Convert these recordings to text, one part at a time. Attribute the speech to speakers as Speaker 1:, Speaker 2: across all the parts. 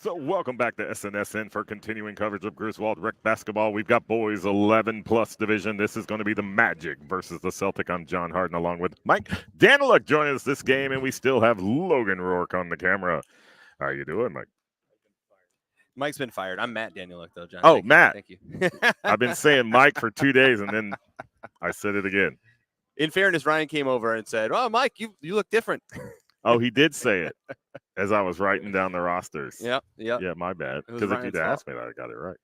Speaker 1: So welcome back to SNSN for continuing coverage of Griswold Rec basketball. We've got boys 11 plus division. This is going to be the Magic versus the Celtic. I'm John Harden along with Mike Daniluk joining us this game, and we still have Logan Rourke on the camera. How are you doing, Mike?
Speaker 2: Mike's been fired. I'm Matt Daniluk, though, John.
Speaker 1: Oh, Matt.
Speaker 2: Thank you.
Speaker 1: I've been saying Mike for 2 days, and then I said it again.
Speaker 2: In fairness, Ryan came over and said, "Oh, Mike, you look different."
Speaker 1: Oh, he did say it as I was writing down the rosters.
Speaker 2: Yep.
Speaker 1: Yeah, my bad. Because if you'd asked me that, I got it right.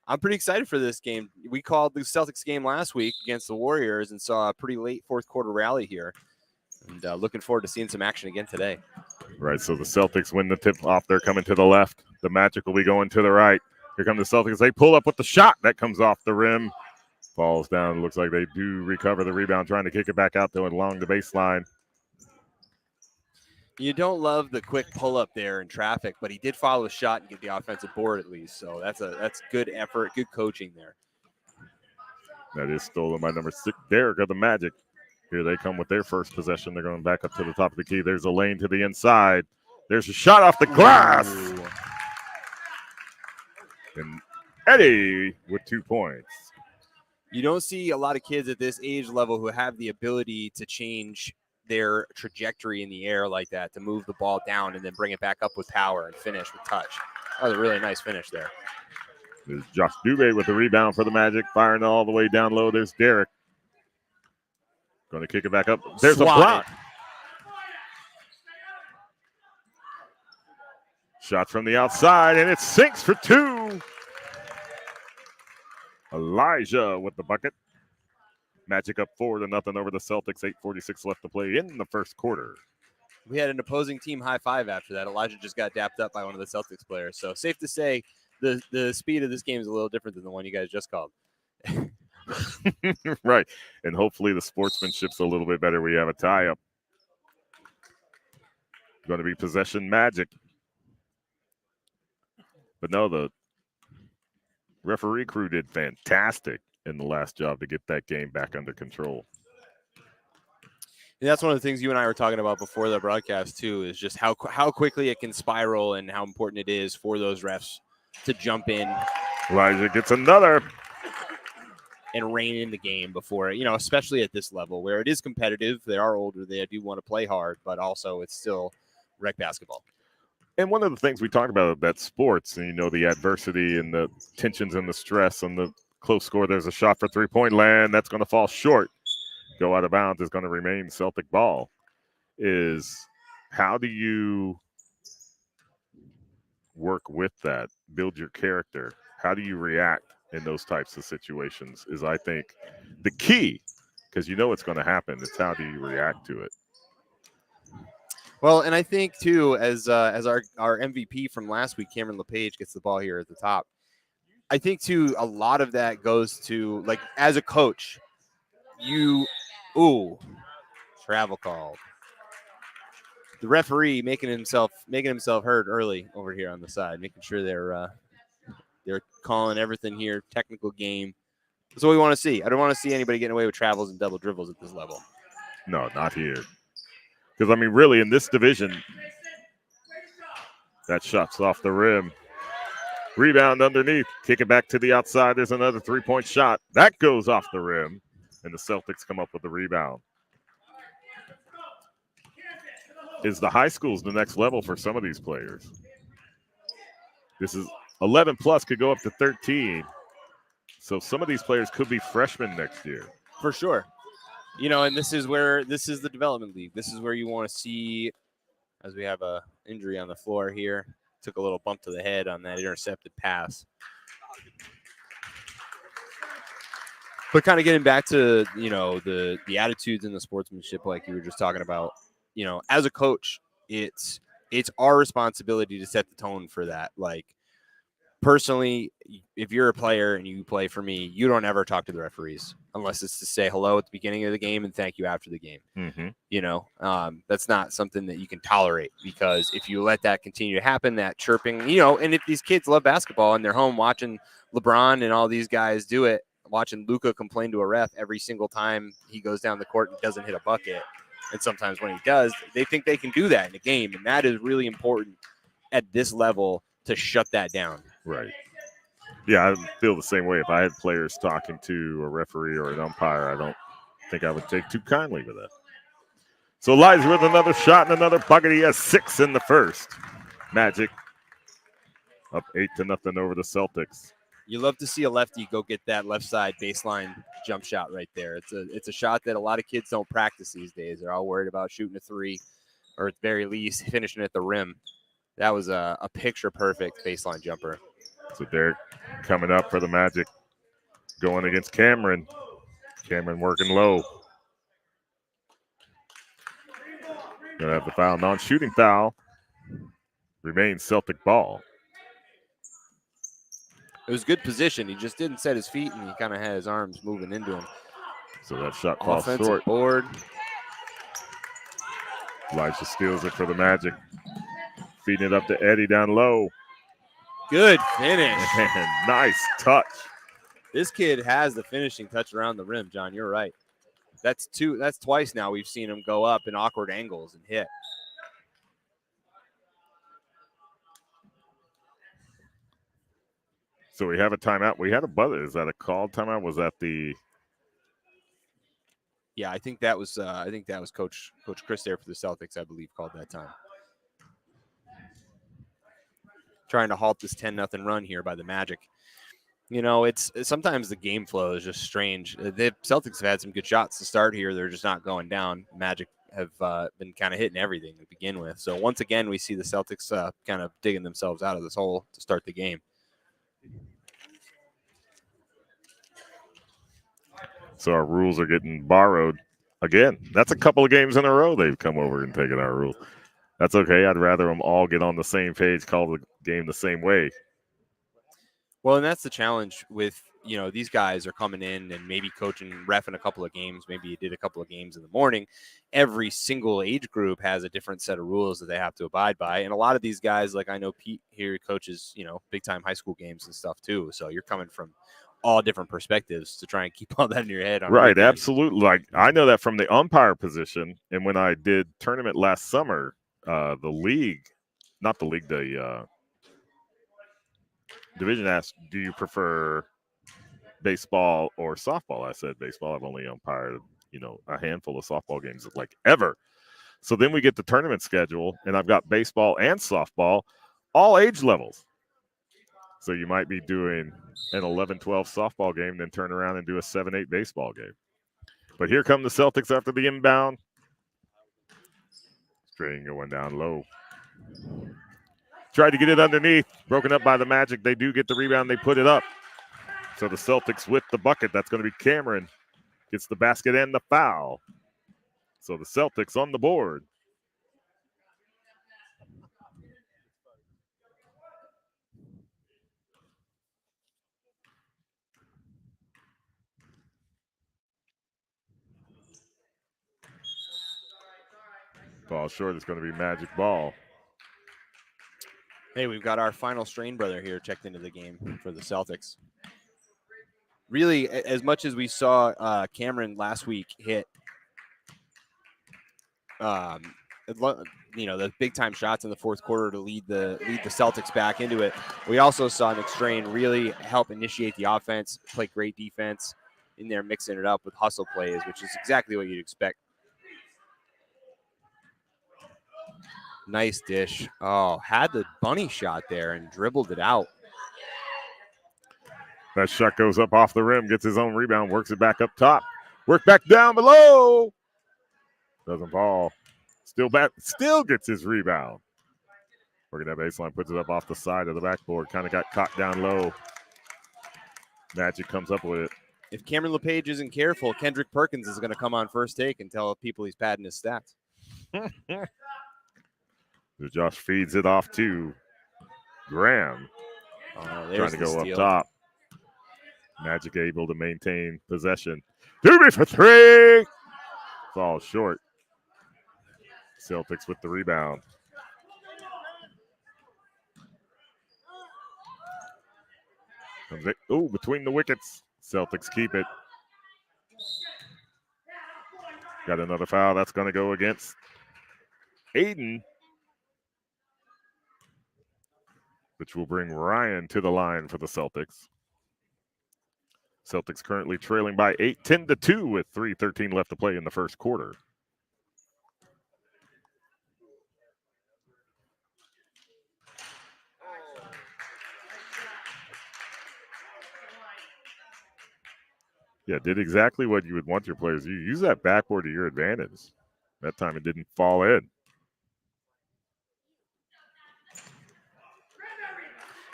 Speaker 2: I'm pretty excited for this game. We called the Celtics game last week against the Warriors and saw a pretty late fourth quarter rally here. And looking forward to seeing some action again today.
Speaker 1: Right, so the Celtics win the tip-off. They're coming to the left. The Magic will be going to the right. Here come the Celtics. They pull up with the shot. That comes off the rim. Falls down. Looks like they do recover the rebound, trying to kick it back out there along the baseline.
Speaker 2: You don't love the quick pull-up there in traffic, but he did follow a shot and get the offensive board at least. So that's good effort, good coaching there.
Speaker 1: That is stolen by number 6, Derek of the Magic. Here they come with their first possession. They're going back up to the top of the key. There's a lane to the inside. There's a shot off the glass. Ooh. And Eddie with 2 points.
Speaker 2: You don't see a lot of kids at this age level who have the ability to change their trajectory in the air like that, to move the ball down and then bring it back up with power and finish with touch. That was a really nice finish there.
Speaker 1: There's Josh Dubé with the rebound for the Magic, firing all the way down low. There's Derek. Going to kick it back up. There's a block. Shot from the outside, and it sinks for 2. Elijah with the bucket. Magic up 4-0 over the Celtics. 8:46 left to play in the first quarter.
Speaker 2: We had an opposing team high five after that. Elijah just got dapped up by one of the Celtics players. So safe to say the speed of this game is a little different than the one you guys just called.
Speaker 1: Right. And hopefully the sportsmanship's a little bit better. We have a tie-up. Going to be possession Magic. But no, the referee crew did fantastic in the last job to get that game back under control.
Speaker 2: And that's one of the things you and I were talking about before the broadcast too, is just how quickly it can spiral and how important it is for those refs to jump in.
Speaker 1: Elijah gets another.
Speaker 2: And rein in the game before, especially at this level where it is competitive. They are older. They do want to play hard, but also it's still rec basketball.
Speaker 1: And one of the things we talk about sports, and the adversity and the tensions and the stress and the close score. There's a shot for three-point land. That's going to fall short. Go out of bounds. Is going to remain Celtic ball. Is how do you work with that, build your character? How do you react in those types of situations is, I think, the key, because it's going to happen. It's how do you react to it?
Speaker 2: Well, and I think, too, as our MVP from last week, Cameron LePage, gets the ball here at the top, I think, too, a lot of that goes to, like, as a coach, travel call. The referee making himself heard early over here on the side, making sure they're calling everything here, technical game. That's what we want to see. I don't want to see anybody getting away with travels and double dribbles at this level.
Speaker 1: No, not here. Because, really, in this division, that shot's off the rim. Rebound underneath. Kick it back to the outside. There's another three-point shot. That goes off the rim, and the Celtics come up with the rebound. Is the high schools the next level for some of these players? This is 11 plus, could go up to 13. So some of these players could be freshmen next year.
Speaker 2: For sure. And this is the development league. This is where you want to see, as we have a injury on the floor here, took a little bump to the head on that intercepted pass. But kind of getting back to, the attitudes and the sportsmanship, like you were just talking about, as a coach, it's our responsibility to set the tone for that. Like, personally, if you're a player and you play for me, you don't ever talk to the referees unless it's to say hello at the beginning of the game and thank you after the game.
Speaker 1: Mm-hmm.
Speaker 2: That's not something that you can tolerate, because if you let that continue to happen, that chirping, and if these kids love basketball and they're home watching LeBron and all these guys do it, watching Luka complain to a ref every single time he goes down the court and doesn't hit a bucket. And sometimes when he does, they think they can do that in a game. And that is really important at this level, to shut that down.
Speaker 1: Right. Yeah, I feel the same way. If I had players talking to a referee or an umpire, I don't think I would take too kindly to that. So Elijah with another shot and another bucket. He has 6 in the first. Magic up 8-0 over the Celtics.
Speaker 2: You love to see a lefty go get that left side baseline jump shot right there. It's a shot that a lot of kids don't practice these days. They're all worried about shooting a 3, or at the very least finishing at the rim. That was a picture perfect baseline jumper.
Speaker 1: So Derek coming up for the Magic, going against Cameron. Cameron working low. Gonna have the foul, non-shooting foul. Remains Celtic ball.
Speaker 2: It was good position. He just didn't set his feet, and he kind of had his arms moving into him.
Speaker 1: So that shot falls
Speaker 2: Offensive
Speaker 1: short.
Speaker 2: board.
Speaker 1: Elijah steals it for the Magic. Feeding it up to Eddie down low.
Speaker 2: Good finish.
Speaker 1: And nice touch.
Speaker 2: This kid has the finishing touch around the rim, John. You're right. That's twice now we've seen him go up in awkward angles and hit.
Speaker 1: So we have a timeout. We had a buzzer. Is that a called timeout? Was that the?
Speaker 2: Yeah, I think that was Coach Chris there for the Celtics, I believe, called that time. Trying to halt this 10-0 run here by the Magic. You know, it's sometimes the game flow is just strange. The Celtics have had some good shots to start here. They're just not going down. Magic have been kind of hitting everything to begin with. So once again, we see the Celtics kind of digging themselves out of this hole to start the game.
Speaker 1: So our rules are getting borrowed again. That's a couple of games in a row they've come over and taken our rules. That's okay. I'd rather them all get on the same page, call the game the same way.
Speaker 2: Well, and that's the challenge with, you know, these guys are coming in and maybe coaching, reffing a couple of games. Maybe you did a couple of games in the morning. Every single age group has a different set of rules that they have to abide by. And a lot of these guys, like I know Pete here coaches, you know, big time high school games and stuff too. So you're coming from all different perspectives to try and keep all that in your head.
Speaker 1: Right, absolutely. Like I know that from the umpire position, and when I did tournament last summer, the league, not the league, the division asked, "Do you prefer baseball or softball?" I said baseball. I've only umpired, you know, a handful of softball games, like ever. So then we get the tournament schedule, and I've got baseball and softball, all age levels. So you might be doing an 11-12 softball game, then turn around and do a 7-8 baseball game. But here come the Celtics after the inbound. Strain going down low. Tried to get it underneath. Broken up by the Magic. They do get the rebound. They put it up. So the Celtics with the bucket. That's going to be Cameron. Gets the basket and the foul. So the Celtics on the board. Ball short. It's going to be Magic ball.
Speaker 2: Hey, we've got our final Strain brother here checked into the game for the Celtics. Really, as much as we saw Cameron last week hit, you know, the big time shots in the fourth quarter to lead the Celtics back into it. We also saw Nick Strain really help initiate the offense, play great defense in there, mixing it up with hustle plays, which is exactly what you'd expect. Nice dish. Oh, had the bunny shot there and dribbled it out.
Speaker 1: That shot goes up off the rim, gets his own rebound, works it back up top. Work back down below. Doesn't fall. Still gets his rebound. Working that baseline, puts it up off the side of the backboard. Kind of got caught down low. Magic comes up with it.
Speaker 2: If Cameron LePage isn't careful, Kendrick Perkins is going to come on first take and tell people he's padding his stats.
Speaker 1: Josh feeds it off to Graham. Trying to go up top. Magic able to maintain possession. Doobie for 3. Falls short. Celtics with the rebound. Oh, between the wickets. Celtics keep it. Got another foul. That's going to go against Aiden. which will bring Ryan to the line for the Celtics. Celtics currently trailing by 8, 10-2 with 3:13 left to play in the first quarter. Yeah, did exactly what you would want your players. You use that backboard to your advantage. That time it didn't fall in.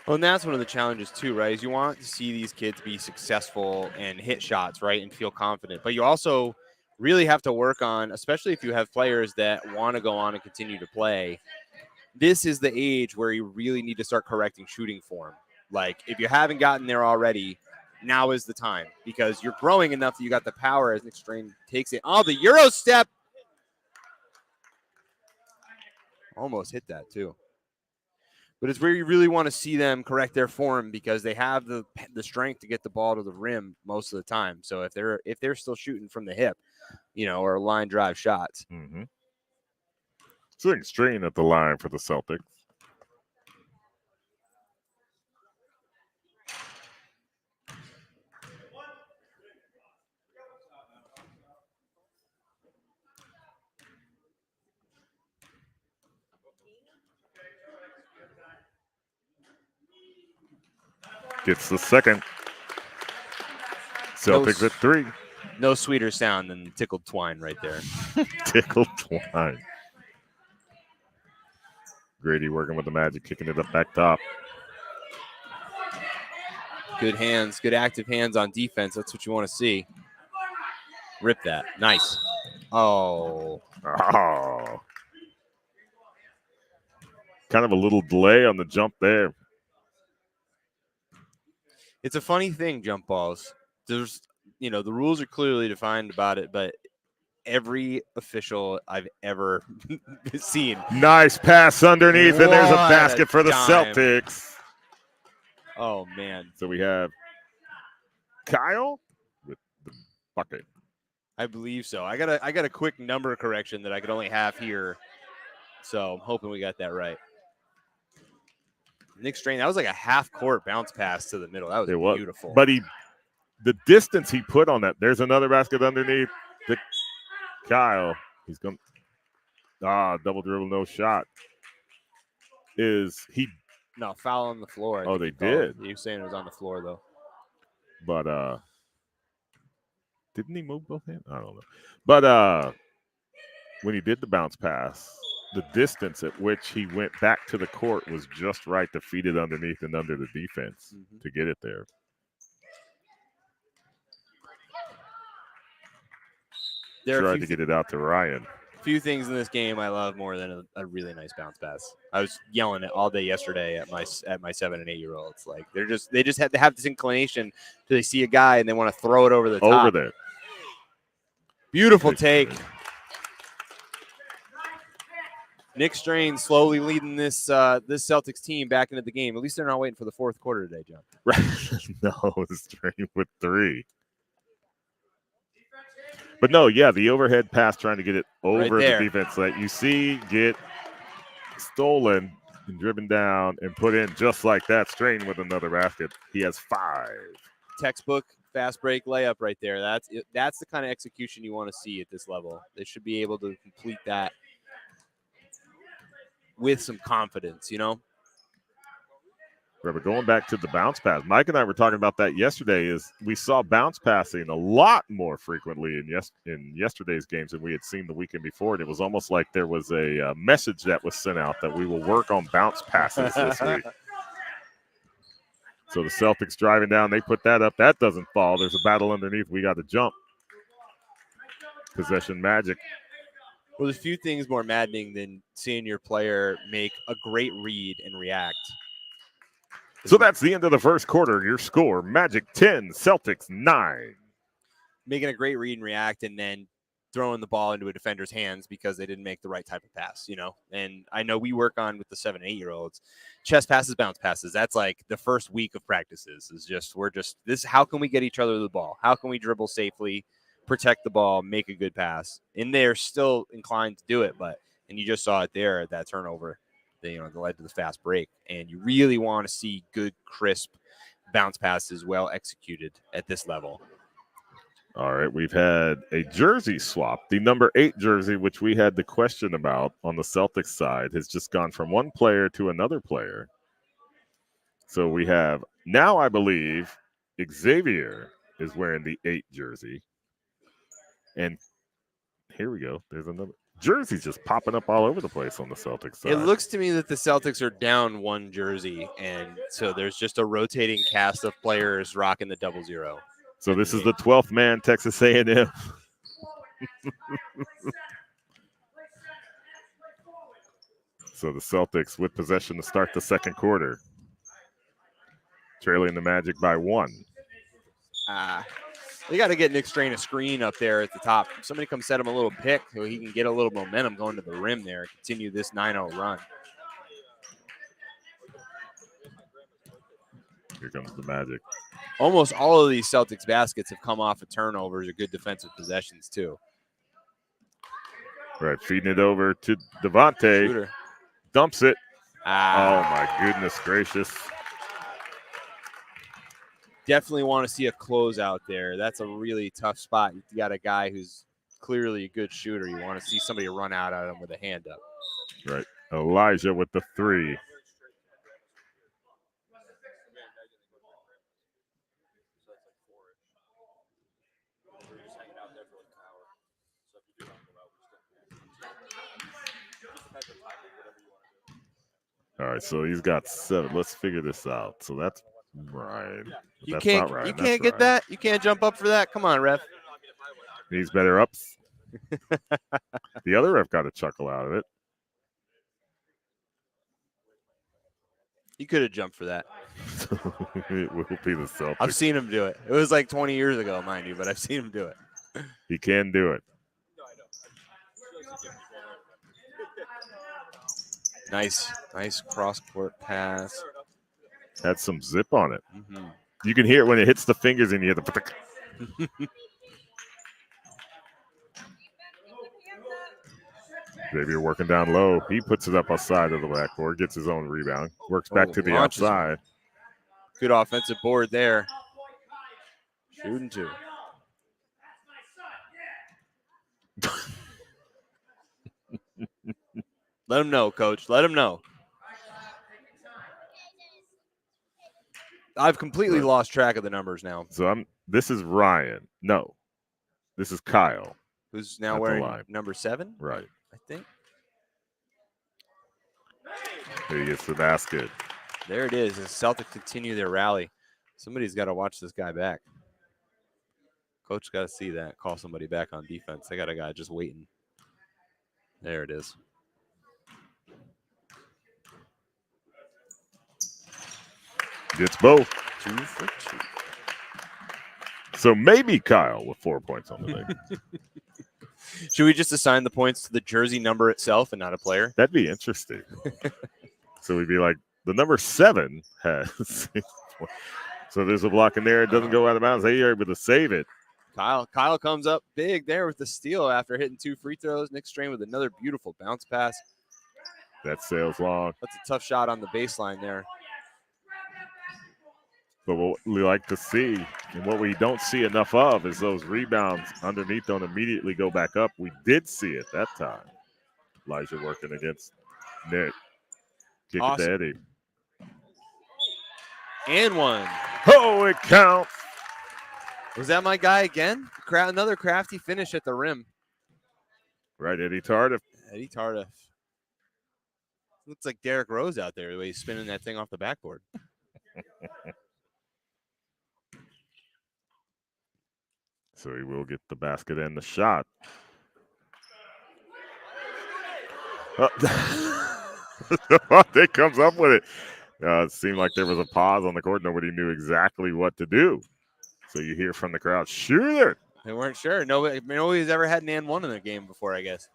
Speaker 2: Well, and that's one of the challenges too, right? Is you want to see these kids be successful and hit shots, right, and feel confident. But you also really have to work on, especially if you have players that want to go on and continue to play. This is the age where you really need to start correcting shooting form. Like if you haven't gotten there already, now is the time because you're growing enough that you got the power as Nick Strain takes it. Oh, the Euro step. Almost hit that too. But it's where you really want to see them correct their form because they have the strength to get the ball to the rim most of the time. So if they're still shooting from the hip, or line drive shots.
Speaker 1: Mm-hmm. So Strain at the line for the Celtics. Gets the second. Celtics at 3.
Speaker 2: No sweeter sound than tickled twine right there.
Speaker 1: Tickled twine. Grady working with the Magic, kicking it up back top.
Speaker 2: Good hands, good active hands on defense. That's what you want to see. Rip that. Nice. Oh.
Speaker 1: Kind of a little delay on the jump there.
Speaker 2: It's a funny thing, jump balls. There's, the rules are clearly defined about it, but every official I've ever seen.
Speaker 1: Nice pass underneath, and there's a basket for the Celtics.
Speaker 2: Oh, man.
Speaker 1: So we have Kyle with the bucket.
Speaker 2: I believe so. I got a quick number correction that I could only have here. So I'm hoping we got that right. Nick Strain, that was like a half-court bounce pass to the middle. That was beautiful.
Speaker 1: But the distance he put on that, there's another basket underneath. Kyle, he's going to double dribble, no shot.
Speaker 2: No, foul on the floor.
Speaker 1: Oh, they did.
Speaker 2: You were saying it was on the floor, though.
Speaker 1: But didn't he move both hands? I don't know. But when he did the bounce pass, the distance at which he went back to the court was just right to feed it underneath and under the defense to get it there. Tried to get it out to Ryan.
Speaker 2: A few things in this game I love more than a really nice bounce pass. I was yelling it all day yesterday at my 7 and 8 year olds. Like they just have to have this inclination till they see a guy and they want to throw it over the top.
Speaker 1: Over there.
Speaker 2: Beautiful take. Nick Strain slowly leading this Celtics team back into the game. At least they're not waiting for the fourth quarter today, John.
Speaker 1: Right. No, Strain with 3. But no, yeah, the overhead pass trying to get it over the defense that you see get stolen and driven down and put in just like that. Strain with another basket. He has 5.
Speaker 2: Textbook fast break layup right there. That's the kind of execution you want to see at this level. They should be able to complete that with some confidence,
Speaker 1: Right, but going back to the bounce pass, Mike and I were talking about that yesterday. Is we saw bounce passing a lot more frequently in yesterday's games than we had seen the weekend before, and it was almost like there was a message that was sent out that we will work on bounce passes this week. So the Celtics driving down, they put that up. That doesn't fall. There's a battle underneath. We got to jump. Possession Magic.
Speaker 2: Well, there's a few things more maddening than seeing your player make a great read and react.
Speaker 1: So that's the end of the first quarter. Your score, Magic 10, Celtics 9.
Speaker 2: Making a great read and react and then throwing the ball into a defender's hands because they didn't make the right type of pass, And I know we work on with the 7 and 8 year olds, chest passes, bounce passes. That's like the first week of practices is how can we get each other the ball? How can we dribble safely, protect the ball, make a good pass? And they're still inclined to do it, and you just saw it there at that turnover. that led to the fast break. And you really want to see good, crisp bounce passes well executed at this level.
Speaker 1: All right, we've had a jersey swap. The number 8 jersey, which we had the question about on the Celtics side, has just gone from one player to another player. So we have now, I believe, Xavier is wearing the 8 jersey. And here we go. There's another. Jerseys just popping up all over the place on the Celtics side.
Speaker 2: It looks to me that the Celtics are down one jersey, and so there's just a rotating cast of players rocking the 00.
Speaker 1: So this is the 12th man, Texas A&M. So the Celtics with possession to start the second quarter, trailing the Magic by 1.
Speaker 2: They got to get Nick Strain a screen up there at the top. Somebody come set him a little pick so he can get a little momentum going to the rim there and continue this 9-0 run.
Speaker 1: Here comes the Magic.
Speaker 2: Almost all of these Celtics baskets have come off of turnovers or good defensive possessions, too.
Speaker 1: Right, feeding it over to Devontae.
Speaker 2: Shooter.
Speaker 1: Dumps it. Oh, my goodness gracious.
Speaker 2: Definitely want to see a closeout there. That's a really tough spot. You got a guy who's clearly a good shooter. You want to see somebody run out at him with a hand up.
Speaker 1: Right. Elijah with the 3. All right, so he's got 7. Let's figure this out. So that's Ryan.
Speaker 2: You
Speaker 1: That's
Speaker 2: can't
Speaker 1: not Ryan.
Speaker 2: you
Speaker 1: That's
Speaker 2: can't get
Speaker 1: Ryan.
Speaker 2: that? You can't jump up for that? Come on, ref.
Speaker 1: Needs better ups. The other ref got a chuckle out of it.
Speaker 2: You could have jumped for that.
Speaker 1: It will be the Celtics.
Speaker 2: I've seen him do it. It was like 20 years ago, mind you, but I've seen him do it.
Speaker 1: He can do it.
Speaker 2: Nice cross-court pass.
Speaker 1: Had some zip on it.
Speaker 2: Mm-hmm.
Speaker 1: You can hear it when it hits the fingers and you hear the. Xavier working down low. He puts it up outside of the backboard, gets his own rebound, works back to the outside.
Speaker 2: Good offensive board there. Shooting 2. Let him know, coach. Let him know. I've completely lost track of the numbers now.
Speaker 1: So this is Ryan. No. This is Kyle.
Speaker 2: Who's now wearing number 7?
Speaker 1: Right.
Speaker 2: I think.
Speaker 1: Here he gets the basket.
Speaker 2: There it is. The Celtics continue their rally. Somebody's got to watch this guy back. Coach got to see that. Call somebody back on defense. They got a guy just waiting. There it is.
Speaker 1: Gets both.
Speaker 2: 2 for 2.
Speaker 1: So maybe Kyle with 4 points on the day.
Speaker 2: Should we just assign the points to the jersey number itself and not a player?
Speaker 1: That'd be interesting. So we'd be like, the number 7 has 6 points. So there's a block in there. It doesn't go out of bounds. They are able to save it.
Speaker 2: Kyle comes up big there with the steal after hitting 2 free throws. Nick Strain with another beautiful bounce pass.
Speaker 1: That sails long.
Speaker 2: That's a tough shot on the baseline there.
Speaker 1: But what we like to see and what we don't see enough of is those rebounds underneath don't immediately go back up. We did see it that time. Elijah working against Nick. Kick it to Eddie.
Speaker 2: And 1.
Speaker 1: Oh, it counts.
Speaker 2: Was that my guy again? Another crafty finish at the rim.
Speaker 1: Right, Eddie Tardif.
Speaker 2: Eddie Tardif. Looks like Derrick Rose out there the way he's spinning that thing off the backboard.
Speaker 1: So he will get the basket and the shot. They comes up with it. It seemed like there was a pause on the court. Nobody knew exactly what to do. So you hear from the crowd, shoot it.
Speaker 2: They weren't sure. Nobody's ever had an and 1 in their game before, I guess.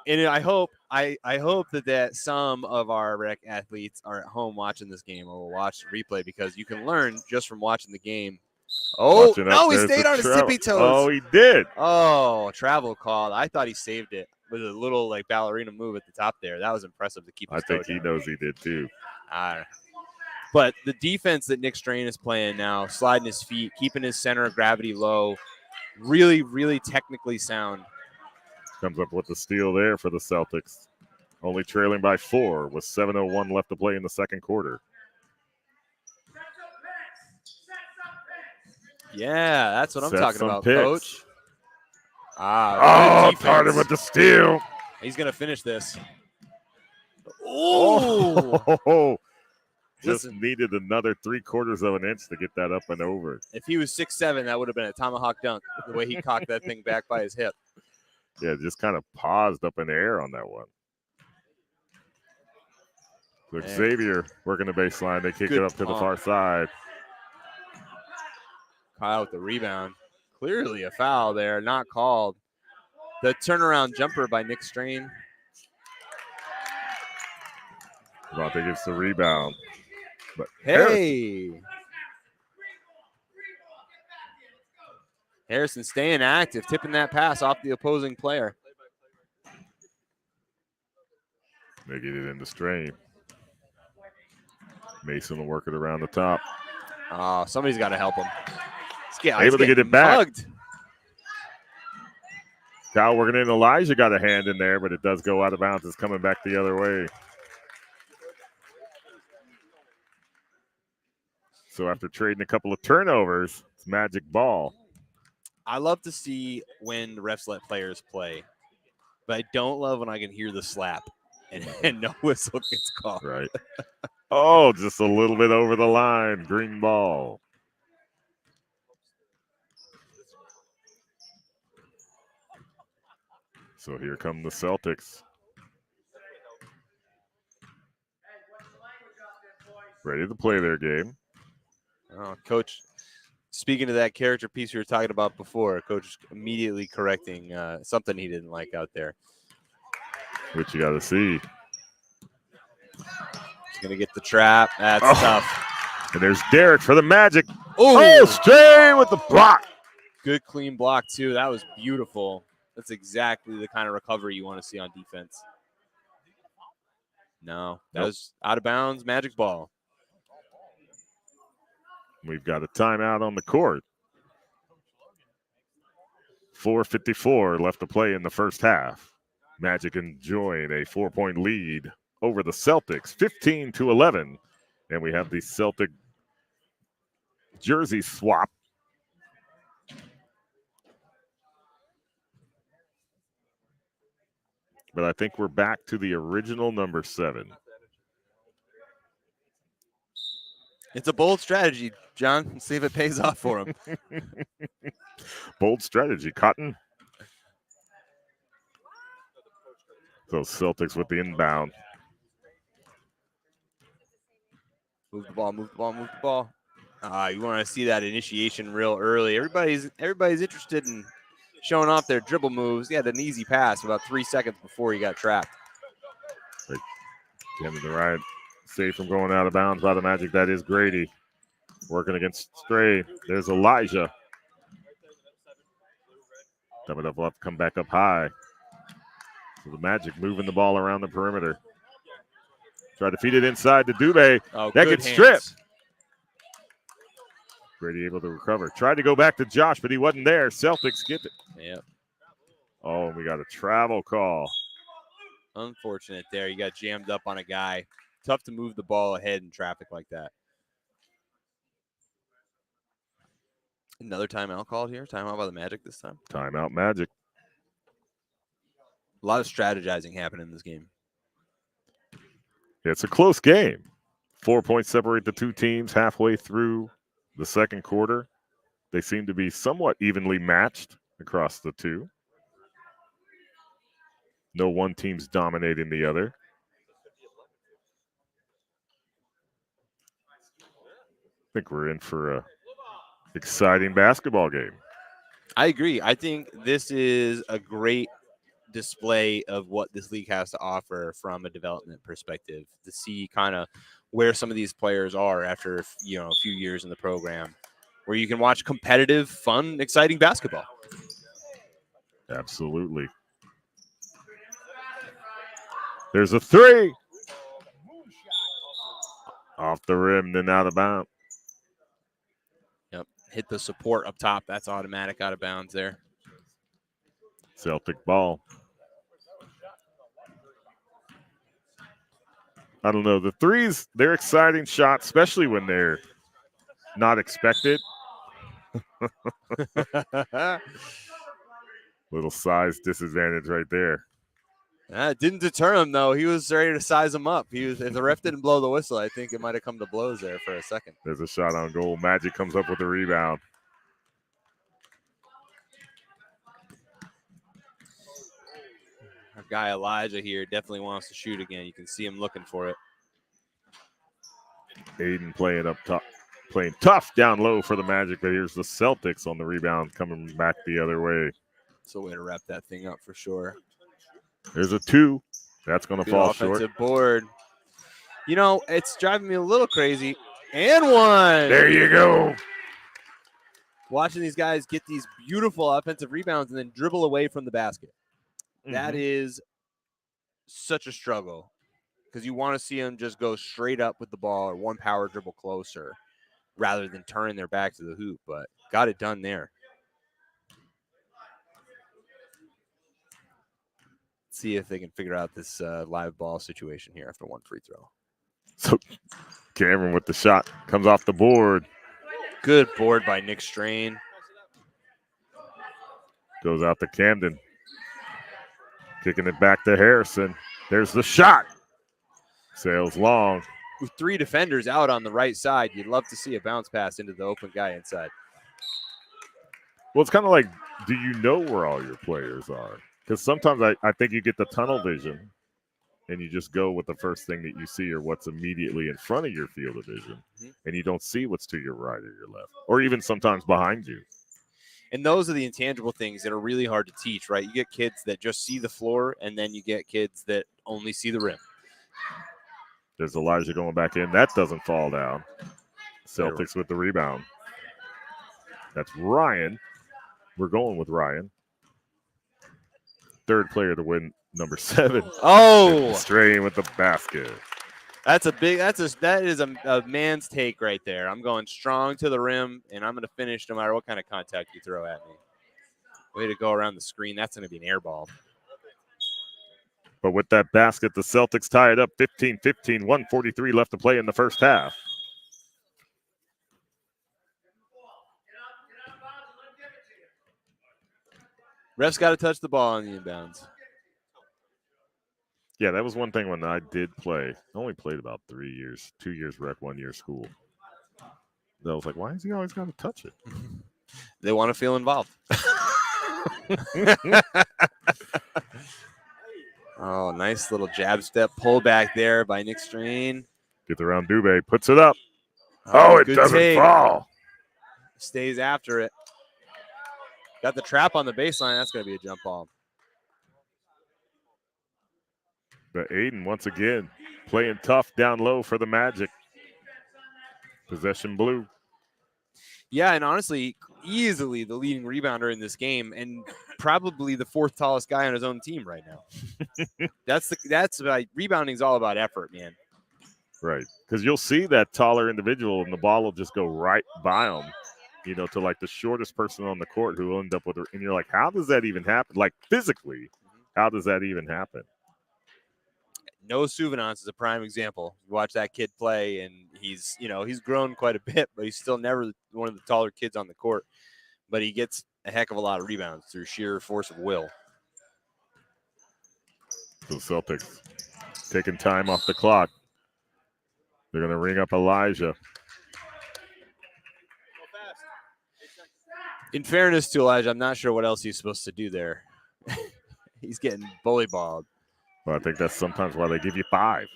Speaker 2: And I hope that some of our rec athletes are at home watching this game or will watch the replay, because you can learn just from watching the game. Oh, no, he stayed on his tippy toes.
Speaker 1: Oh, he did.
Speaker 2: Oh, travel call. I thought he saved it. with a little like ballerina move at the top there. That was impressive to keep his
Speaker 1: I think
Speaker 2: toe
Speaker 1: he
Speaker 2: down.
Speaker 1: knows he did too.
Speaker 2: But the defense that Nick Strain is playing now, sliding his feet, keeping his center of gravity low, really, really technically sound.
Speaker 1: Comes up with the steal there for the Celtics. Only trailing by 4 with 7:01 left to play in the second quarter.
Speaker 2: Yeah, that's what I'm talking about,
Speaker 1: picks.
Speaker 2: Coach.
Speaker 1: Oh,
Speaker 2: good
Speaker 1: Carter
Speaker 2: defense.
Speaker 1: with the steal.
Speaker 2: He's going to finish this.
Speaker 1: Oh, just
Speaker 2: Listen.
Speaker 1: needed another 3/4 of an inch to get that up and over.
Speaker 2: If he was 6'7", that would have been a tomahawk dunk, the way he cocked that thing back by his hip.
Speaker 1: Yeah, just kind of paused up in the air on that one. So Xavier working the baseline. They kick it up to the far side.
Speaker 2: Kyle with the rebound. Clearly a foul there, not called. The turnaround jumper by Nick Strain.
Speaker 1: Devontae gets the rebound. But
Speaker 2: Hey! Harrison staying active, tipping that pass off the opposing player.
Speaker 1: They get it into Strain. Mason will work it around the top.
Speaker 2: Oh, somebody's got to help him.
Speaker 1: Able to get it back.
Speaker 2: Mugged.
Speaker 1: Kyle working in. Elijah got a hand in there, but it does go out of bounds. It's coming back the other way. So after trading a couple of turnovers, it's Magic ball.
Speaker 2: I love to see when the refs let players play, but I don't love when I can hear the slap and no whistle gets called.
Speaker 1: Right. Oh, just a little bit over the line. Green ball. So here come the Celtics. Ready to play their game.
Speaker 2: Oh, Coach, speaking of that character piece we were talking about before, Coach immediately correcting something he didn't like out there.
Speaker 1: Which you got to see.
Speaker 2: He's going to get the trap. That's tough.
Speaker 1: And there's Derek for the Magic.
Speaker 2: Ooh.
Speaker 1: Oh, Strain with the block.
Speaker 2: Good clean block, too. That was beautiful. That's exactly the kind of recovery you want to see on defense. No, that was out of bounds. Magic ball.
Speaker 1: We've got a timeout on the court. 4:54 left to play in the first half. Magic enjoying a 4-point lead over the Celtics, 15-11. And we have the Celtic jersey swap. But I think we're back to the original number 7.
Speaker 2: It's a bold strategy, John. Let's see if it pays off for him.
Speaker 1: Bold strategy, Cotton. So Celtics with the inbound.
Speaker 2: Move the ball, move the ball, move the ball. You want to see that initiation real early. Everybody's interested in showing off their dribble moves. He had an easy pass about 3 seconds before he got trapped.
Speaker 1: Getting the right save from going out of bounds by the Magic. That is Grady. Working against Stray. There's Elijah. Dump it up left, come back up high. So the Magic moving the ball around the perimeter. Try to feed it inside to Dubé.
Speaker 2: Oh,
Speaker 1: that gets stripped. Grady able to recover. Tried to go back to Josh, but he wasn't there. Celtics get it.
Speaker 2: Yep.
Speaker 1: Oh, we got a travel call.
Speaker 2: Unfortunate there. You got jammed up on a guy. Tough to move the ball ahead in traffic like that. Another timeout called here. Timeout by the Magic this time.
Speaker 1: Timeout Magic.
Speaker 2: A lot of strategizing happening in this game.
Speaker 1: It's a close game. 4 points separate the two teams halfway through the second quarter. They seem to be somewhat evenly matched across the two. No one team's dominating the other. I think we're in for a exciting basketball game.
Speaker 2: I agree. I think this is a great display of what this league has to offer from a development perspective, to see kind of where some of these players are after a few years in the program, where you can watch competitive, fun, exciting basketball.
Speaker 1: Absolutely. There's a three. Off the rim, then out of bounds.
Speaker 2: Yep. Hit the support up top. That's automatic out of bounds there.
Speaker 1: Celtic ball. I don't know. The threes, they're exciting shots, especially when they're not expected. Little size disadvantage right there.
Speaker 2: It didn't deter him, though. He was ready to size him up. If the ref didn't blow the whistle, I think it might have come to blows there for a second.
Speaker 1: There's a shot on goal. Magic comes up with the rebound.
Speaker 2: Our guy Elijah here definitely wants to shoot again. You can see him looking for it.
Speaker 1: Aiden playing up top, playing tough down low for the Magic, but here's the Celtics on the rebound coming back the other way.
Speaker 2: It's a way to wrap that thing up for sure.
Speaker 1: There's a two. That's going to fall short.
Speaker 2: Offensive board. You know, it's driving me a little crazy. And one.
Speaker 1: There you go.
Speaker 2: Watching these guys get these beautiful offensive rebounds and then dribble away from the basket. That is such a struggle because you want to see them just go straight up with the ball or one power dribble closer rather than turning their back to the hoop, but got it done there. See if they can figure out this live ball situation here after one free throw.
Speaker 1: So Cameron with the shot comes off the board.
Speaker 2: Good board by Nick Strain.
Speaker 1: Goes out to Camden. Kicking it back to Harrison. There's the shot. Sails long.
Speaker 2: With three defenders out on the right side, you'd love to see a bounce pass into the open guy inside.
Speaker 1: Well, it's kind of like, do you know where all your players are? Because sometimes I think you get the tunnel vision and you just go with the first thing that you see or what's immediately in front of your field of vision, and you don't see what's to your right or your left, or even sometimes behind you.
Speaker 2: And those are the intangible things that are really hard to teach, right? You get kids that just see the floor, and then you get kids that only see the rim.
Speaker 1: There's Elijah going back in. That doesn't fall down. Celtics with the rebound. That's Ryan. We're going with Ryan. Third player to win, number 7.
Speaker 2: Oh!
Speaker 1: Strain with the basket.
Speaker 2: That is a man's take right there. I'm going strong to the rim, and I'm going to finish no matter what kind of contact you throw at me. Way to go around the screen. That's going to be an air ball.
Speaker 1: But with that basket, the Celtics tie it up 15-15, 1:43 left to play in the first half.
Speaker 2: Ref's got to touch the ball on the inbounds.
Speaker 1: Yeah, that was one thing when I did play. I only played about 3 years, 2 years rec, 1 year school. I was like, why has he always got to touch it?
Speaker 2: They want to feel involved. Oh, nice little jab step pull back there by Nick Strain.
Speaker 1: Gets around Dubé, puts it up. Oh, it doesn't fall.
Speaker 2: Stays after it. Got the trap on the baseline. That's going to be a jump ball.
Speaker 1: But Aiden, once again, playing tough down low for the Magic. Possession blue.
Speaker 2: Yeah, and honestly, easily the leading rebounder in this game and probably the fourth tallest guy on his own team right now. That's rebounding is all about effort, man.
Speaker 1: Right, because you'll see that taller individual and the ball will just go right by him, you know, to like the shortest person on the court who will end up with her. And you're like, how does that even happen? Like physically, how does that even happen?
Speaker 2: No Souvenance is a prime example. You watch that kid play, and he's grown quite a bit, but he's still never one of the taller kids on the court. But he gets a heck of a lot of rebounds through sheer force of will.
Speaker 1: So Celtics taking time off the clock. They're going to ring up Elijah.
Speaker 2: In fairness to Elijah, I'm not sure what else he's supposed to do there. He's getting bully balled.
Speaker 1: Well, I think that's sometimes why they give you 5.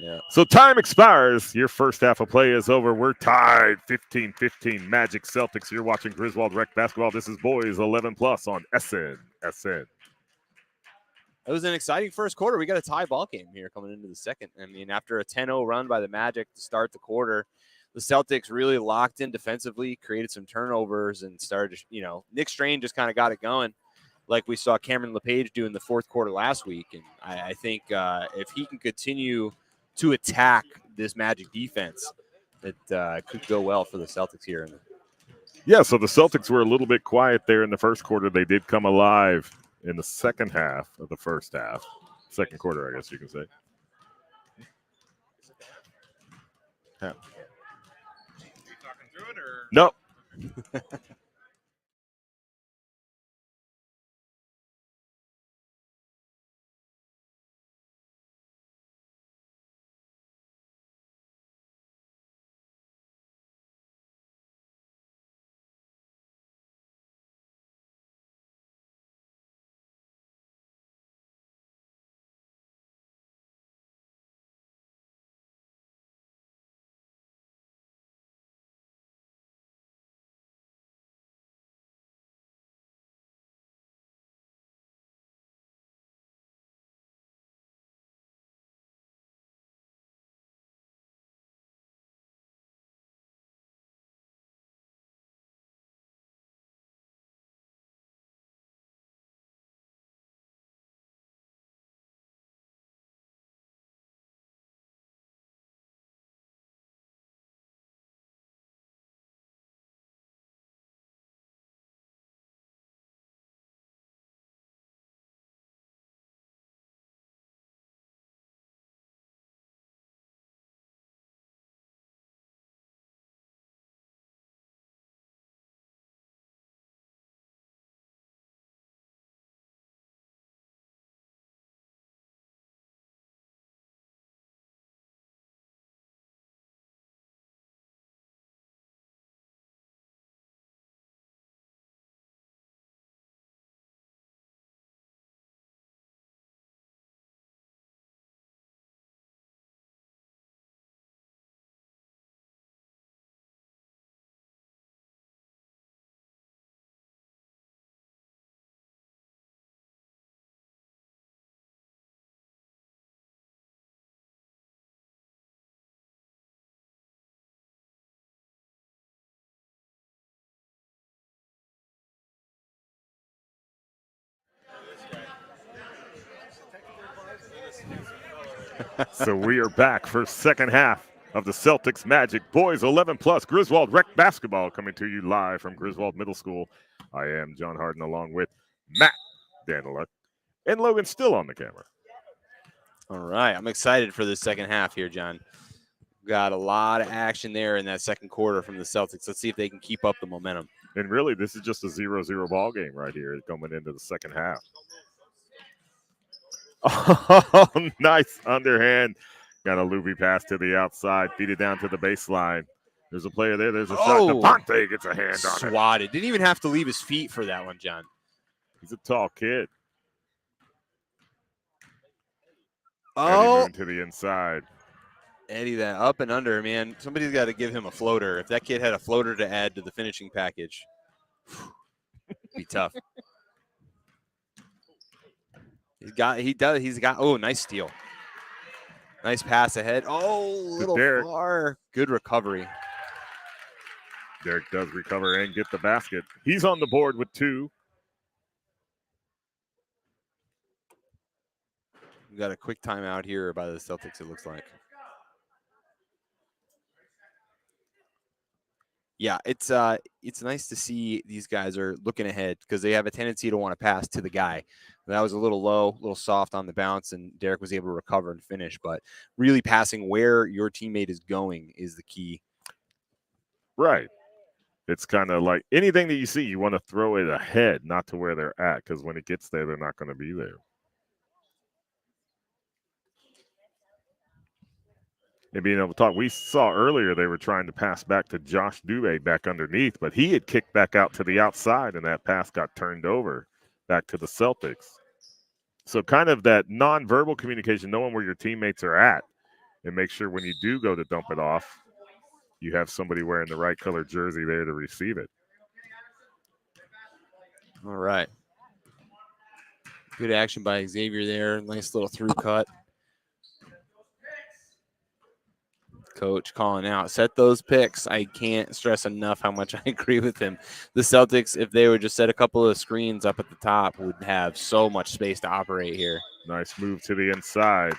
Speaker 2: Yeah.
Speaker 1: So time expires. Your first half of play is over. We're tied 15-15 Magic Celtics. You're watching Griswold Rec Basketball. This is Boys 11 Plus on SN. It
Speaker 2: was an exciting first quarter. We got a tie ball game here coming into the second. I mean, after a 10-0 run by the Magic to start the quarter, the Celtics really locked in defensively, created some turnovers, and started, Nick Strain just kind of got it going. like we saw Cameron LePage do in the fourth quarter last week. And I think if he can continue to attack this Magic defense, it could go well for the Celtics here.
Speaker 1: Yeah, so the Celtics were a little bit quiet there in the first quarter. They did come alive in the second half of the first half. Second quarter, I guess you can say. Yeah. No. So we are back for second half of the Celtics Magic Boys 11 plus Griswold Rec Basketball, coming to you live from Griswold Middle School. I am John Harden along with Matt Daniluk and Logan still on the camera.
Speaker 2: All right. I'm excited for the second half here, John. Got a lot of action there in that second quarter from the Celtics. Let's see if they can keep up the momentum.
Speaker 1: And really, this is just a 0-0 ball game right here coming into the second half. Oh, nice underhand. Got a loopy pass to the outside. Feed it down to the baseline. There's a player there. There's a shot. Devontae gets a hand on it.
Speaker 2: Swatted. Didn't even have to leave his feet for that one, John.
Speaker 1: He's a tall kid.
Speaker 2: Oh.
Speaker 1: Eddie to the inside.
Speaker 2: Eddie, that up and under, man. Somebody's got to give him a floater. If that kid had a floater to add to the finishing package, it'd be tough. He's got, oh, nice steal. Nice pass ahead. Oh, a little far. Good recovery.
Speaker 1: Derek does recover and get the basket. He's on the board with 2.
Speaker 2: We got a quick timeout here by the Celtics, it looks like. Yeah, it's nice to see these guys are looking ahead because they have a tendency to want to pass to the guy. That was a little low, a little soft on the bounce, and Derek was able to recover and finish. But really passing where your teammate is going is the key.
Speaker 1: Right. It's kind of like anything that you see, you want to throw it ahead, not to where they're at, because when it gets there, they're not going to be there. And being able to talk, we saw earlier they were trying to pass back to Josh Dubé back underneath, but he had kicked back out to the outside, and that pass got turned over back to the Celtics. So kind of that nonverbal communication, knowing where your teammates are at, and make sure when you do go to dump it off, you have somebody wearing the right color jersey there to receive it.
Speaker 2: All right. Good action by Xavier there. Nice little through cut. Coach calling out, set those picks. I can't stress enough how much I agree with him. The Celtics, if they would just set a couple of screens up at the top, would have so much space to operate here.
Speaker 1: Nice move to the inside.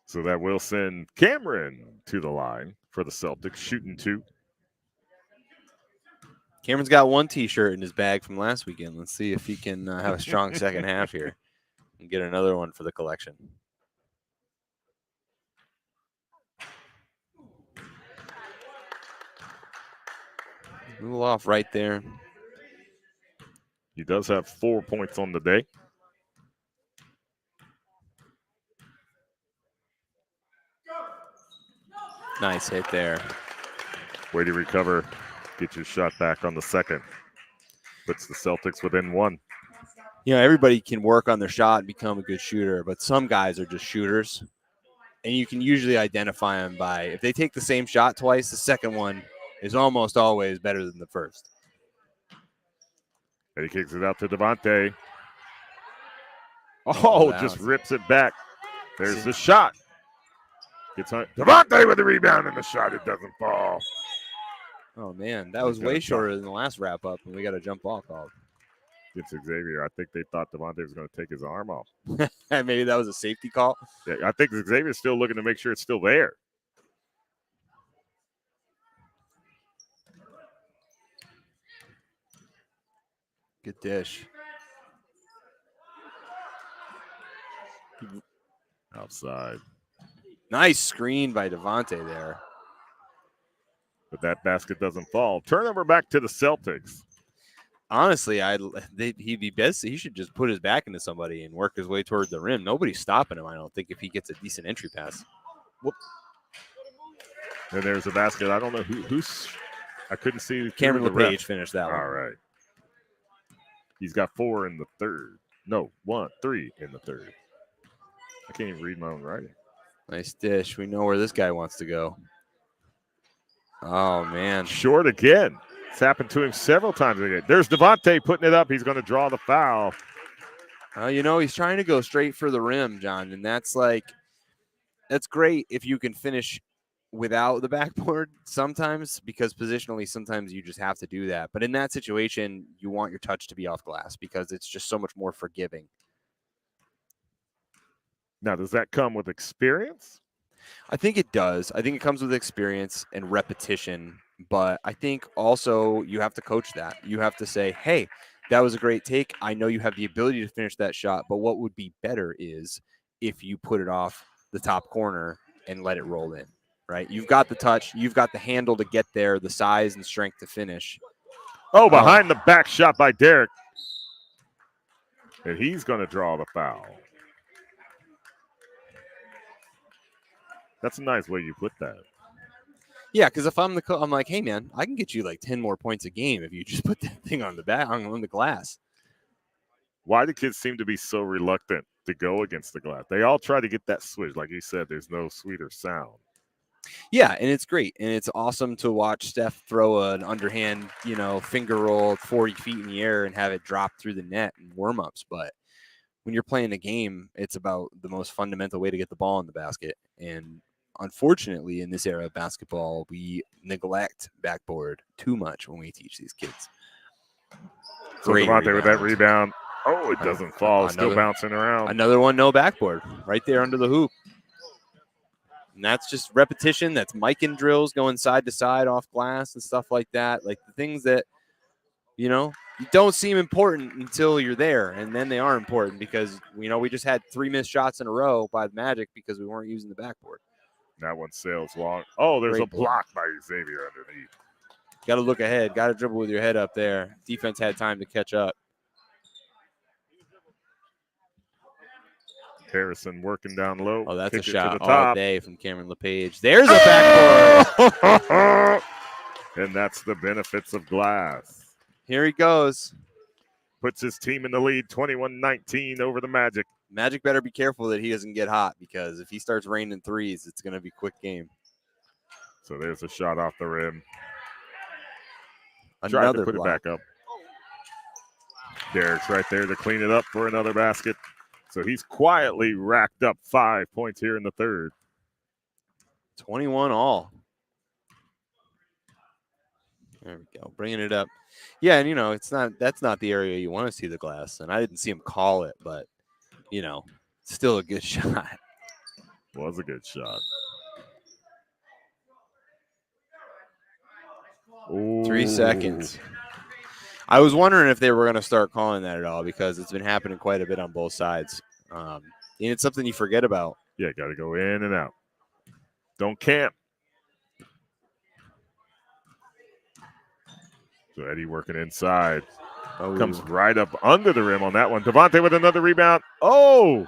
Speaker 1: So that will send Cameron to the line for the Celtics, shooting 2.
Speaker 2: Cameron's got one T-shirt in his bag from last weekend. Let's see if he can have a strong second half here and get another one for the collection. A little off right there.
Speaker 1: He does have 4 points on the day.
Speaker 2: Nice hit there.
Speaker 1: Way to recover. Get your shot back on the second. Puts the Celtics within 1.
Speaker 2: You know, everybody can work on their shot and become a good shooter, but some guys are just shooters. And you can usually identify them by, if they take the same shot twice, the second one is almost always better than the first.
Speaker 1: And he kicks it out to Devontae. Oh, just rips it back. There's the shot. Gets on Devontae with the rebound and the shot. It doesn't fall.
Speaker 2: Oh, man, that was way shorter than the last wrap-up, and we got a jump ball called.
Speaker 1: It's Xavier. I think they thought Devontae was going to take his arm off.
Speaker 2: Maybe that was a safety call.
Speaker 1: Yeah, I think Xavier's still looking to make sure it's still there.
Speaker 2: Good dish.
Speaker 1: Outside.
Speaker 2: Nice screen by Devontae there.
Speaker 1: But that basket doesn't fall. Turnover back to the Celtics.
Speaker 2: Honestly, he'd be best. He should just put his back into somebody and work his way towards the rim. Nobody's stopping him, I don't think, if he gets a decent entry pass. Whoop.
Speaker 1: And there's a basket. I don't know who's. I couldn't see.
Speaker 2: Cameron LePage finished that one.
Speaker 1: All right. He's got 4 in the third. No, 3 in the third. I can't even read my own writing.
Speaker 2: Nice dish. We know where this guy wants to go. Oh, man.
Speaker 1: Short again. It's happened to him several times again. There's Devontae putting it up. He's going to draw the foul.
Speaker 2: You know, he's trying to go straight for the rim, John, and that's great if you can finish without the backboard sometimes, because positionally sometimes you just have to do that. But in that situation, you want your touch to be off glass because it's just so much more forgiving.
Speaker 1: Now, does that come with experience?
Speaker 2: I think it does. I think it comes with experience and repetition, but I think also you have to coach that. You have to say, hey, that was a great take. I know you have the ability to finish that shot, but what would be better is if you put it off the top corner and let it roll in, right? You've got the touch. You've got the handle to get there, the size and strength to finish.
Speaker 1: Oh, behind the back shot by Derek. And he's going to draw the foul. That's a nice way you put that.
Speaker 2: Yeah, because if I'm I'm like, hey, man, I can get you like 10 more points a game if you just put that thing on the glass.
Speaker 1: Why do kids seem to be so reluctant to go against the glass? They all try to get that switch. Like you said, there's no sweeter sound.
Speaker 2: Yeah, and it's great. And it's awesome to watch Steph throw an underhand, finger roll 40 feet in the air and have it drop through the net in warm-ups. But when you're playing a game, it's about the most fundamental way to get the ball in the basket. And unfortunately, in this era of basketball, we neglect backboard too much when we teach these kids.
Speaker 1: So Devontae with that rebound. Oh, it doesn't fall. It's still bouncing around.
Speaker 2: Another one, no backboard, right there under the hoop. And that's just repetition. That's miking drills going side to side off glass and stuff like that. Like the things that, don't seem important until you're there. And then they are important because, we just had 3 missed shots in a row by the Magic because we weren't using the backboard.
Speaker 1: That one sails long. Oh, there's a block by Xavier underneath.
Speaker 2: Got to look ahead. Got to dribble with your head up there. Defense had time to catch up.
Speaker 1: Harrison working down low.
Speaker 2: Oh, that's a shot all day from Cameron LePage. There's a backboard.
Speaker 1: And that's the benefits of glass.
Speaker 2: Here he goes.
Speaker 1: Puts his team in the lead 21-19 over the Magic.
Speaker 2: Magic better be careful that he doesn't get hot because if he starts raining threes, it's going to be a quick game.
Speaker 1: So there's a shot off the rim.
Speaker 2: Another
Speaker 1: Tried to put
Speaker 2: block.
Speaker 1: it back up. Derek's right there to clean it up for another basket. So he's quietly racked up 5 points here in the third.
Speaker 2: 21 all. There we go, bringing it up. Yeah, and that's not the area you want to see the glass. And I didn't see him call it, but still a good shot.
Speaker 1: Was a good shot. Ooh.
Speaker 2: 3 seconds. I was wondering if they were going to start calling that at all because it's been happening quite a bit on both sides. And it's something you forget about.
Speaker 1: Yeah, got to go in and out. Don't camp. So Eddie working inside.
Speaker 2: Oh.
Speaker 1: Comes right up under the rim on that one. Devontae with another rebound. Oh!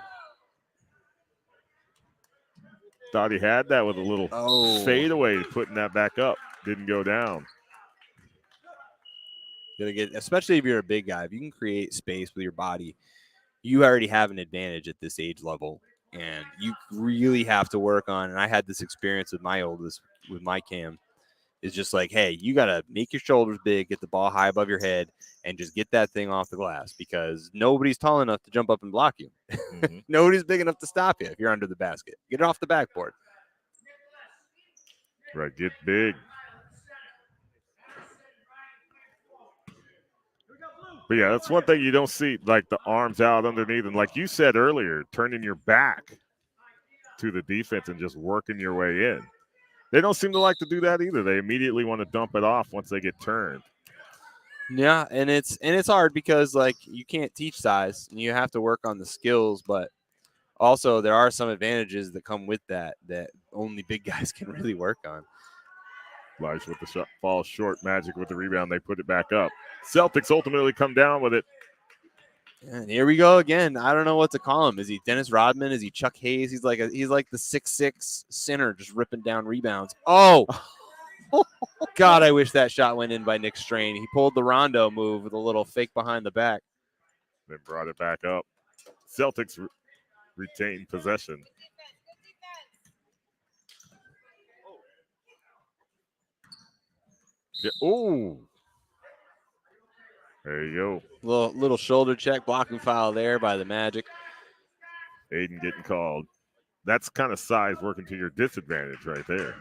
Speaker 1: Thought he had that with a little fadeaway, putting that back up. Didn't go down.
Speaker 2: Especially if you're a big guy, if you can create space with your body, you already have an advantage at this age level. And you really have to work on, and I had this experience with my oldest, with my Cam, is just like, hey, you got to make your shoulders big, get the ball high above your head, and just get that thing off the glass because nobody's tall enough to jump up and block you. Mm-hmm. Nobody's big enough to stop you if you're under the basket. Get it off the backboard.
Speaker 1: Right, get big. But yeah, that's one thing you don't see, like the arms out underneath. And like you said earlier, turning your back to the defense and just working your way in. They don't seem to like to do that either. They immediately want to dump it off once they get turned.
Speaker 2: Yeah, and it's hard because like you can't teach size and you have to work on the skills, but also there are some advantages that come with that only big guys can really work on.
Speaker 1: Elijah with the shot, falls short. Magic with the rebound. They put it back up. Celtics ultimately come down with it.
Speaker 2: And here we go again. I don't know what to call him. Is he Dennis Rodman? Is he Chuck Hayes? He's like the 6'6" center just ripping down rebounds. Oh, God, I wish that shot went in by Nick Strain. He pulled the Rondo move with a little fake behind the back.
Speaker 1: Then brought it back up. Celtics retain possession. Yeah. Oh, there you
Speaker 2: go. Little shoulder check, blocking foul there by the Magic.
Speaker 1: Aiden getting called. That's kind of size working to your disadvantage right there.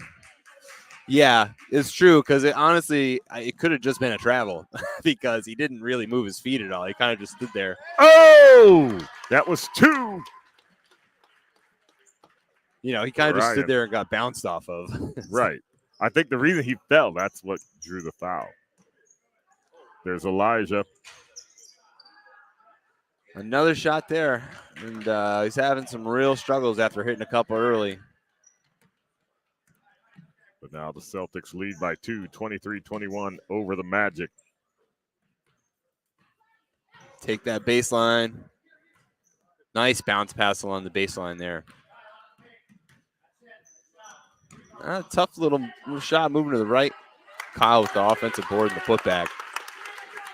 Speaker 2: Yeah, it's true because honestly, it could have just been a travel because he didn't really move his feet at all. He kind of just stood there.
Speaker 1: Oh, that was 2.
Speaker 2: He kind of just stood there and got bounced off of.
Speaker 1: Right. I think the reason he fell, that's what drew the foul. There's Elijah.
Speaker 2: Another shot there. And he's having some real struggles after hitting a couple early.
Speaker 1: But now the Celtics lead by 2, 23-21 over the Magic.
Speaker 2: Take that baseline. Nice bounce pass along the baseline there. Tough little shot moving to the right. Kyle with the offensive board and the putback.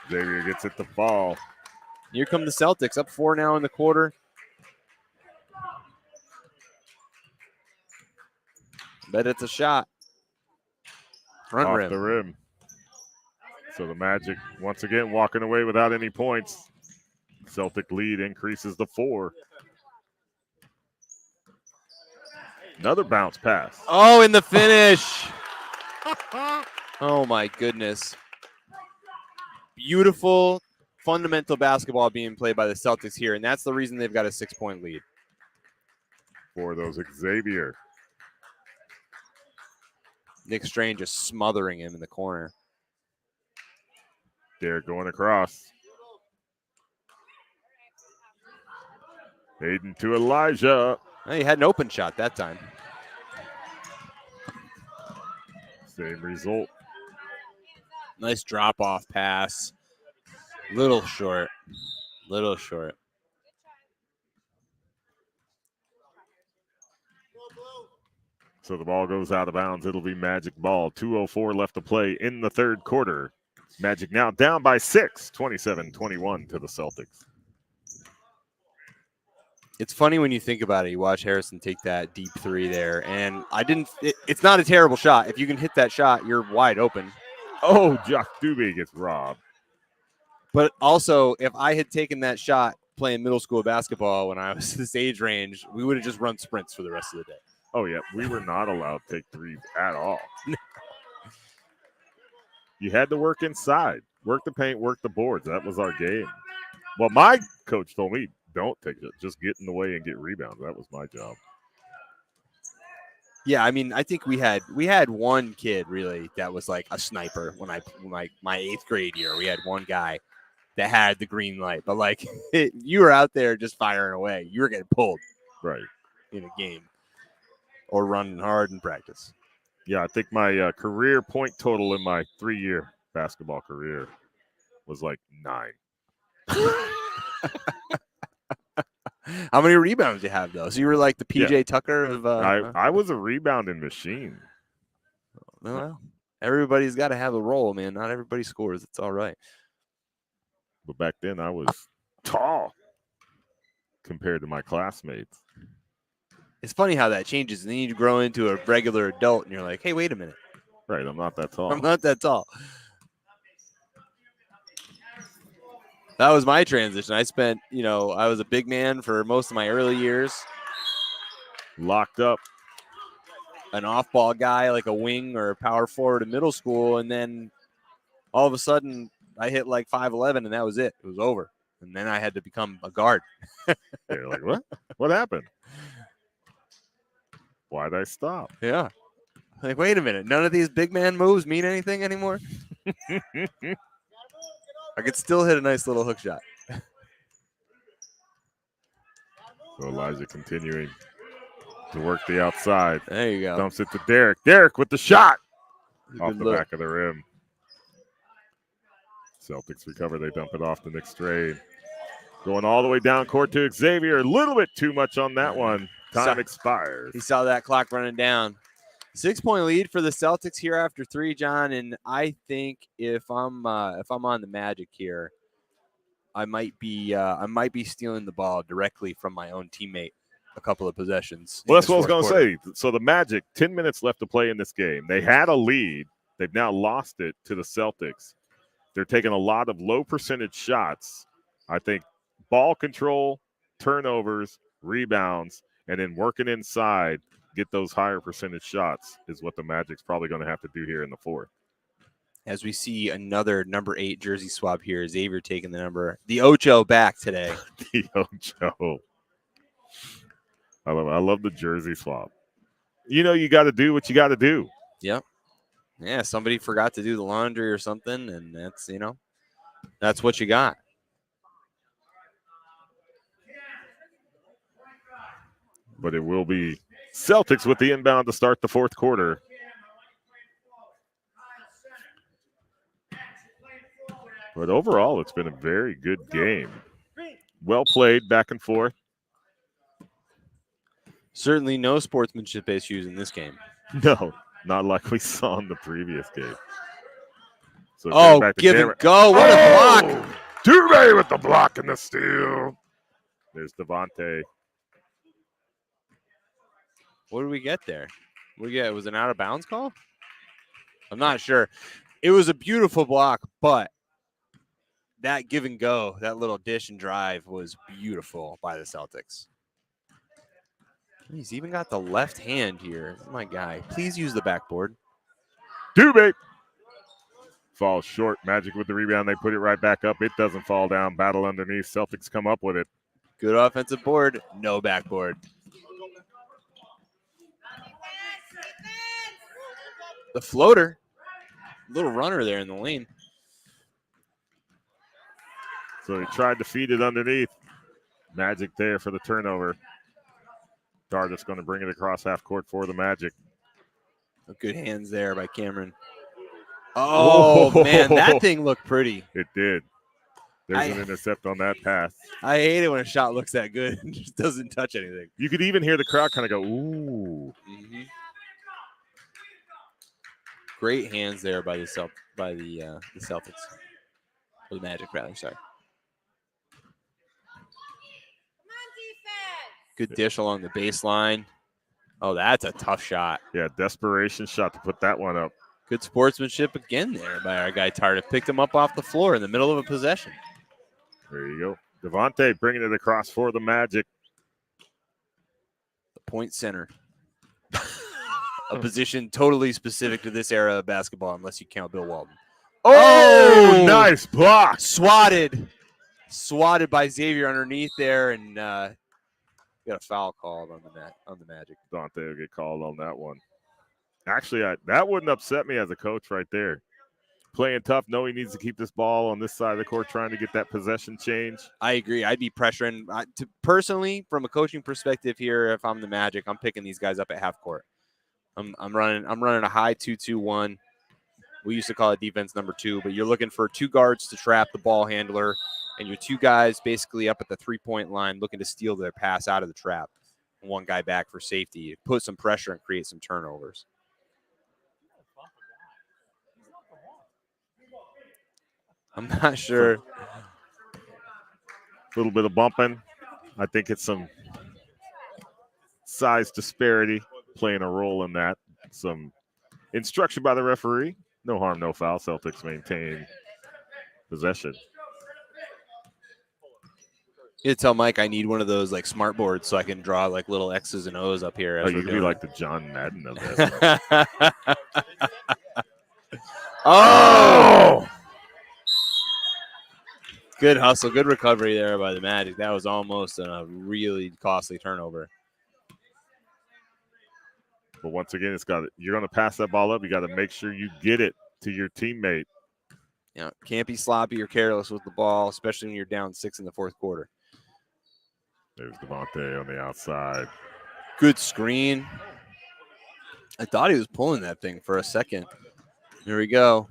Speaker 1: Xavier gets it to fall.
Speaker 2: Here come the Celtics, up 4 now in the quarter. Bet it's a shot. Front
Speaker 1: off
Speaker 2: rim.
Speaker 1: the rim. So the Magic, once again, walking away without any points. Celtic lead increases to 4. Another bounce pass.
Speaker 2: Oh, in the finish. Oh, my goodness. Beautiful, fundamental basketball being played by the Celtics here, and that's the reason they've got a 6-point lead.
Speaker 1: For those Xavier.
Speaker 2: Nick Strain just smothering him in the corner.
Speaker 1: Derek going across. Aiden to Elijah.
Speaker 2: Oh, he had an open shot that time.
Speaker 1: Same result.
Speaker 2: Nice drop-off pass. Little short. Little short.
Speaker 1: So the ball goes out of bounds. It'll be Magic ball. 2:04 left to play in the third quarter. Magic now down by 6, 27-21 to the Celtics.
Speaker 2: It's funny when you think about it. You watch Harrison take that deep 3 there, and it's not a terrible shot. If you can hit that shot, you're wide open.
Speaker 1: Oh, Jock Dubé gets robbed.
Speaker 2: But also, if I had taken that shot playing middle school basketball when I was this age range, we would have just run sprints for the rest of the day.
Speaker 1: Oh, yeah. We were not allowed to take threes at all. You had to work inside, work the paint, work the boards. That was our game. Well, my coach told me, don't take it. Just get in the way and get rebounds. That was my job.
Speaker 2: Yeah, I mean, I think we had one kid really that was like a sniper when my 8th grade year. We had one guy that had the green light, but like you were out there just firing away. You were getting pulled
Speaker 1: Right.
Speaker 2: in a game or running hard in practice.
Speaker 1: Yeah, I think my career point total in my 3-year basketball career was like 9.
Speaker 2: How many rebounds you have though? So you were like the PJ Tucker of.
Speaker 1: I was a rebounding machine.
Speaker 2: Well, everybody's got to have a role, man. Not everybody scores. It's all right.
Speaker 1: But back then I was tall compared to my classmates.
Speaker 2: It's funny how that changes. And then you grow into a regular adult, and you're like, "Hey, wait a minute.
Speaker 1: Right, I'm not that tall.
Speaker 2: I'm not that tall." That was my transition. I spent, I was a big man for most of my early years.
Speaker 1: Locked up.
Speaker 2: An off-ball guy, like a wing or a power forward in middle school, and then all of a sudden I hit like 5'11", and that was it. It was over. And then I had to become a guard.
Speaker 1: You're like, what? What happened? Why'd I stop?
Speaker 2: Yeah. Like, wait a minute. None of these big man moves mean anything anymore? I could still hit a nice little hook shot.
Speaker 1: So Elijah continuing to work the outside.
Speaker 2: There you go.
Speaker 1: Dumps it to Derek. Derek with the shot. Off the
Speaker 2: look.
Speaker 1: back of the rim. Celtics recover. They dump it off to Nick Strayed. Going all the way down court to Xavier. A little bit too much on that one. Time expires.
Speaker 2: He saw that clock running down. 6-point lead for the Celtics here after 3, John. And I think if I'm on the Magic here, I might be stealing the ball directly from my own teammate a couple of possessions.
Speaker 1: Well, that's what I was going to say. So the Magic, 10 minutes left to play in this game. They had a lead. They've now lost it to the Celtics. They're taking a lot of low percentage shots. I think ball control, turnovers, rebounds, and then working inside, get those higher percentage shots is what the Magic's probably going to have to do here in the 4th.
Speaker 2: As we see another number 8 jersey swap here, Xavier taking the Ocho back today.
Speaker 1: The Ocho. I love the jersey swap. You got to do what you got to do.
Speaker 2: Yep. Yeah, somebody forgot to do the laundry or something, and that's what you got.
Speaker 1: But it will be Celtics with the inbound to start the 4th quarter. But overall, it's been a very good game. Well played, back and forth.
Speaker 2: Certainly no sportsmanship issues in this game.
Speaker 1: No, not like we saw in the previous game.
Speaker 2: So give and go. What a block.
Speaker 1: Dubé with the block and the steal. There's Devontae.
Speaker 2: What did we get there? It was an out of bounds call? I'm not sure. It was a beautiful block, but that give and go, that little dish and drive was beautiful by the Celtics. He's even got the left hand here. My guy. Please use the backboard.
Speaker 1: Dubé falls short. Magic with the rebound. They put it right back up. It doesn't fall down. Battle underneath. Celtics come up with it.
Speaker 2: Good offensive board. No backboard. The floater. Little runner there in the lane.
Speaker 1: So he tried to feed it underneath. Magic there for the turnover. Darda's going to bring it across half court for the Magic.
Speaker 2: Good hands there by Cameron. Oh, man, that thing looked pretty.
Speaker 1: It did. There's an intercept on that pass.
Speaker 2: I hate it when a shot looks that good and just doesn't touch anything.
Speaker 1: You could even hear the crowd kind of go, ooh.
Speaker 2: Mm-hmm. Great hands there by the Celtics. Or the Magic, rather. Sorry. Good dish along the baseline. Oh, that's a tough shot.
Speaker 1: Yeah, desperation shot to put that one up.
Speaker 2: Good sportsmanship again there by our guy Tardif. Picked him up off the floor in the middle of a possession.
Speaker 1: There you go. Devontae bringing it across for the Magic.
Speaker 2: The point center. A position totally specific to this era of basketball, unless you count Bill Walton.
Speaker 1: Oh, nice block.
Speaker 2: Swatted by Xavier underneath there, and got a foul called on the Magic.
Speaker 1: Dante will get called on that one. Actually, that wouldn't upset me as a coach right there. Playing tough, know he needs to keep this ball on this side of the court, trying to get that possession change.
Speaker 2: I agree. I'd be pressuring. Personally, from a coaching perspective here, if I'm the Magic, I'm picking these guys up at half court. I'm running a high 2-2-1. We used to call it defense number 2, but you're looking for 2 guards to trap the ball handler, and your 2 guys basically up at the 3-point line looking to steal their pass out of the trap. 1 guy back for safety. Put some pressure and create some turnovers. I'm not sure.
Speaker 1: A little bit of bumping. I think it's some size disparity playing a role in that. Some instruction by the referee. No harm, no foul. Celtics maintain possession.
Speaker 2: You tell Mike I need one of those like smart boards so I can draw like little X's and O's up here.
Speaker 1: You could be like the John Madden of this.
Speaker 2: Oh! Good hustle, good recovery there by the Magic. That was almost a really costly turnover.
Speaker 1: But once again, you're going to pass that ball up. You got to make sure you get it to your teammate.
Speaker 2: Yeah, can't be sloppy or careless with the ball, especially when you're down 6 in the 4th quarter.
Speaker 1: There's Devontae on the outside.
Speaker 2: Good screen. I thought he was pulling that thing for a second. Here we go.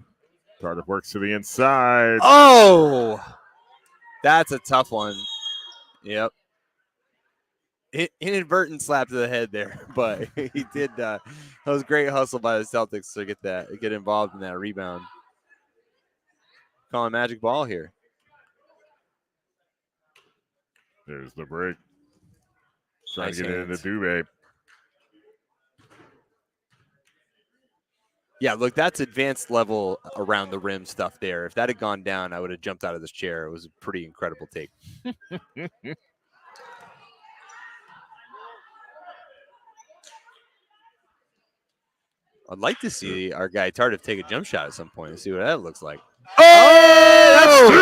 Speaker 1: Tardif works to the inside.
Speaker 2: Oh! That's a tough one. Yep. Inadvertent slap to the head there, but he did. That was great hustle by the Celtics to get involved in that rebound. Calling magic ball here.
Speaker 1: There's the break. Trying
Speaker 2: Nice
Speaker 1: to get it
Speaker 2: hands.
Speaker 1: into Dubé.
Speaker 2: Yeah, look, that's advanced level around the rim stuff there. If that had gone down, I would have jumped out of this chair. It was a pretty incredible take. I'd like to see our guy Tardif take a jump shot at some point and see what that looks like.
Speaker 1: Oh,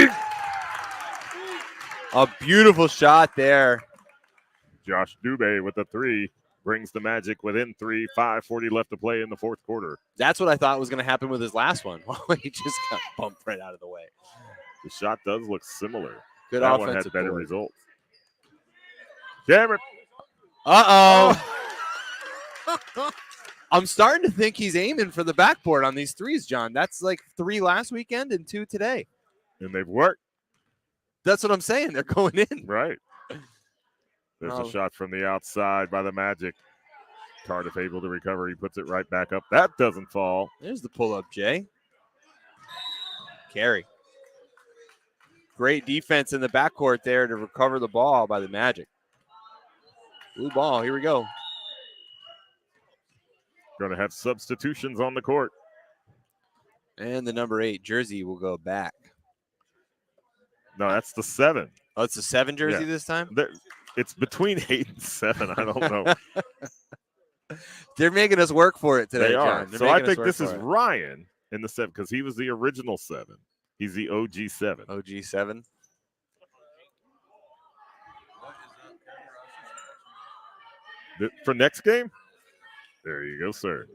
Speaker 1: that's 3!
Speaker 2: A beautiful shot there.
Speaker 1: Josh Dubé with the 3 brings the Magic within 3. 5:40 left to play in the 4th quarter.
Speaker 2: That's what I thought was going to happen with his last one. He just got bumped right out of the way.
Speaker 1: The shot does look similar.
Speaker 2: Good
Speaker 1: that
Speaker 2: offensive
Speaker 1: one had better
Speaker 2: board.
Speaker 1: results. Cameron.
Speaker 2: Uh-oh. I'm starting to think he's aiming for the backboard on these threes, John. That's like 3 last weekend and 2 today.
Speaker 1: And they've worked.
Speaker 2: That's what I'm saying. They're going in.
Speaker 1: Right. There's a shot from the outside by the Magic. Tardif able to recover. He puts it right back up. That doesn't fall.
Speaker 2: There's the pull-up, Jay. Carry. Great defense in the backcourt there to recover the ball by the Magic. Blue ball. Here we go.
Speaker 1: Going to have substitutions on the court.
Speaker 2: And the number 8 jersey will go back.
Speaker 1: No, that's the 7.
Speaker 2: Oh, it's a 7 jersey this time?
Speaker 1: It's between 8 and 7. I don't know.
Speaker 2: They're making us work for it today,
Speaker 1: They are.
Speaker 2: John.
Speaker 1: So I think this is Ryan in the 7 because he was the original 7. He's the OG 7.
Speaker 2: OG 7.
Speaker 1: For next game? There you go, sir.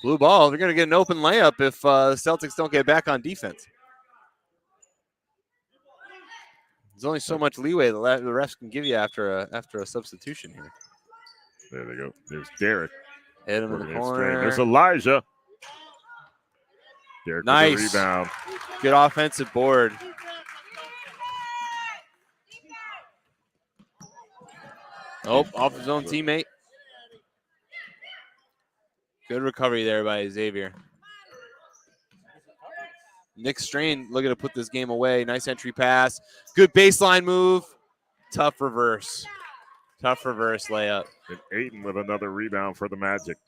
Speaker 2: Blue ball. They're going to get an open layup if the Celtics don't get back on defense. There's only so much leeway the refs can give you after a substitution here.
Speaker 1: There they go. There's Derek.
Speaker 2: Hit him in the corner.
Speaker 1: There's Elijah. Derek
Speaker 2: nice.
Speaker 1: With the rebound.
Speaker 2: Good offensive board. Oh, off his own teammate. Good recovery there by Xavier. Nick Strain looking to put this game away. Nice entry pass. Good baseline move. Tough reverse. Tough reverse layup.
Speaker 1: And Ayton with another rebound for the Magic.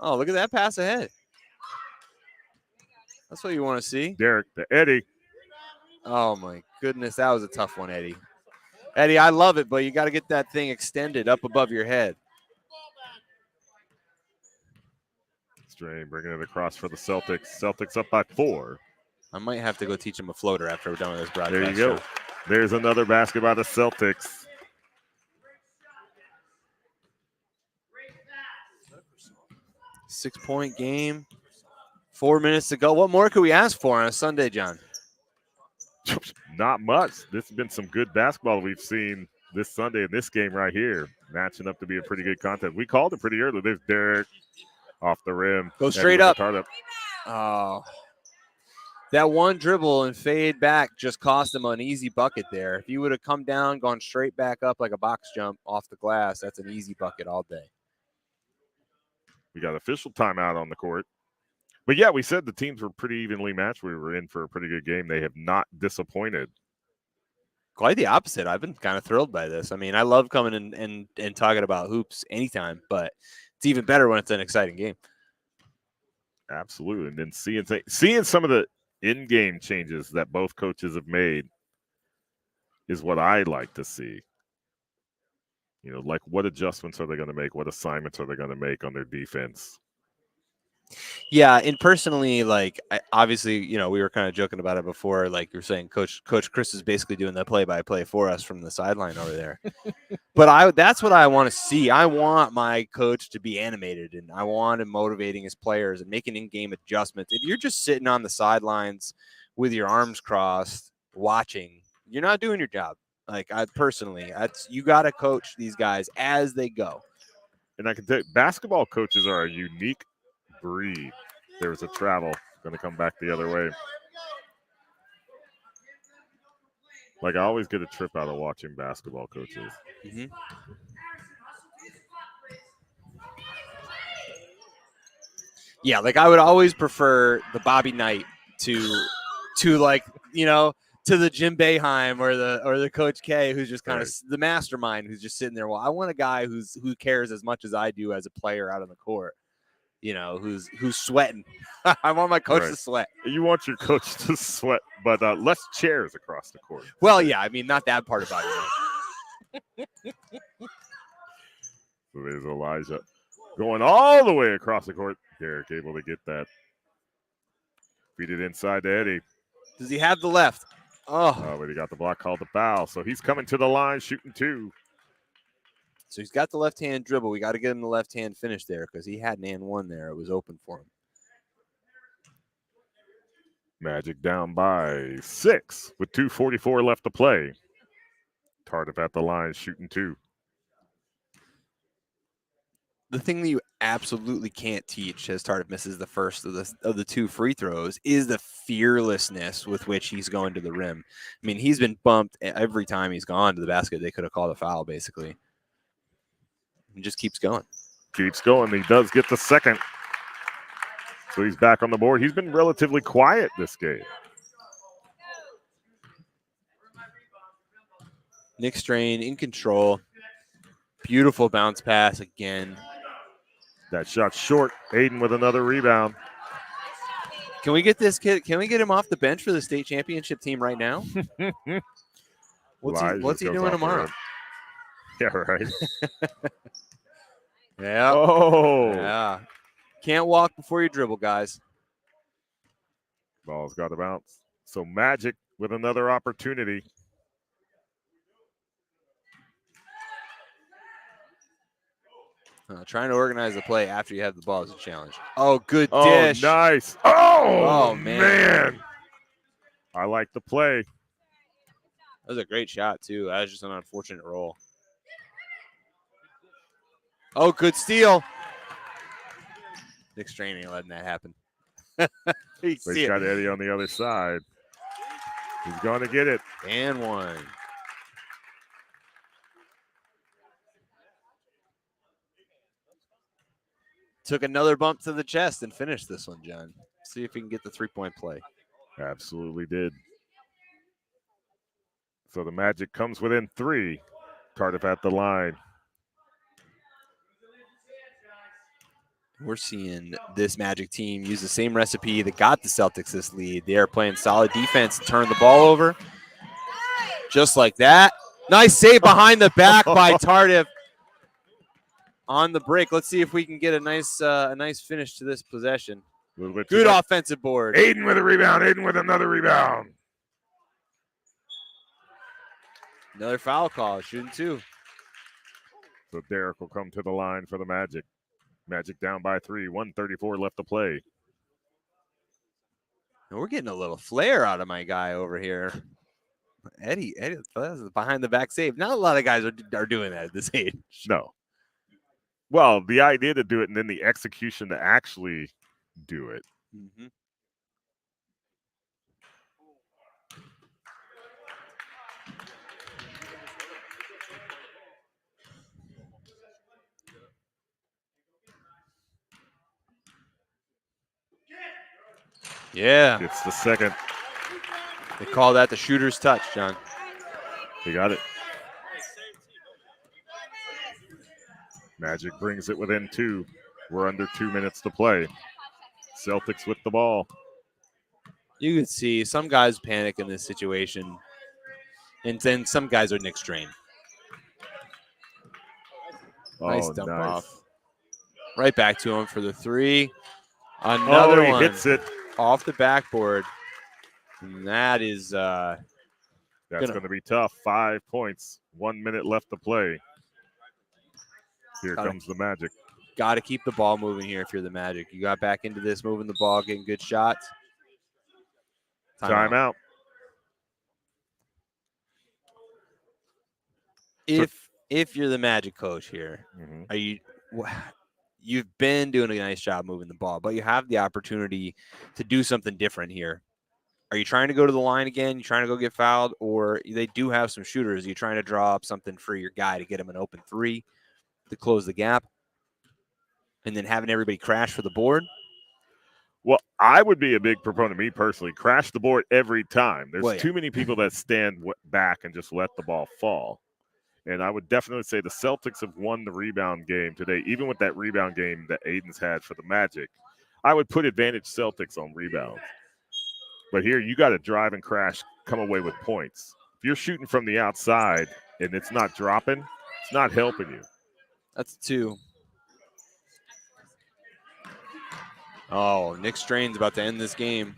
Speaker 2: Oh, look at that pass ahead. That's what you want to see.
Speaker 1: Derek to Eddie.
Speaker 2: Oh, my goodness. That was a tough one, Eddie. Eddie, I love it, but you got to get that thing extended up above your head.
Speaker 1: Strain bringing it across for the Celtics. Celtics up by 4.
Speaker 2: I might have to go teach him a floater after we're done with this broadcast.
Speaker 1: There you go.
Speaker 2: Show.
Speaker 1: There's another basket by the Celtics.
Speaker 2: Six-point game. 4 minutes to go. What more could we ask for on a Sunday, John?
Speaker 1: Not much. This has been some good basketball we've seen this Sunday in this game right here. Matching up to be a pretty good contest. We called it pretty early. There's Derek off the rim.
Speaker 2: Go straight up. Oh. That one dribble and fade back just cost him an easy bucket there. If he would have come down, gone straight back up like a box jump off the glass, that's an easy bucket all day.
Speaker 1: We got official timeout on the court. But, yeah, we said the teams were pretty evenly matched. We were in for a pretty good game. They have not disappointed.
Speaker 2: Quite the opposite. I've been kind of thrilled by this. I mean, I love coming and talking about hoops anytime, but it's even better when it's an exciting game.
Speaker 1: Absolutely. And then seeing some of the in-game changes that both coaches have made is what I like to see. You know, like what adjustments are they going to make? What assignments are they going to make on their defense?
Speaker 2: Yeah, and personally, like, obviously, you know, we were kind of joking about it before. Like you're saying, Coach Chris is basically doing the play-by-play for us from the sideline over there. But that's what I want to see. I want my coach to be animated, and I want him motivating his players and making in-game adjustments. If you're just sitting on the sidelines with your arms crossed watching, you're not doing your job. Like, you got to coach these guys as they go.
Speaker 1: And I can tell you, basketball coaches are a unique breed. There was a travel going to come back the other way. Like, I always get a trip out of watching basketball coaches.
Speaker 2: Mm-hmm. Yeah, like I would always prefer the Bobby Knight to like, you know, to the Jim Boeheim or the Coach K, who's just kind of the mastermind, who's just sitting there. Well, I want a guy who cares as much as I do as a player out on the court. You know, who's sweating. I want my coach to sweat.
Speaker 1: You want your coach to sweat, but less chairs across the court.
Speaker 2: Well, yeah, I mean, not that part about it.
Speaker 1: So there's Elijah going all the way across the court. Derek able to get that. Feed it inside to Eddie.
Speaker 2: Does he have the left? Oh,
Speaker 1: but he got the block called the foul. So he's coming to the line, shooting 2.
Speaker 2: So he's got the left-hand dribble. We got to get him the left-hand finish there because he had an and one there. It was open for him.
Speaker 1: Magic down by 6 with 2:44 left to play. Tardif at the line, shooting 2.
Speaker 2: The thing that you absolutely can't teach as Tardif misses the first of the 2 free throws is the fearlessness with which he's going to the rim. I mean, he's been bumped every time he's gone to the basket. They could have called a foul, basically. He just keeps going.
Speaker 1: Keeps going. He does get the second. So he's back on the board. He's been relatively quiet this game.
Speaker 2: Nick Strain in control. Beautiful bounce pass again.
Speaker 1: That shot short. Aiden with another rebound.
Speaker 2: Can we get this kid? Can we get him off the bench for the state championship team right now? What's he doing tomorrow?
Speaker 1: Yeah, right.
Speaker 2: Yeah.
Speaker 1: Oh.
Speaker 2: Yeah. Can't walk before you dribble, guys.
Speaker 1: Ball's got to bounce. So Magic with another opportunity.
Speaker 2: Trying to organize the play after you have the ball is a challenge. Oh, good
Speaker 1: Oh,
Speaker 2: dish.
Speaker 1: nice. Oh, man. I like the play.
Speaker 2: That was a great shot, too. That was just an unfortunate roll. Oh, good steal. Nick Strain ain't letting that happen.
Speaker 1: He's got Eddie on the other side. He's going to get it.
Speaker 2: And one. Took another bump to the chest and finished this one, John. See if he can get the three-point play.
Speaker 1: Absolutely did. So the Magic comes within 3. Tardif at the line.
Speaker 2: We're seeing this Magic team use the same recipe that got the Celtics this lead. They are playing solid defense, turn the ball over. Just like that. Nice save behind the back by Tardif on the break. Let's see if we can get a nice finish to this possession. Good offensive board.
Speaker 1: Aiden with a rebound. Aiden with another rebound.
Speaker 2: Another foul call. Shooting 2.
Speaker 1: So Derek will come to the line for the Magic. Magic down by 3. 1:34 left to play.
Speaker 2: And we're getting a little flair out of my guy over here. Eddie, behind the back save. Not a lot of guys are doing that at this age.
Speaker 1: No. Well, the idea to do it and then the execution to actually do it.
Speaker 2: Mm-hmm. Yeah.
Speaker 1: It's the second.
Speaker 2: They call that the shooter's touch, John.
Speaker 1: He got it. Magic brings it within 2. We're under 2 minutes to play. Celtics with the ball.
Speaker 2: You can see some guys panic in this situation, and then some guys are Nick Strain. Nice dump off. Right back to him for the 3. Another one.
Speaker 1: Hits it
Speaker 2: off the backboard. And that is
Speaker 1: that's going to be tough. 5 points. 1 minute left to play. Here comes the Magic.
Speaker 2: Got to keep the ball moving here if you're the Magic. You got back into this, moving the ball, getting good shots.
Speaker 1: Timeout.
Speaker 2: If you're the Magic coach here, you've been doing a nice job moving the ball, but you have the opportunity to do something different here. Are you trying to go to the line again? You trying to go get fouled? Or they do have some shooters. You're trying to draw up something for your guy to get him an open 3 to close the gap and then having everybody crash for the board?
Speaker 1: Well, I would be a big proponent, me personally, crash the board every time. There's too many people that stand back and just let the ball fall. And I would definitely say the Celtics have won the rebound game today, even with that rebound game that Aiden's had for the Magic. I would put advantage Celtics on rebounds. But here, you got to drive and crash, come away with points. If you're shooting from the outside and it's not dropping, it's not helping you.
Speaker 2: That's 2. Oh, Nick Strain's about to end this game.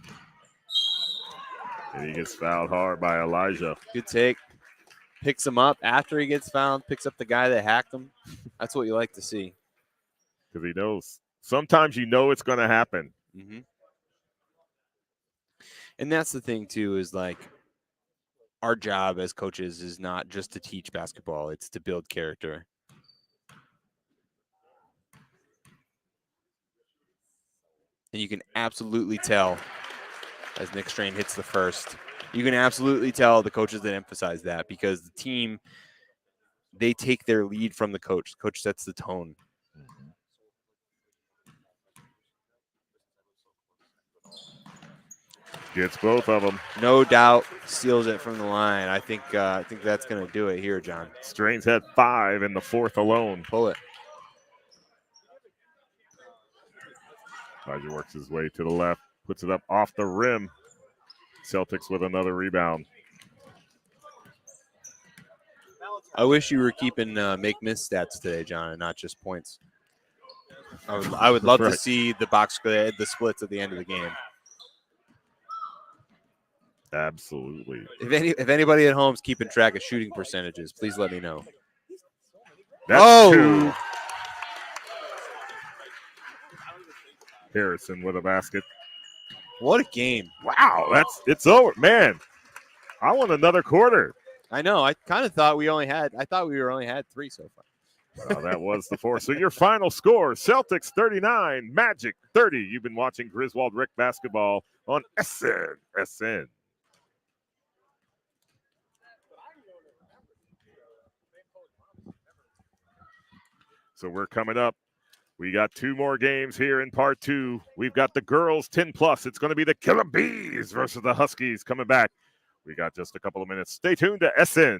Speaker 1: And he gets fouled hard by Elijah.
Speaker 2: Good take. Picks him up after he gets fouled, picks up the guy that hacked him. That's what you like to see.
Speaker 1: Because he knows. Sometimes you know it's going to happen.
Speaker 2: Mm-hmm. And that's the thing, too, is like our job as coaches is not just to teach basketball. It's to build character. And you can absolutely tell as Nick Strain hits the first. You can absolutely tell the coaches that emphasize that because the team, they take their lead from the coach. The coach sets the tone.
Speaker 1: Gets both of them.
Speaker 2: No doubt steals it from the line. I think that's going to do it here, John.
Speaker 1: Strain's had 5 in the 4th alone.
Speaker 2: Pull it.
Speaker 1: Elijah works his way to the left, puts it up off the rim. Celtics with another rebound.
Speaker 2: I wish you were keeping make-miss stats today, John, and not just points. I would love to see the splits at the end of the game.
Speaker 1: Absolutely.
Speaker 2: If anybody at home's keeping track of shooting percentages, please let me know.
Speaker 1: That's 2. Harrison with a basket.
Speaker 2: What a game.
Speaker 1: Wow, it's over. Man, I want another quarter.
Speaker 2: I know. I kind of thought we only had 3 so far.
Speaker 1: Well, that was the 4. So your final score, Celtics 39, Magic 30. You've been watching Griswold Rick basketball on SN. So we're coming up. We got 2 more games here in part 2. We've got the girls 10+. It's going to be the KILLA Bees versus the Huskies coming back. We got just a couple of minutes. Stay tuned to SN.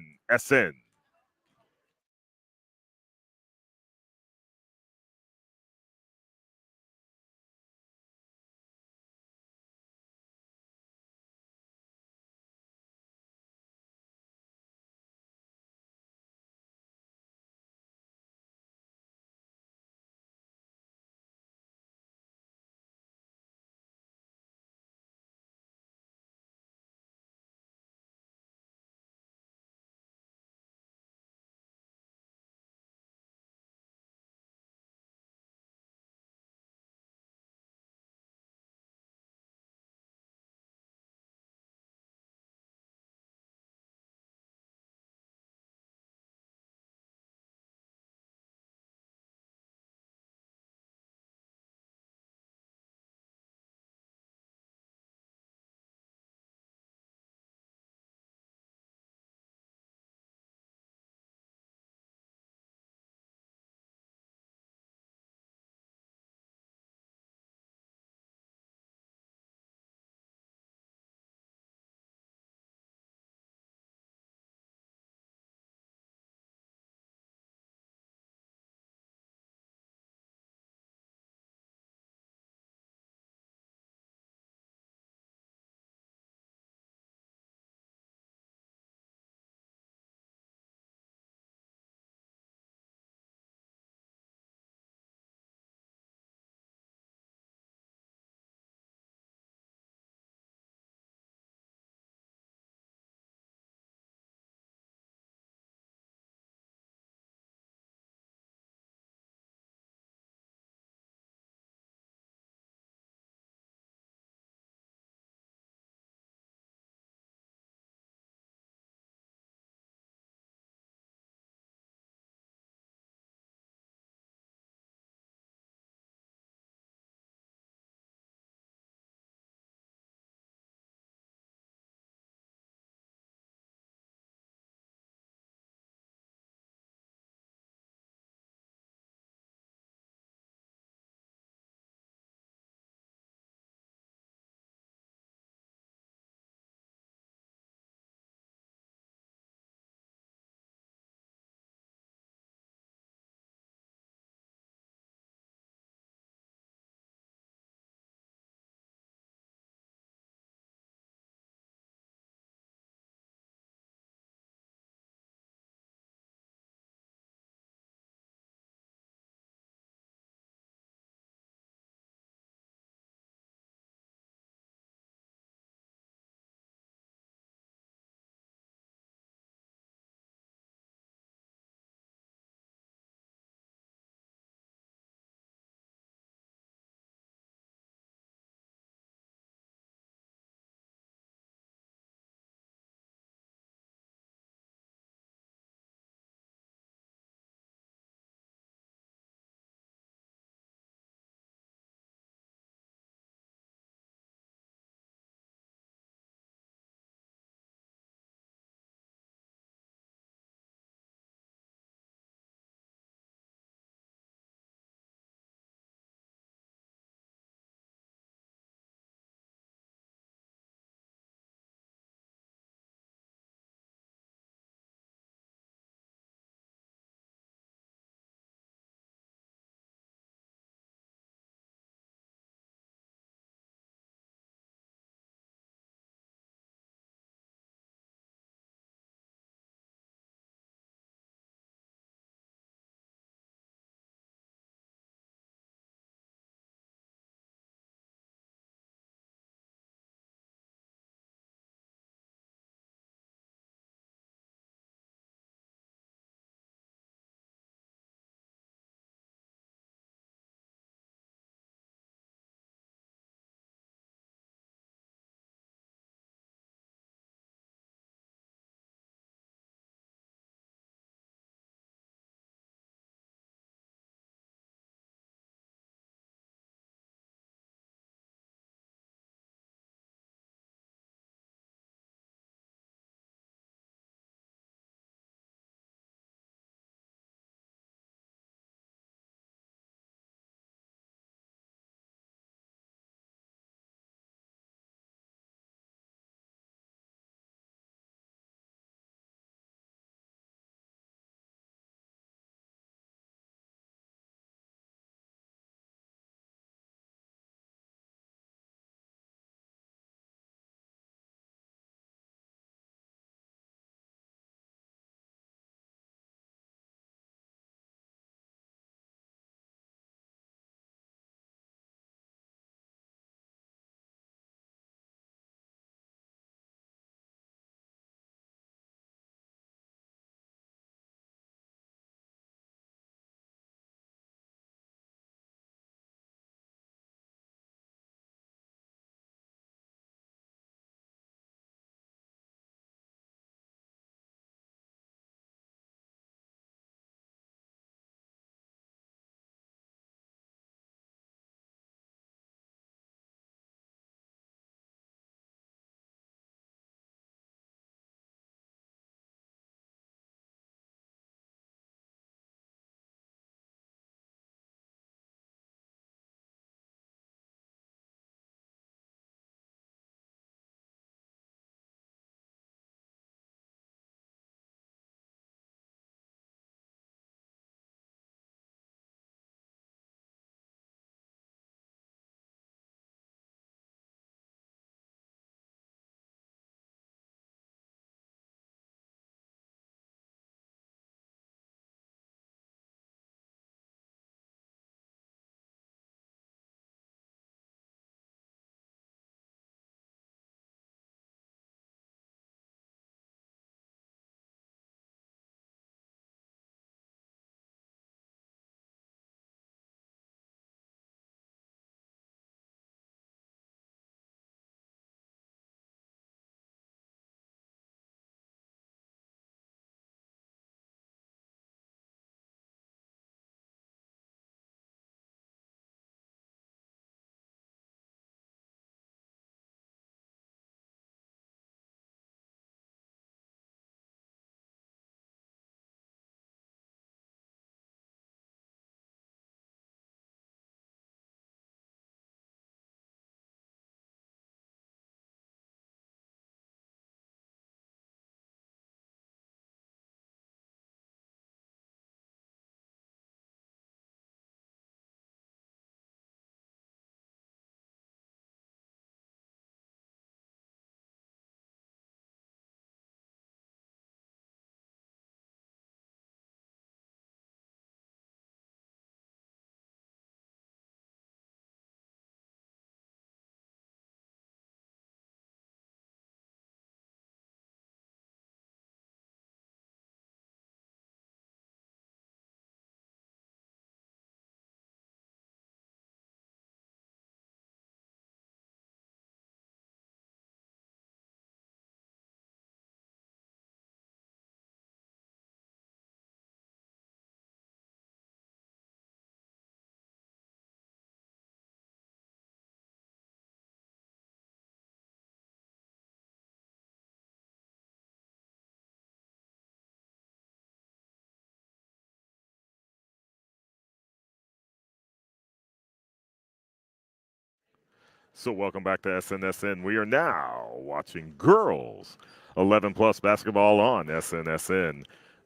Speaker 1: So welcome back to SNSN. We are now watching girls 11 plus basketball on SNSN.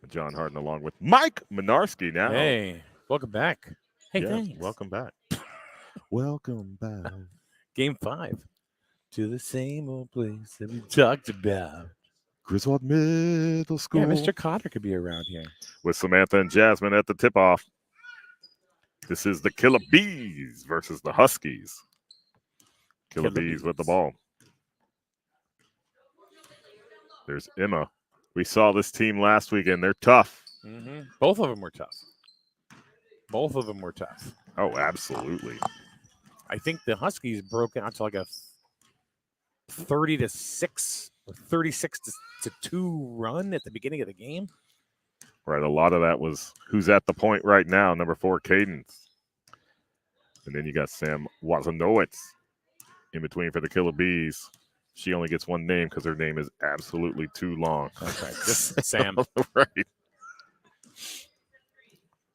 Speaker 1: John Harden along with Mike Minarski now.
Speaker 3: Hey, welcome back. Hey,
Speaker 1: Yes,
Speaker 3: thanks.
Speaker 1: welcome back. Welcome back.
Speaker 3: Game 5 to the same old place that we talked about.
Speaker 1: Griswold Middle School.
Speaker 3: Yeah, Mr. Cotter could be around here.
Speaker 1: With Samantha and Jasmine at the tip-off. This is the KILLA Bees versus the Huskies. KILLA Bees with the ball. There's Emma. We saw this team last weekend. They're tough.
Speaker 3: Mm-hmm. Both of them were tough. Both of them were tough.
Speaker 1: Oh, absolutely.
Speaker 3: I think the Huskies broke out to like a 30-6 or 36-2 run at the beginning of the game.
Speaker 1: Right, a lot of that was who's at the point right now, number 4, Cadence. And then you got Sam Wazanowicz in between for the KILLA Bees. She only gets one name because her name is absolutely too long.
Speaker 3: That's right. Just Sam.
Speaker 1: Right.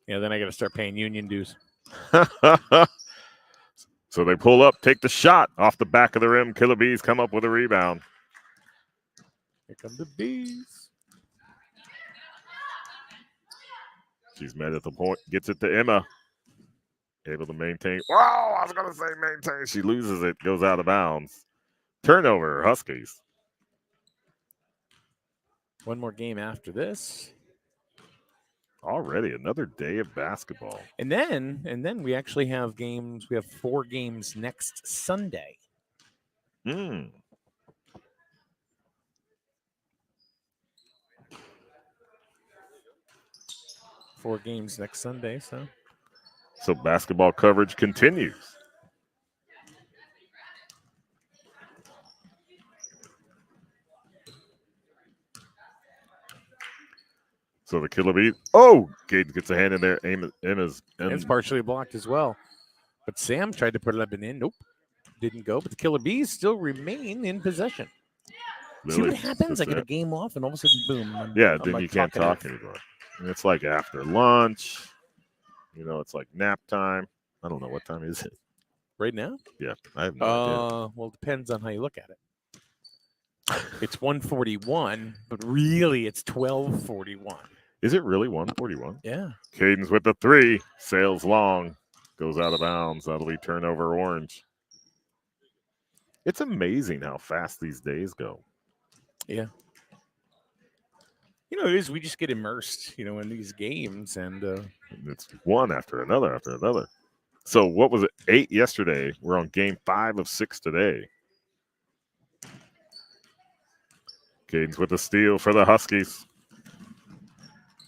Speaker 3: Yeah, then I got to start paying union dues.
Speaker 1: So they pull up, take the shot off the back of the rim. KILLA Bees come up with a rebound.
Speaker 3: Here come the Bees.
Speaker 1: She's met at the point, gets it to Emma. Able to maintain. Wow, I was going to say maintain. She loses it, goes out of bounds. Turnover, Huskies.
Speaker 3: One more game after this.
Speaker 1: Already another day of basketball.
Speaker 3: And then we actually have games. We have 4 games next Sunday.
Speaker 1: Hmm.
Speaker 3: Four games next Sunday,
Speaker 1: So basketball coverage continues. So the KILLA Bees. Oh, Gaten gets a hand in there. Emma's.
Speaker 3: it's partially blocked as well. But Sam tried to put it up and in. Nope, didn't go. But the KILLA Bees still remain in possession. See what happens? I get a game off, and all of a sudden, boom.
Speaker 1: Yeah, then you can't talk anymore. And it's like after lunch. You know, it's like nap time. I don't know what time is it.
Speaker 3: Right now?
Speaker 1: Yeah, I have no idea.
Speaker 3: Well, it depends on how you look at it. It's 1:41, but really it's 12:41.
Speaker 1: Is it really 1:41?
Speaker 3: Yeah.
Speaker 1: Cadence with the 3, sails long, goes out of bounds. That'll be turnover Orange. It's amazing how fast these days go.
Speaker 3: Yeah. You know, it is. We just get immersed, in these games, and
Speaker 1: it's one after another after another. So what was it? 8 yesterday. We're on game 5 of 6 today. Cadence with the steal for the Huskies.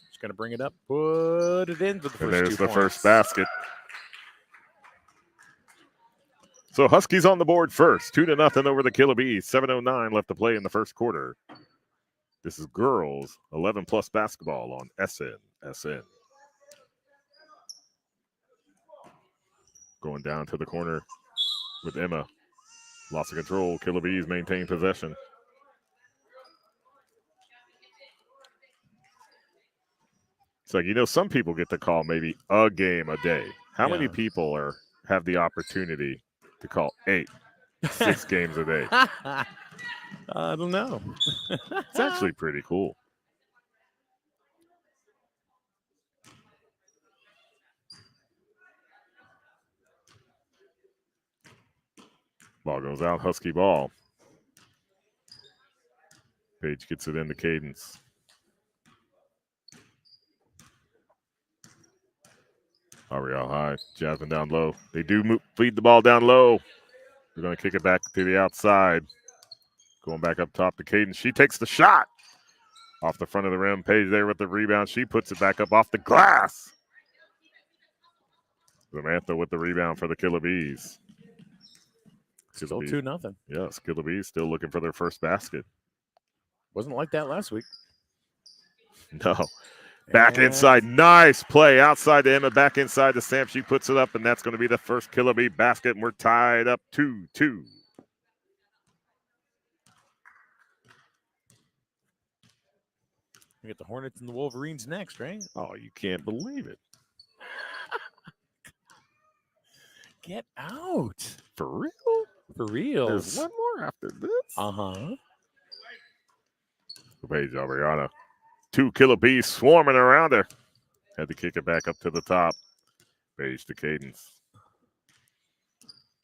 Speaker 3: Just gonna bring it up, put it in for the first 2
Speaker 1: And there's the
Speaker 3: points.
Speaker 1: first basket. So Huskies on the board first, 2-0 over the KILLA Bees. 7:09 left to play in the first quarter. This is girls 11 plus basketball on SNSN. Going down to the corner with Emma. Loss of control. KILLA Bees maintain possession. It's like, some people get to call maybe a game a day. How many people have the opportunity to call 6 games a day?
Speaker 3: I don't know.
Speaker 1: It's actually pretty cool. Ball goes out, Husky ball. Page gets it into Cadence. Ariel high, Jasmine down low. They do feed the ball down low. They're going to kick it back to the outside. Going back up top to Cadence. She takes the shot off the front of the rim. Page there with the rebound. She puts it back up off the glass. Samantha with the rebound for the KILLA Bees.
Speaker 3: Still 2-0.
Speaker 1: Yes, KILLA Bees still looking for their first basket.
Speaker 3: Wasn't like that last week.
Speaker 1: No. Back inside. Nice play outside to Emma. Back inside to Sam. She puts it up, and that's going to be the first KILLA Bee basket, and we're tied up 2-2.
Speaker 3: We get the Hornets and the Wolverines next, right?
Speaker 1: Oh, you can't believe it.
Speaker 3: Get out.
Speaker 1: For real?
Speaker 3: For real.
Speaker 1: There's one more after this.
Speaker 3: Uh-huh.
Speaker 1: Paige Ariana. 2 Killer Bees swarming around her. Had to kick it back up to the top. Paige to Cadence.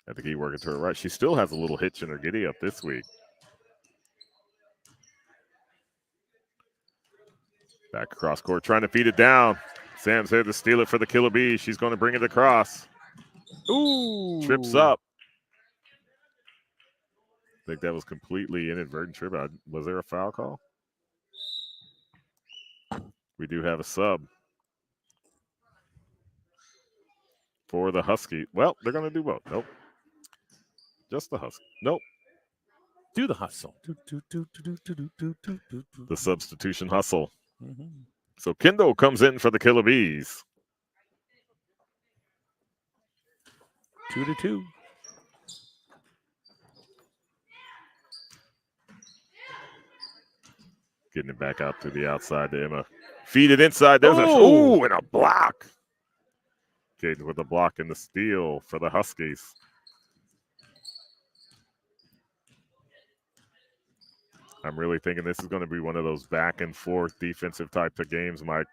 Speaker 1: Had to keep working to her right. She still has a little hitch in her giddy up this week. Back across court, trying to feed it down. Sam's there to steal it for the Killer Bees. She's going to bring it across.
Speaker 3: Ooh.
Speaker 1: Trips up. I think that was completely inadvertent trip. Was there a foul call? We do have a sub for the Huskies. Well, they're going to do both. Nope. Just the Huskies. Nope.
Speaker 3: Do the hustle.
Speaker 1: The substitution hustle.
Speaker 3: Mm-hmm.
Speaker 1: So Kendall comes in for the Killer Bees.
Speaker 3: 2-2.
Speaker 1: Getting it back out to the outside to Emma. Feed it inside. There's and a block. Caden with a block and the steal for the Huskies. I'm really thinking this is going to be one of those back and forth defensive type of games, Mike.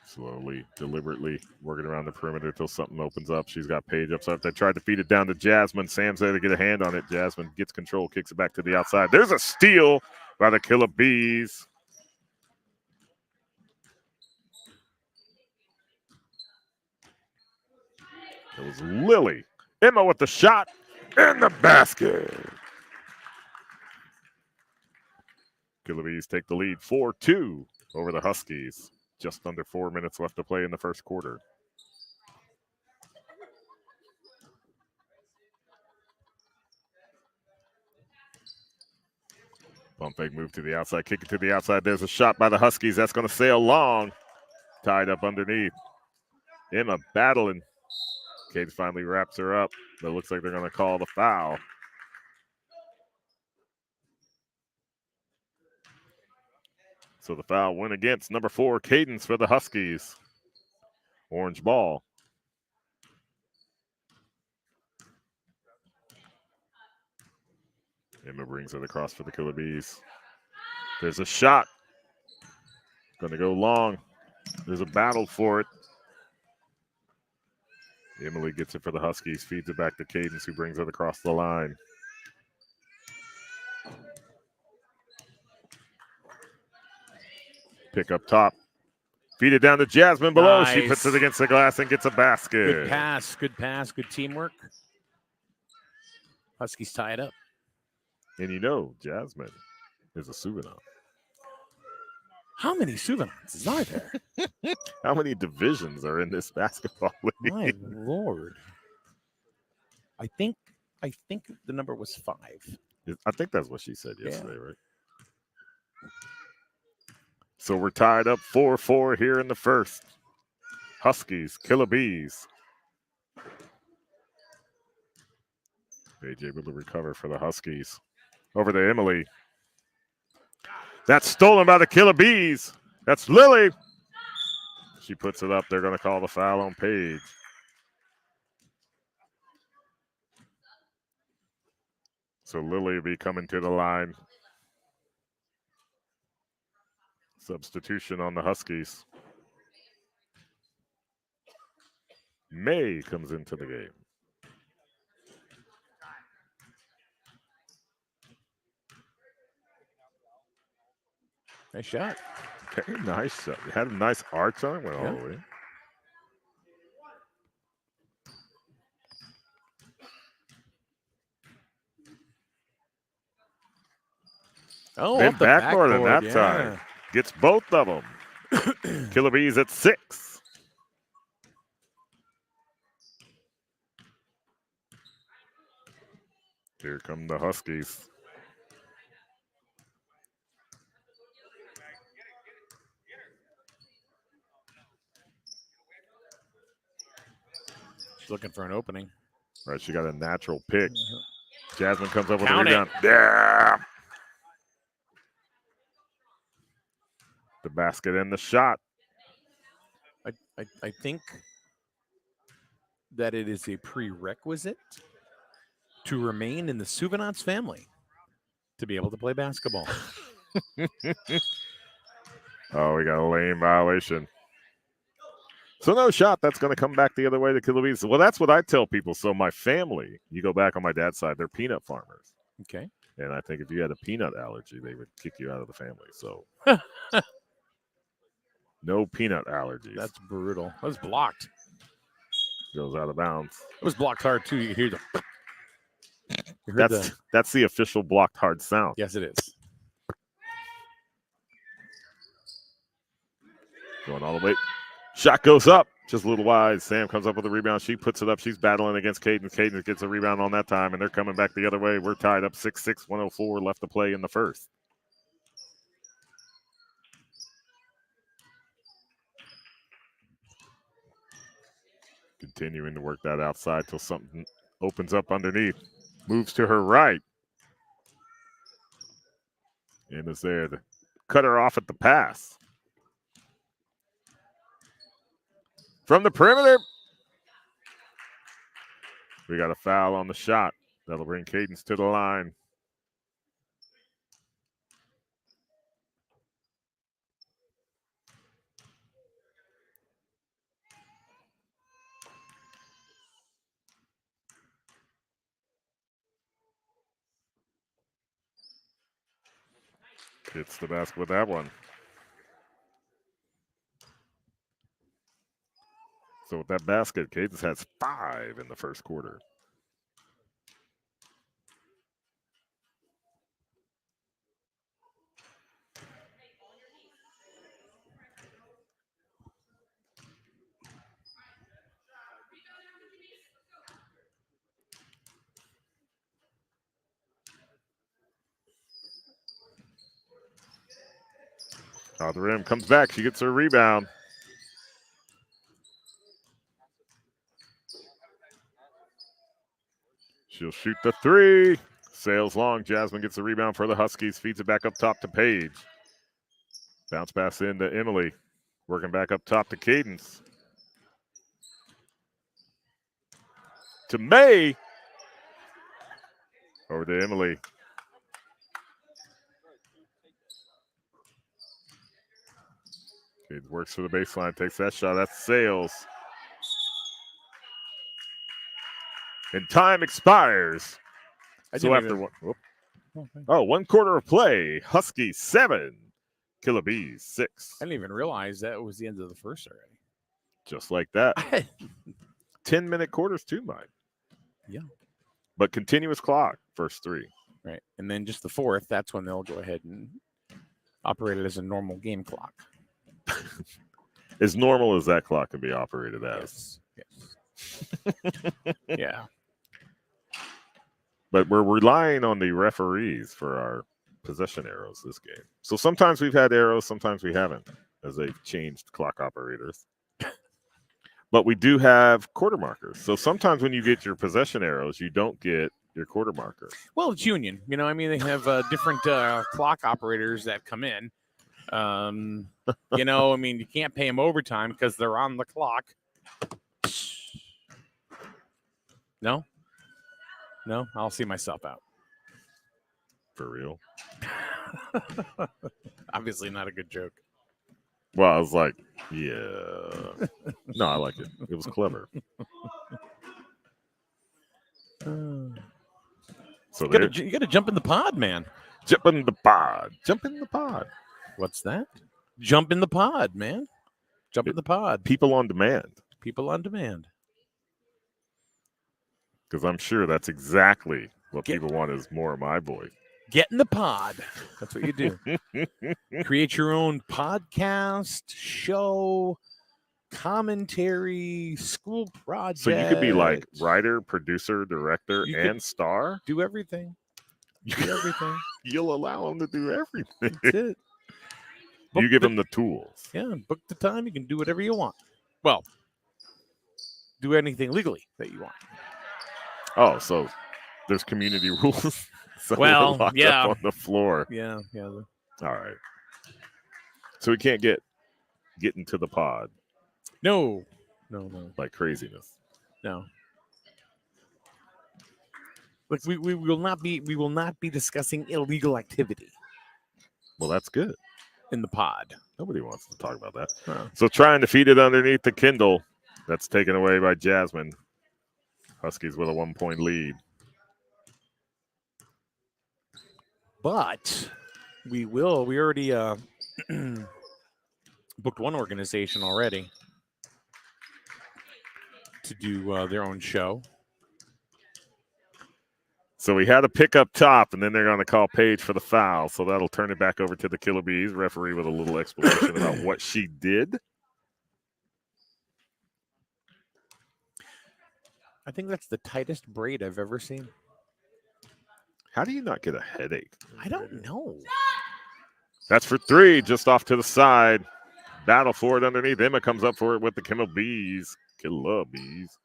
Speaker 1: Slowly, deliberately working around the perimeter until something opens up. She's got Paige upside. They tried to feed it down to Jasmine. Sam's there to get a hand on it. Jasmine gets control, kicks it back to the outside. There's a steal by the Killer Bees. It was Lily. Emma with the shot in the basket. Killer Bees take the lead 4-2 over the Huskies. Just under 4 minutes left to play in the first quarter. Pump fake move to the outside, kick it to the outside. There's a shot by the Huskies. That's going to sail long. Tied up underneath. Emma battling. Cade finally wraps her up, but it looks like they're going to call the foul. So the foul went against number 4, Cadence for the Huskies. Orange ball. Emma brings it across for the Killer Bees. There's a shot. Going to go long. There's a battle for it. Emily gets it for the Huskies, feeds it back to Cadence, who brings it across the line. Pick up top. Feed it down to Jasmine below.
Speaker 3: Nice.
Speaker 1: She puts it against the glass and gets a basket.
Speaker 3: Good pass, good teamwork. Huskies tie it up.
Speaker 1: And you know, Jasmine is a souvenir.
Speaker 3: How many souvenirs are there?
Speaker 1: How many divisions are in this basketball league?
Speaker 3: My Lord. I think the number was 5.
Speaker 1: I think that's what she said yesterday, right? So we're tied up 4-4 here in the first. Huskies, Killer Bees. Paige able to recover for the Huskies. Over to Emily. That's stolen by the Killer Bees. That's Lily. She puts it up. They're going to call the foul on Paige. So Lily will be coming to the line. Substitution on the Huskies. May comes into the game.
Speaker 3: Nice shot.
Speaker 1: Very nice shot. Had a nice arch on it. Went all the way.
Speaker 3: Oh,
Speaker 1: Been
Speaker 3: off the
Speaker 1: backboard in that
Speaker 3: backboard,
Speaker 1: time. Gets both of them. Killer Bees at 6. Here come the Huskies.
Speaker 3: She's looking for an opening.
Speaker 1: All right, she got a natural pick. Jasmine comes up with
Speaker 3: Count
Speaker 1: a
Speaker 3: it.
Speaker 1: rebound. Yeah. The basket and the shot.
Speaker 3: I think that it is a prerequisite to remain in the Suvenance family to be able to play basketball.
Speaker 1: Oh, we got a lane violation. So no shot. That's going to come back the other way to KILLA Bees. Well, that's what I tell people. So my family, you go back on my dad's side, they're peanut farmers.
Speaker 3: Okay.
Speaker 1: And I think if you had a peanut allergy, they would kick you out of the family. So no peanut allergies.
Speaker 3: That's brutal. That was blocked.
Speaker 1: Goes out of bounds.
Speaker 3: It was blocked hard too. You hear the. You heard
Speaker 1: That's the official blocked hard sound.
Speaker 3: Yes, it is.
Speaker 1: Going all the way. Shot goes up. Just a little wide. Sam comes up with a rebound. She puts it up. She's battling against Caden. Caden gets a rebound on that time, and they're coming back the other way. We're tied up 6-6, 104 left to play in the first. Continuing to work that outside till something opens up underneath. Moves to her right. And is there to cut her off at the pass. From the perimeter. We got a foul on the shot. That'll bring Cadence to the line. Hits the basket with that one. So with that basket, Cadence has 5 in the first quarter. Out the rim, comes back. She gets her rebound. She'll shoot the 3. Sails long. Jasmine gets the rebound for the Huskies. Feeds it back up top to Paige. Bounce pass into Emily. Working back up top to Cadence. To May. Over to Emily. Cadence works for the baseline. Takes that shot. That's Sails. And time expires. So after one quarter of play, Huskies 7, KILLA Bees 6.
Speaker 3: I didn't even realize that was the end of the first already.
Speaker 1: Just like that. 10-minute quarters too, Mike.
Speaker 3: Yeah.
Speaker 1: But continuous clock, first 3.
Speaker 3: Right. And then just the fourth, that's when they'll go ahead and operate it as a normal game clock.
Speaker 1: As normal as that clock can be operated as.
Speaker 3: Yes. Yeah.
Speaker 1: But we're relying on the referees for our possession arrows this game. So sometimes we've had arrows, sometimes we haven't, as they've changed clock operators. But we do have quarter markers. So sometimes when you get your possession arrows, you don't get your quarter markers.
Speaker 3: Well, it's union. You know, I mean, they have different clock operators that come in. You know, I mean, you can't pay them overtime because they're on the clock. No? No, I'll see myself out.
Speaker 1: For real?
Speaker 3: Obviously not a good joke.
Speaker 1: Well, I was like, yeah. No, I like it. It was clever. So
Speaker 3: you gotta jump in the pod, man.
Speaker 1: Jump in the pod. Jump in the pod.
Speaker 3: What's that? Jump in the pod, man. Jump in the pod.
Speaker 1: People on demand.
Speaker 3: People on demand.
Speaker 1: Because I'm sure that's exactly what people want is more of my voice.
Speaker 3: Get in the pod. That's what you do. Create your own podcast, show, commentary, school project.
Speaker 1: So you could be like writer, producer, director, and star.
Speaker 3: Do everything. Do everything.
Speaker 1: You'll allow them to do everything.
Speaker 3: That's it.
Speaker 1: You give them the tools.
Speaker 3: Yeah, book the time. You can do whatever you want. Well, do anything legally that you want.
Speaker 1: Oh, so there's community rules. So
Speaker 3: well,
Speaker 1: yeah, up on the floor.
Speaker 3: Yeah.
Speaker 1: All right. So we can't get into the pod.
Speaker 3: No.
Speaker 1: like craziness.
Speaker 3: No. Look, we will not be discussing illegal activity
Speaker 1: Well, that's good.
Speaker 3: in the pod.
Speaker 1: Nobody wants to talk about that.
Speaker 3: Huh.
Speaker 1: So trying to feed it underneath the Kindle. That's taken away by Jasmine. Huskies with a 1-point lead.
Speaker 3: But we already booked one organization already to do their own show.
Speaker 1: So we had a pick up top, and then they're going to call Paige for the foul. So that'll turn it back over to the Killer Bees. Referee with a little explanation about what she did.
Speaker 3: I think that's the tightest braid I've ever seen.
Speaker 1: How do you not get a headache?
Speaker 3: I don't know.
Speaker 1: That's for three, just off to the side. Battle for it underneath. Emma comes up for it with the Killer Bees. Killer Bees.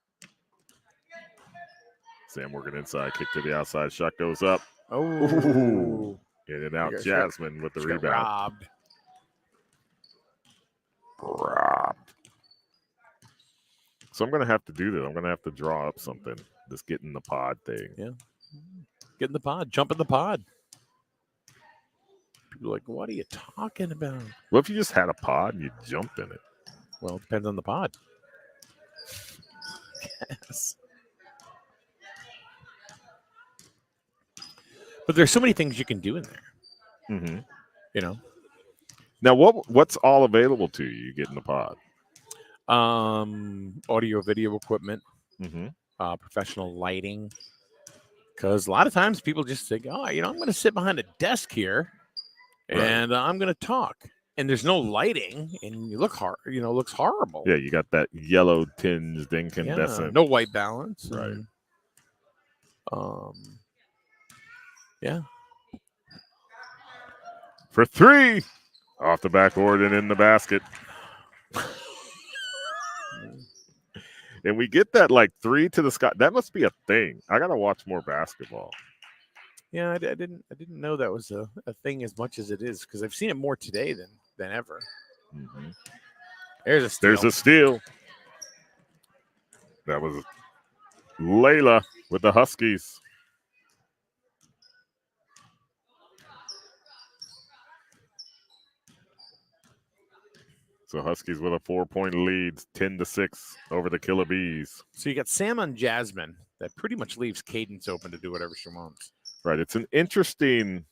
Speaker 1: Sam working inside, kick to the outside, shot goes up.
Speaker 3: Oh,
Speaker 1: Ooh. In and out, Jasmine with the rebound. Robbed. So I'm going to have to do that. I'm going to have to draw up something. This get in the pod thing.
Speaker 3: Yeah. Get in the pod. Jump in the pod. People are like, what are you talking about?
Speaker 1: What if you just had a pod and you jumped in it?
Speaker 3: Well, it depends on the pod. Yes. But there's so many things you can do in there.
Speaker 1: Mm-hmm.
Speaker 3: You know?
Speaker 1: Now, what's all available to you? You get in the pod.
Speaker 3: Audio, video equipment,
Speaker 1: Mm-hmm.
Speaker 3: Professional lighting. Because a lot of times people just think, oh, I'm going to sit behind a desk here and I'm going to talk. And there's no lighting and you look looks horrible.
Speaker 1: Yeah, you got that yellow tinged incandescent.
Speaker 3: Yeah, no white balance.
Speaker 1: Right.
Speaker 3: And, yeah.
Speaker 1: For three. Off the backboard and in the basket. And we get that like three to the sky. That must be a thing. I gotta watch more basketball.
Speaker 3: Yeah, I didn't know that was a thing as much as it is because I've seen it more today than ever.
Speaker 1: Mm-hmm.
Speaker 3: There's a steal.
Speaker 1: There's a steal. That was Layla with the Huskies. So Huskies with a 4-point lead, 10-6 over the Killer Bees.
Speaker 3: So you got Sam on Jasmine. That pretty much leaves Cadence open to do whatever she wants.
Speaker 1: Right. It's an interesting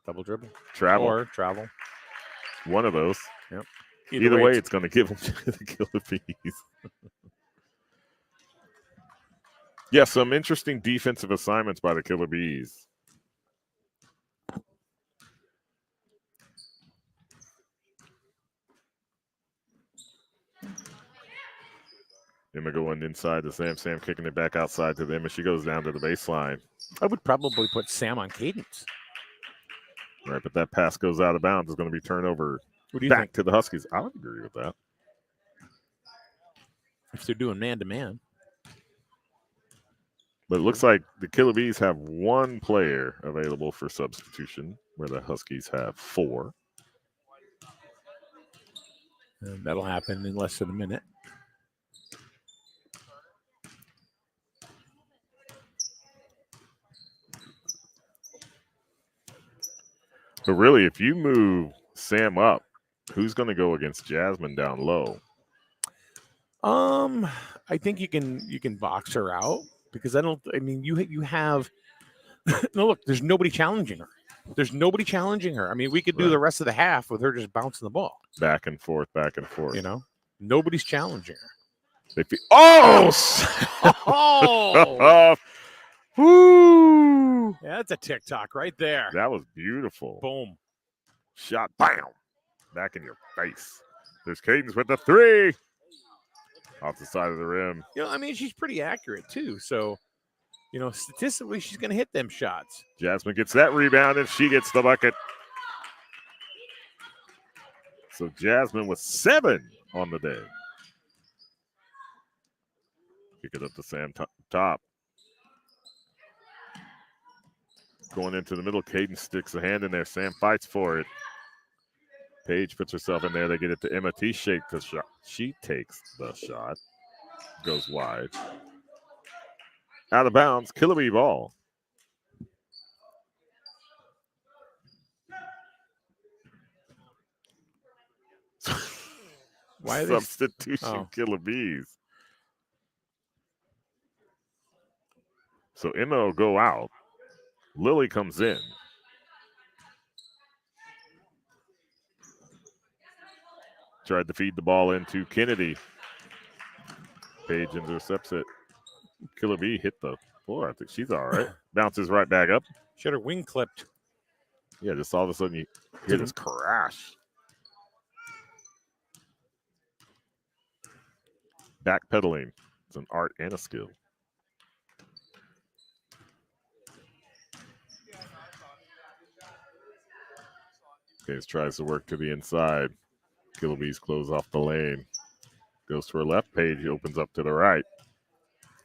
Speaker 3: Double dribble.
Speaker 1: travel. One of those.
Speaker 3: Yep.
Speaker 1: Either way, it's going to give them to the Killer Bees. Yeah, some interesting defensive assignments by the Killer Bees. Emma going inside to Sam. Sam kicking it back outside to them, and she goes down to the baseline.
Speaker 3: I would probably put Sam on Cadence.
Speaker 1: Right, but that pass goes out of bounds. It's going to be turnover
Speaker 3: What do you
Speaker 1: back
Speaker 3: think?
Speaker 1: to the Huskies. I would agree with that.
Speaker 3: If they're doing man-to-man.
Speaker 1: But it looks like the Killer Bees have one player available for substitution, where the Huskies have 4.
Speaker 3: And that'll happen in less than a minute.
Speaker 1: But really, if you move Sam up, who's going to go against Jasmine down low?
Speaker 3: I think you can box her out because you have no look. There's nobody challenging her. I mean, we could do the rest of the half with her just bouncing the ball
Speaker 1: Back and forth, back and forth.
Speaker 3: You know, nobody's challenging her.
Speaker 1: Oh! Woo!
Speaker 3: Yeah, that's a TikTok right there.
Speaker 1: That was beautiful.
Speaker 3: Boom.
Speaker 1: Shot, bam! Back in your face. There's Cadence with the 3. Off the side of the rim.
Speaker 3: I mean, she's pretty accurate too. So, statistically, she's going to hit them shots.
Speaker 1: Jasmine gets that rebound, and she gets the bucket. So Jasmine with 7 on the day. Kick it up to Sam top. Going into the middle, Cadence sticks a hand in there. Sam fights for it. Paige puts herself in there. They get it to Emma. T shakes the shot. She takes the shot. Goes wide. Out of bounds. KILLA ball.
Speaker 3: Why are
Speaker 1: Substitution
Speaker 3: Oh.
Speaker 1: KILLA. So Emma will go out. Lily comes in. Tried to feed the ball into Kennedy. Paige intercepts it. KILLA hit the floor. I think she's all right. Bounces right back up.
Speaker 3: She had her wing clipped.
Speaker 1: Yeah, just all of a sudden you hear this crash. Backpedaling. It's an art and a skill. Gaines tries to work to the inside. KILLA close off the lane. Goes to her left. Paige opens up to the right.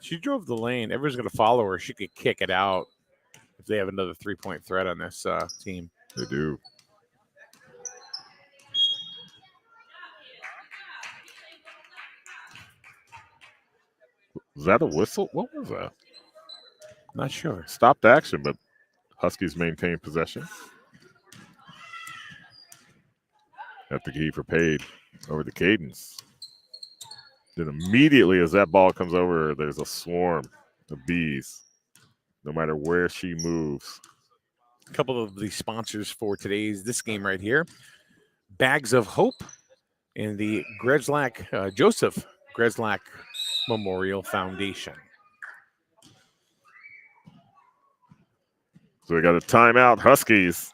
Speaker 3: She drove the lane. Everyone's going to follow her. She could kick it out if they have another 3-point threat on this team.
Speaker 1: They do. Was that a whistle? What was that?
Speaker 3: Not sure.
Speaker 1: Stopped action, but Huskies maintain possession. At the key for Paige over to Cadence. Then immediately as that ball comes over, there's a swarm of bees. No matter where she moves.
Speaker 3: A couple of the sponsors for this game right here. Bags of Hope and the Joseph Greslack Memorial Foundation.
Speaker 1: So we got a timeout, Huskies.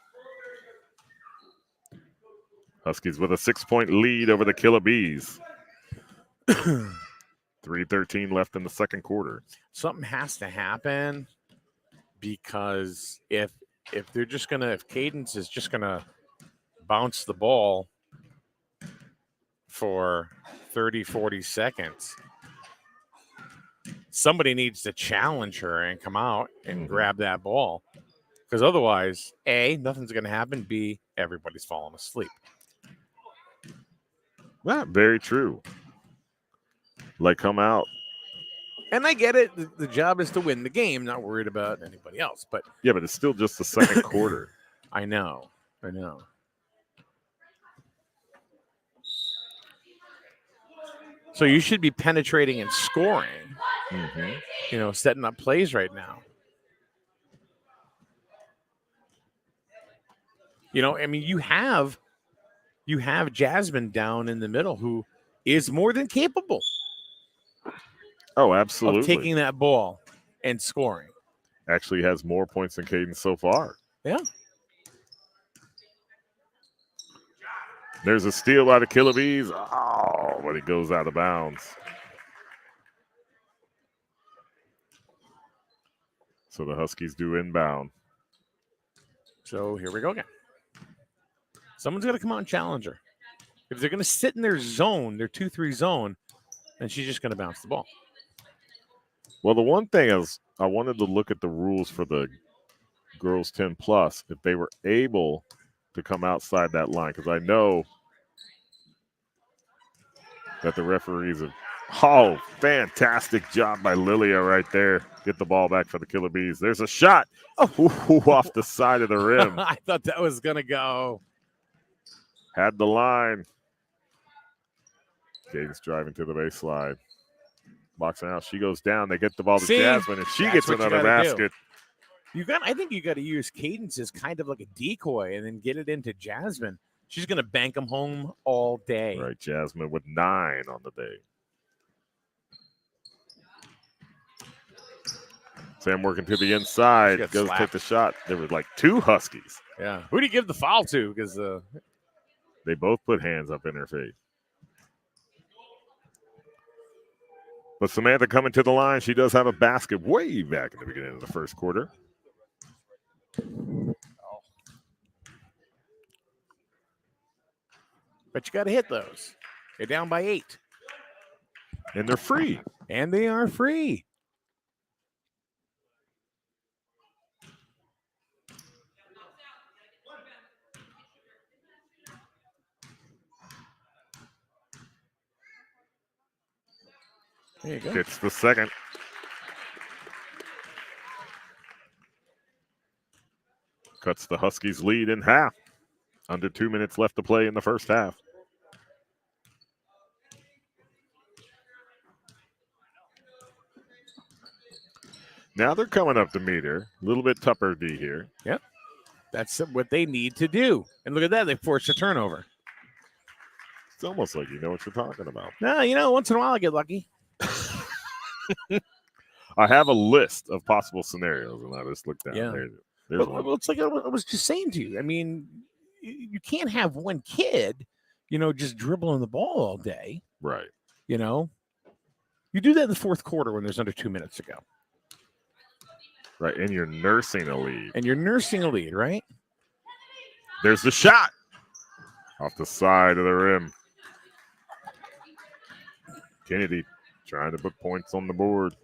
Speaker 1: Huskies with a 6-point lead over the KILLA. 3:13 left in the second quarter.
Speaker 3: Something has to happen because if Cadence is just gonna bounce the ball for 30, 40 seconds, somebody needs to challenge her and come out and grab that ball. Because otherwise, A, nothing's going to happen. B, everybody's falling asleep.
Speaker 1: Well, very true. Like, come out.
Speaker 3: And I get it. The job is to win the game, not worried about anybody else. But
Speaker 1: yeah, but it's still just the second quarter.
Speaker 3: I know. So you should be penetrating and scoring. Setting up plays right now. You have Jasmine down in the middle who is more than capable.
Speaker 1: Oh, absolutely.
Speaker 3: Of taking that ball and scoring.
Speaker 1: Actually has more points than Cadence so far.
Speaker 3: Yeah.
Speaker 1: There's a steal out of KILLA. Oh, but it goes out of bounds. So the Huskies do inbound.
Speaker 3: So here we go again. Someone's going to come out and challenge her. If they're going to sit in their zone, their 2-3 zone, then she's just going to bounce the ball.
Speaker 1: Well, the one thing is I wanted to look at the rules for the girls 10 plus if they were able to come outside that line, because I know that the referees have. Oh, fantastic job by Lilia right there. Get the ball back for the KILLA. There's a shot. Oh, off the side of the rim.
Speaker 3: I thought that was going to go.
Speaker 1: Had the line. Cadence driving to the baseline. Boxing out. She goes down. They get the ball to Jasmine, and she gets another basket.
Speaker 3: I think you got to use Cadence as kind of like a decoy and then get it into Jasmine. She's going to bank them home all day.
Speaker 1: Right, Jasmine with 9 on the day. Sam working to the inside. Goes to take the shot. There were like 2 Huskies.
Speaker 3: Yeah. Who do you give the foul to? Because
Speaker 1: they both put hands up in their face. But Samantha coming to the line. She does have a basket way back in the beginning of the first quarter.
Speaker 3: But you got to hit those. They're down by 8.
Speaker 1: And they're free.
Speaker 3: And they are free. There you go.
Speaker 1: Gets the second. Cuts the Huskies' lead in half. Under 2 minutes left to play in the first half. Now they're coming up to meet her. A little bit tougher D here.
Speaker 3: Yep. That's what they need to do. And look at that. They forced a turnover.
Speaker 1: It's almost like you know what you're talking about.
Speaker 3: No, once in a while I get lucky.
Speaker 1: I have a list of possible scenarios, and I just looked down.
Speaker 3: Yeah.
Speaker 1: There's one.
Speaker 3: Well, it's like I was just saying to you. I mean, you can't have one kid, just dribbling the ball all day.
Speaker 1: Right.
Speaker 3: You do that in the fourth quarter when there's under 2 minutes to go.
Speaker 1: Right, and you're nursing a lead.
Speaker 3: Right?
Speaker 1: There's the shot. Off the side of the rim. Kennedy trying to put points on the board.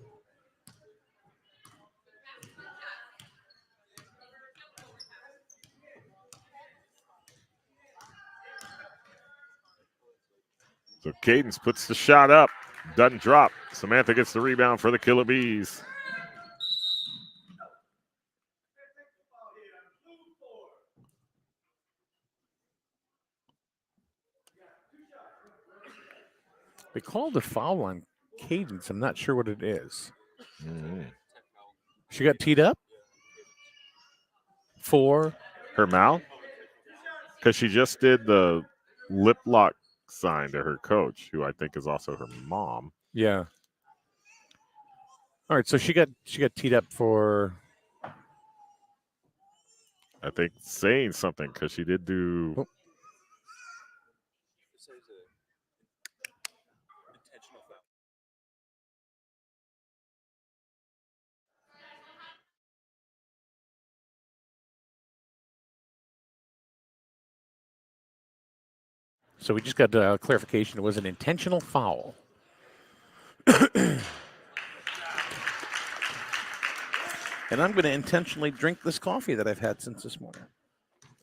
Speaker 1: So Cadence puts the shot up. Doesn't drop. Samantha gets the rebound for the KILLA Bees.
Speaker 3: They called a foul on Cadence. I'm not sure what it is.
Speaker 1: Mm-hmm.
Speaker 3: She got teed up for
Speaker 1: her mouth? Because she just did the lip lock sign to her coach, who I think is also her mom.
Speaker 3: Yeah. All right, so she got teed up for,
Speaker 1: I think, saying something, because she did do.
Speaker 3: Oh. So we just got clarification. It was an intentional foul. And I'm going to intentionally drink this coffee that I've had since this morning.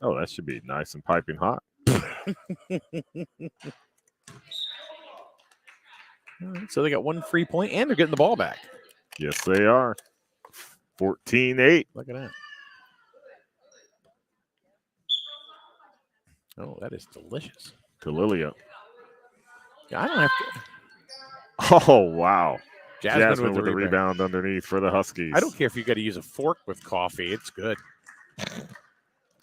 Speaker 1: Oh, that should be nice and piping hot.
Speaker 3: All right, so they got one free point, and they're getting the ball back.
Speaker 1: Yes, they are. 14-8.
Speaker 3: Look at that. Oh, that is delicious.
Speaker 1: To Lilia.
Speaker 3: Yeah, I don't have to.
Speaker 1: Oh, wow.
Speaker 3: Jasmine with the
Speaker 1: rebound underneath for the Huskies.
Speaker 3: I don't care if you got to use a fork with coffee. It's good.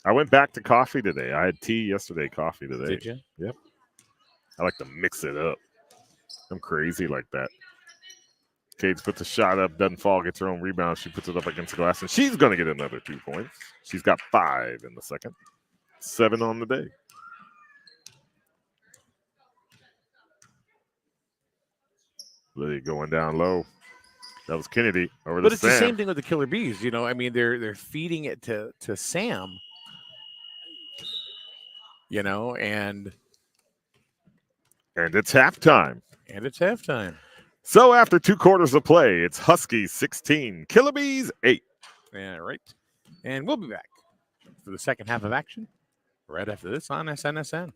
Speaker 1: I went back to coffee today. I had tea yesterday, coffee today.
Speaker 3: Did you?
Speaker 1: Yep. I like to mix it up. I'm crazy like that. Cades puts a shot up, doesn't fall, gets her own rebound. She puts it up against the glass, and she's going to get another 2 points. She's got 5 in the second. 7 on the day. Lily going down low. That was Kennedy over
Speaker 3: But
Speaker 1: to
Speaker 3: it's
Speaker 1: Sam.
Speaker 3: the same thing with the KILLA Bees. I mean, they're feeding it to Sam. And
Speaker 1: it's halftime. So after 2 quarters of play, it's Huskies 16, KILLA Bees 8.
Speaker 3: Yeah, right. And we'll be back for the second half of action right after this on SNSN.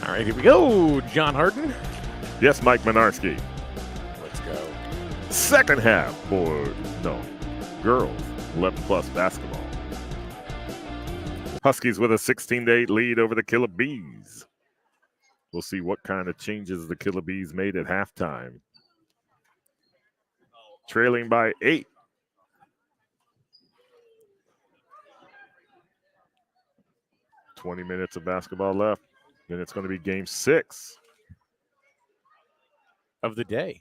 Speaker 3: All right, here we go. John Harden.
Speaker 1: Yes, Mike Minarski.
Speaker 3: Let's go.
Speaker 1: Second half for girls 11+ basketball. Huskies with a 16-8 lead over the KILLA Bees. We'll see what kind of changes the KILLA Bees made at halftime. Trailing by 8. .20 of basketball left. Then it's going to be game 6
Speaker 3: Of the day.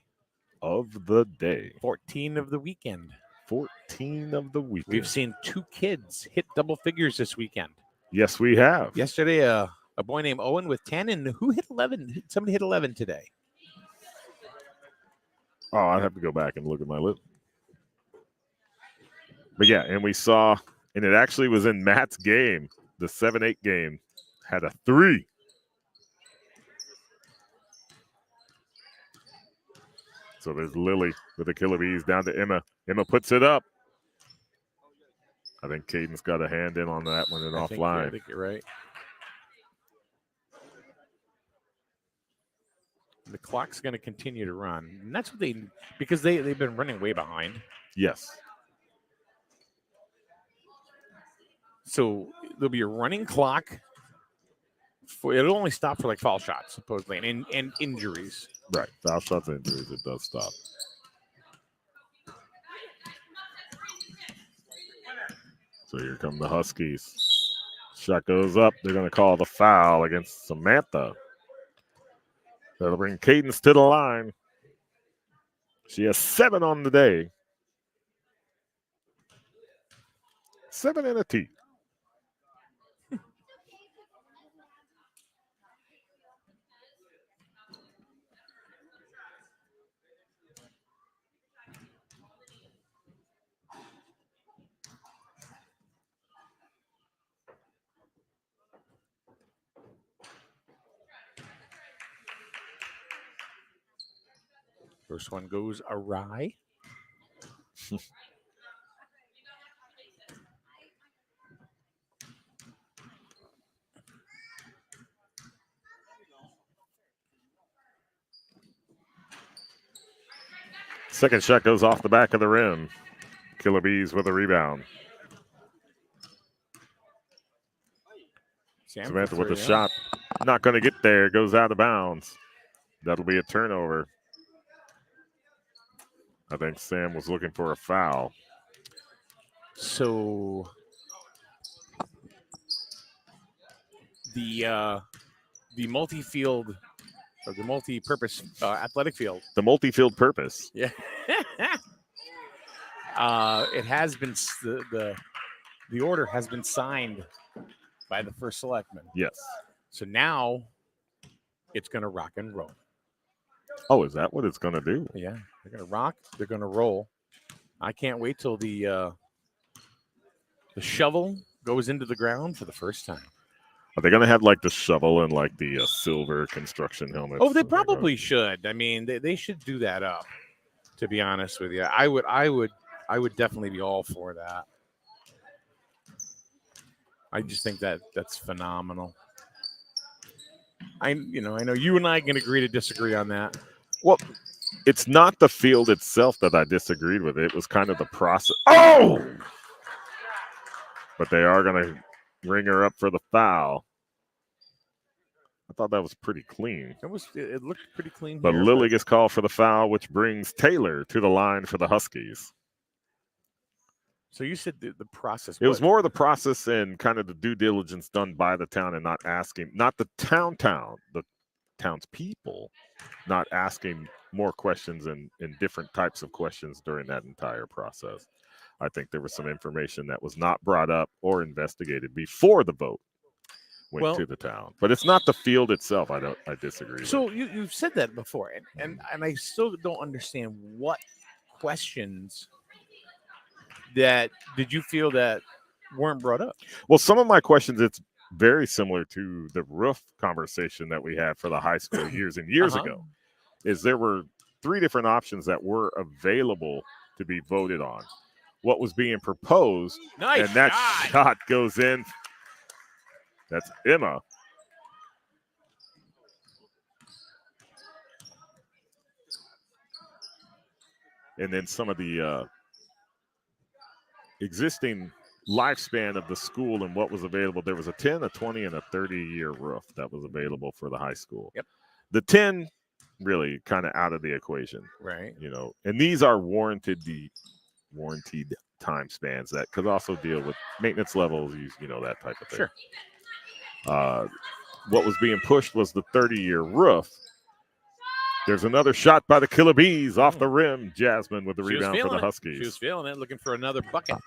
Speaker 1: of the day.
Speaker 3: 14 of the weekend.
Speaker 1: 14 of the weekend.
Speaker 3: We've seen 2 kids hit double figures this weekend.
Speaker 1: Yes, we have.
Speaker 3: Yesterday, a boy named Owen with 10, and who hit 11? Somebody hit 11 today.
Speaker 1: Oh, I'd have to go back and look at my list. But yeah, and we saw, and it actually was in Matt's game, the 7-8 game, had a 3. So there's Lily with the KILLA Bees down to Emma. Emma puts it up. I think Caden's got a hand in on that one and offline.
Speaker 3: I think you're right. The clock's going to continue to run. And that's what because they've been running way behind.
Speaker 1: Yes.
Speaker 3: So there'll be a running clock. It'll only stop for like foul shots, supposedly, and injuries.
Speaker 1: Right. Foul shots, injuries, it does stop. So here come the Huskies. Shot goes up. They're going to call the foul against Samantha. That'll bring Cadence to the line. She has 7 on the day. 7 and a T.
Speaker 3: First one goes awry.
Speaker 1: Second shot goes off the back of the rim. KILLA Bees with a rebound. Samantha with a shot. Not going to get there. Goes out of bounds. That'll be a turnover. I think Sam was looking for a foul.
Speaker 3: So the multi-field or the multi-purpose athletic field.
Speaker 1: The multi-field purpose.
Speaker 3: Yeah. It has been the order has been signed by the first selectman.
Speaker 1: Yes.
Speaker 3: So now it's going to rock and roll.
Speaker 1: Oh, is that what it's going to do?
Speaker 3: Yeah, they're going to rock. They're going to roll. I can't wait till the shovel goes into the ground for the first time.
Speaker 1: Are they going to have like the shovel and like the silver construction helmet?
Speaker 3: Oh, they probably should. I mean, they should do that up. To be honest with you, I would definitely be all for that. I just think that's phenomenal. I know you and I can agree to disagree on that.
Speaker 1: Well, it's not the field itself that I disagreed with. It was kind of the process. Oh! But they are going to ring her up for the foul. I thought that was pretty clean.
Speaker 3: It looked pretty clean.
Speaker 1: But Lily gets called for the foul, which brings Taylor to the line for the Huskies.
Speaker 3: So you said the process.
Speaker 1: It was more of the process and kind of the due diligence done by the town and not the the townspeople, not asking more questions and different types of questions during that entire process. I think there was some information that was not brought up or investigated before the vote went to the town. But it's not the field itself. I disagree.
Speaker 3: So you've said that before, and I still don't understand what questions that did you feel that weren't brought up?
Speaker 1: Well, some of my questions, it's very similar to the roof conversation that we had for the high school years and years ago, is there were 3 different options that were available to be voted on. What was being proposed, and that shot goes in. That's Emma. and then some of the existing lifespan of the school and what was available. There was a 10, a 20, and a 30-year roof that was available for the high school.
Speaker 3: Yep.
Speaker 1: The 10 really kind of out of the equation,
Speaker 3: Right.
Speaker 1: and these are warranted time spans that could also deal with maintenance levels, that type of thing.
Speaker 3: Sure.
Speaker 1: What was being pushed was the 30-year roof. There's another shot by the Killer Bees off the rim. Jasmine with the rebound for the Huskies.
Speaker 3: She was feeling it, looking for another bucket.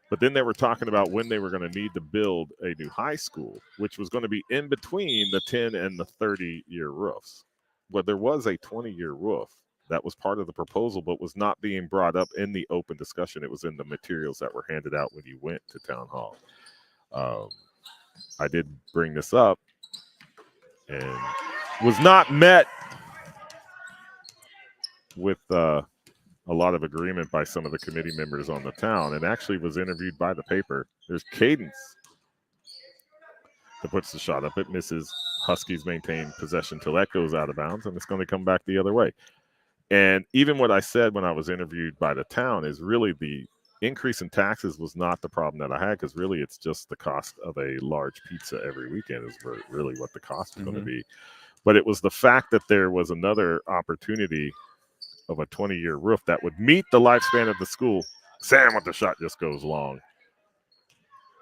Speaker 1: But then they were talking about when they were going to need to build a new high school, which was going to be in between the 10 and the 30-year roofs. Well, there was a 20-year roof that was part of the proposal, but was not being brought up in the open discussion. It was in the materials that were handed out when you went to town hall. I did bring this up and was not met with a lot of agreement by some of the committee members on the town, and actually was interviewed by the paper. There's Cadence that puts the shot up. It misses. Huskies maintain possession till that goes out of bounds, and it's going to come back the other way. And even what I said when I was interviewed by the town is really the increase in taxes was not the problem that I had, because really it's just the cost of a large pizza every weekend is really what the cost is going to be. But it was the fact that there was another opportunity of a 20-year roof that would meet the lifespan of the school. Sam with the shot just goes long.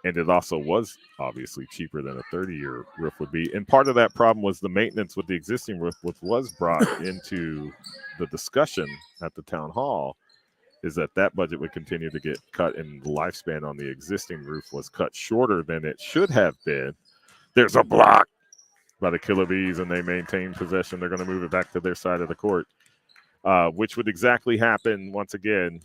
Speaker 1: And it also was obviously cheaper than a 30-year roof would be. And part of that problem was the maintenance with the existing roof, which was brought into the discussion at the town hall, is that budget would continue to get cut, and the lifespan on the existing roof was cut shorter than it should have been. There's a block by the Killer Bees, and they maintain possession. They're going to move it back to their side of the court, which would exactly happen once again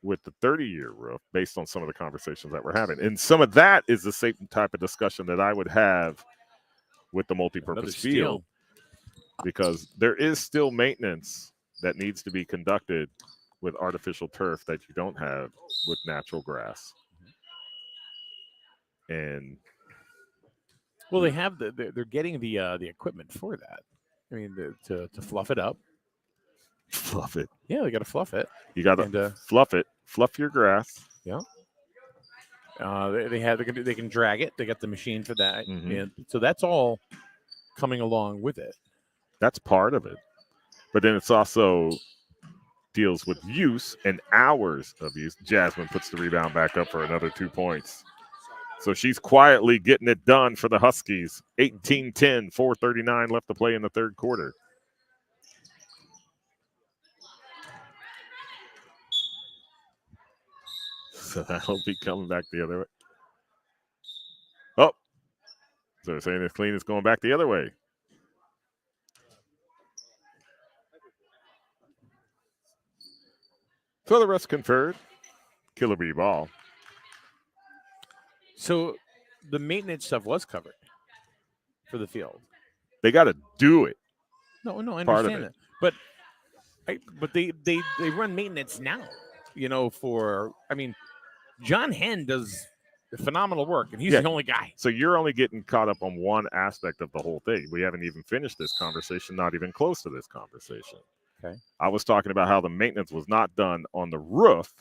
Speaker 1: with the 30-year roof, based on some of the conversations that we're having. And some of that is the same type of discussion that I would have with the multipurpose field, because there is still maintenance that needs to be conducted with artificial turf that you don't have with natural grass. And
Speaker 3: well, they have they're getting the equipment for that. I mean, to fluff it up.
Speaker 1: Fluff it.
Speaker 3: Yeah, they got to fluff it.
Speaker 1: You got to fluff it. Fluff your grass.
Speaker 3: Yeah. They can drag it. They got the machine for that. And so that's all coming along with it.
Speaker 1: That's part of it. But then it's also deals with use and hours of use. Jasmine puts the rebound back up for another 2 points. So she's quietly getting it done for the Huskies. 18-10, 4:39 left to play in the third quarter. So that'll be coming back the other way. Oh, so they're saying it's clean. It's going back the other way. So the rest conferred. Killer Bee ball.
Speaker 3: So the maintenance stuff was covered for the field.
Speaker 1: They got to do it.
Speaker 3: No, I understand that. But they run maintenance now. John Henn does phenomenal work, and he's the only guy.
Speaker 1: So you're only getting caught up on one aspect of the whole thing. We haven't even finished this conversation, not even close to this conversation.
Speaker 3: Okay.
Speaker 1: I was talking about how the maintenance was not done on the roof.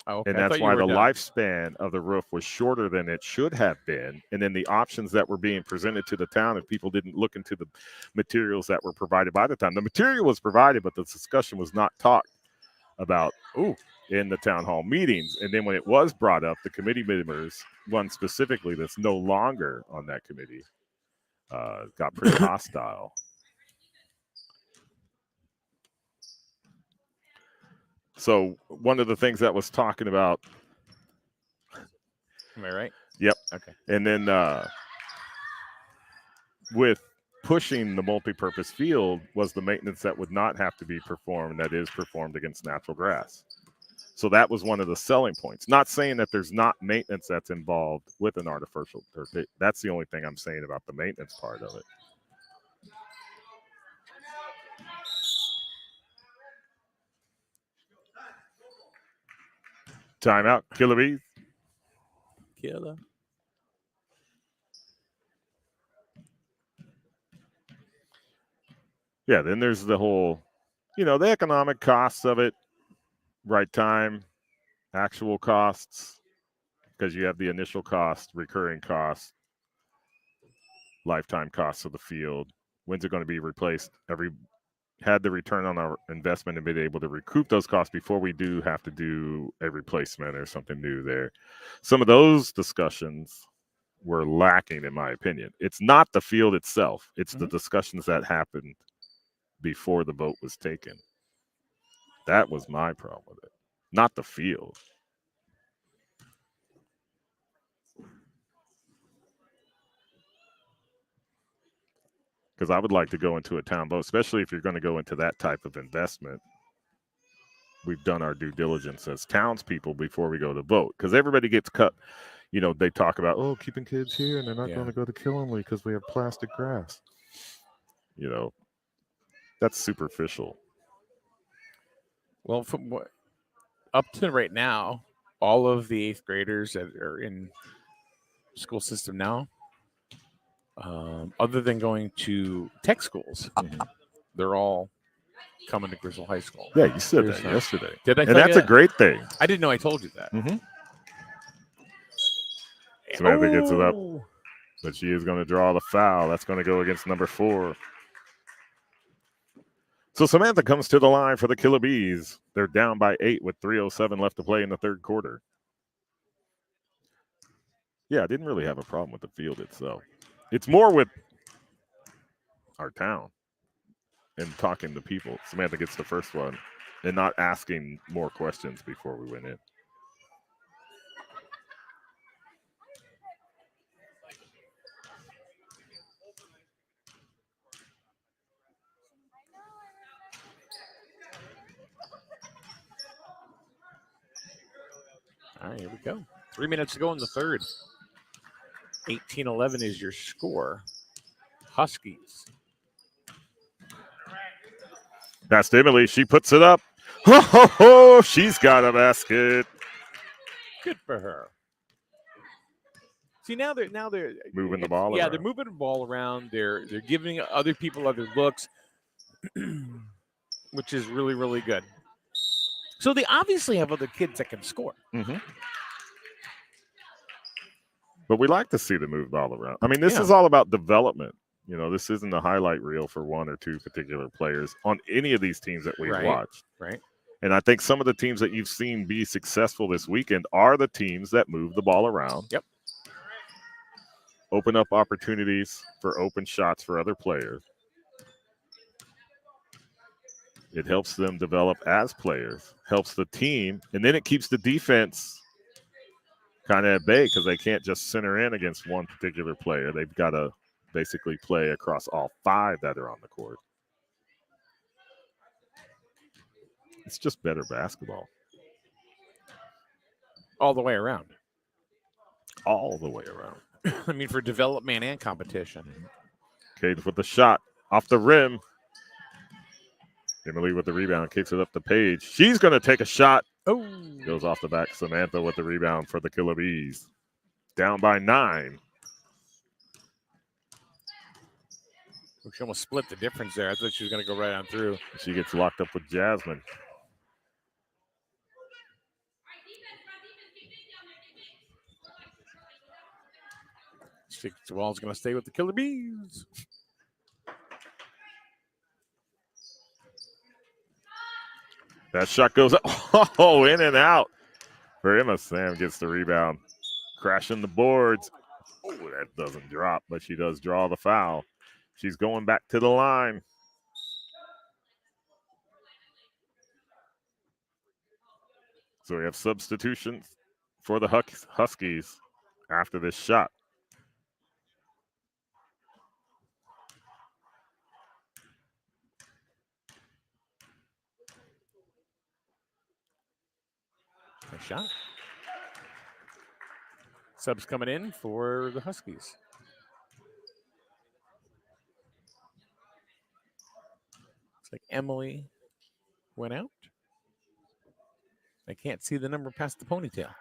Speaker 3: Oh, okay.
Speaker 1: And that's why the lifespan of the roof was shorter than it should have been. And then the options that were being presented to the town, if people didn't look into the materials that were provided by the town. The material was provided, but the discussion was not talked about in the town hall meetings. And then when it was brought up, the committee members, one specifically that's no longer on that committee, got pretty hostile. So one of the things that was talking about.
Speaker 3: Am I right?
Speaker 1: Yep.
Speaker 3: Okay.
Speaker 1: And then with pushing the multi-purpose field was the maintenance that would not have to be performed, that is performed against natural grass. So that was one of the selling points. Not saying that there's not maintenance that's involved with an artificial turf. That's the only thing I'm saying about the maintenance part of it. Timeout. Killer Bees.
Speaker 3: Killer.
Speaker 1: Yeah, then there's the whole the economic costs of it, right time, actual costs, because you have the initial cost, recurring costs, lifetime costs of the field. When's it going to be replaced? Had the return on our investment and been able to recoup those costs before we do have to do a replacement or something new there. Some of those discussions were lacking, in my opinion. It's not the field itself. It's the discussions that happened before the vote was taken. That was my problem with it, not the field. Because I would like to go into a town vote, especially if you're going to go into that type of investment. We've done our due diligence as townspeople before we go to vote. Because everybody gets cut. They talk about, keeping kids here, and they're not going to go to KILLA because we have plastic grass. That's superficial.
Speaker 3: Well, from what up to right now, all of the 8th graders that are in school system now, other than going to tech schools, they're all coming to Griswold High School.
Speaker 1: Yeah, you said that yesterday.
Speaker 3: Did I?
Speaker 1: And that's a great thing.
Speaker 3: I didn't know I told you that.
Speaker 1: Samantha gets it up, but she is going to draw the foul. That's going to go against number 4. So Samantha comes to the line for the KILLA Bees. They're down by 8 with 3:07 left to play in the third quarter. Yeah, I didn't really have a problem with the field itself. It's more with our town and talking to people. Samantha gets the first one and not asking more questions before we went in.
Speaker 3: All right, here we go. 3 minutes to go in the third. 18-11 is your score. Huskies.
Speaker 1: That's Emily. She puts it up. Oh, she's got a basket.
Speaker 3: Good for her. See, now they're
Speaker 1: moving the ball
Speaker 3: around.
Speaker 1: They're
Speaker 3: moving the ball around. They're giving other people other looks, which is really, really good. So they obviously have other kids that can score.
Speaker 1: But we like to see them move the ball around. I mean, this is all about development. This isn't a highlight reel for one or two particular players on any of these teams that we've watched.
Speaker 3: Right.
Speaker 1: And I think some of the teams that you've seen be successful this weekend are the teams that move the ball around.
Speaker 3: Yep.
Speaker 1: Open up opportunities for open shots for other players. It helps them develop as players, helps the team, and then it keeps the defense kind of at bay because they can't just center in against one particular player. They've got to basically play across all 5 that are on the court. It's just better basketball.
Speaker 3: All the way around.
Speaker 1: All the way around.
Speaker 3: I mean, for development and competition.
Speaker 1: Cade with the shot off the rim. Emily with the rebound, kicks it up to Paige. She's going to take a shot.
Speaker 3: Oh.
Speaker 1: Goes off the back. Samantha with the rebound for the KILLA Bees. Down by 9.
Speaker 3: She almost split the difference there. I thought she was going to go right on through.
Speaker 1: She gets locked up with Jasmine.
Speaker 3: Wall's going to stay with the KILLA Bees.
Speaker 1: That shot goes up. Oh, in and out. For Emma, Sam gets the rebound. Crashing the boards. Oh, that doesn't drop, but she does draw the foul. She's going back to the line. So we have substitutions for the Huskies after this shot.
Speaker 3: Nice shot. Subs coming in for the Huskies. Looks like Emily went out. I can't see the number past the ponytail.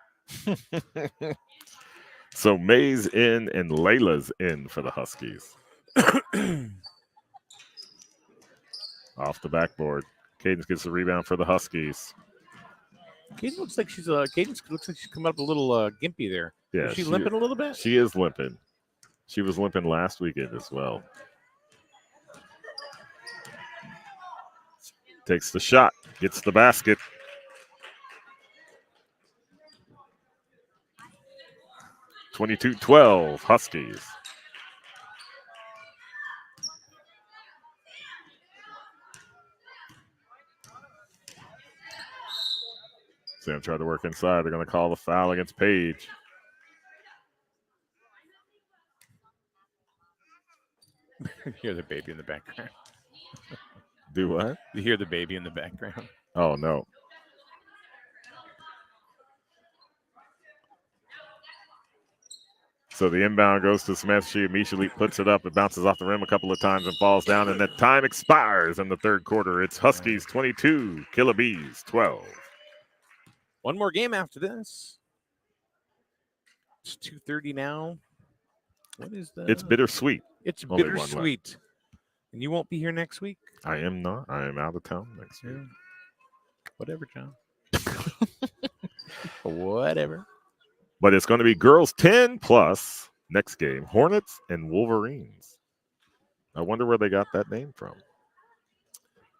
Speaker 1: So May's in and Layla's in for the Huskies. Off the backboard. Cadence gets the rebound for the Huskies.
Speaker 3: Cadence looks like she's coming up a little gimpy there.
Speaker 1: Yeah,
Speaker 3: Is she limping a little bit?
Speaker 1: She is limping. She was limping last weekend as well. Takes the shot, gets the basket. (22-12) Huskies. Sam tried to work inside. They're going to call the foul against Page.
Speaker 3: You hear the baby in the background.
Speaker 1: Do what?
Speaker 3: You hear the baby in the background.
Speaker 1: Oh, no. So the inbound goes to Smith. She immediately puts it up. It bounces off the rim a couple of times and falls down. And that time expires in the third quarter. It's Huskies 22, KILLA Bees 12.
Speaker 3: One more game after this. It's 2:30 now. What is that?
Speaker 1: It's bittersweet.
Speaker 3: It's
Speaker 1: Only one
Speaker 3: bittersweet. And you won't be here next week?
Speaker 1: I am not. I am out of town next week.
Speaker 3: Whatever, John. Whatever.
Speaker 1: But it's going to be girls 10 plus next game. Hornets and Wolverines. I wonder where they got that name from.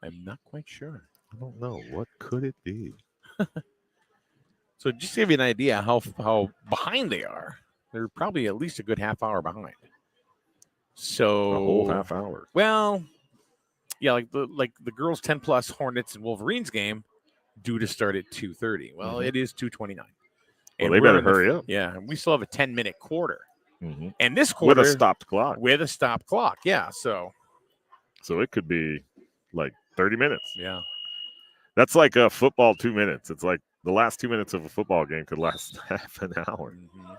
Speaker 3: I'm not quite sure.
Speaker 1: I don't know. What could it be?
Speaker 3: So just to give you an idea how behind they are, they're probably at least a good half hour behind. So
Speaker 1: A whole half hour.
Speaker 3: Well, yeah, like the girls 10 plus Hornets and Wolverines game due to start at 2:30. Well, it is 2:29.
Speaker 1: Well, they better hurry up.
Speaker 3: Yeah, and we still have a 10-minute quarter.
Speaker 1: Mm-hmm.
Speaker 3: And this quarter
Speaker 1: with a stopped clock.
Speaker 3: With a stopped clock, yeah. So
Speaker 1: it could be like 30 minutes.
Speaker 3: Yeah.
Speaker 1: That's like a football 2 minutes. It's like the last 2 minutes of a football game could last half an hour.
Speaker 3: Mm-hmm.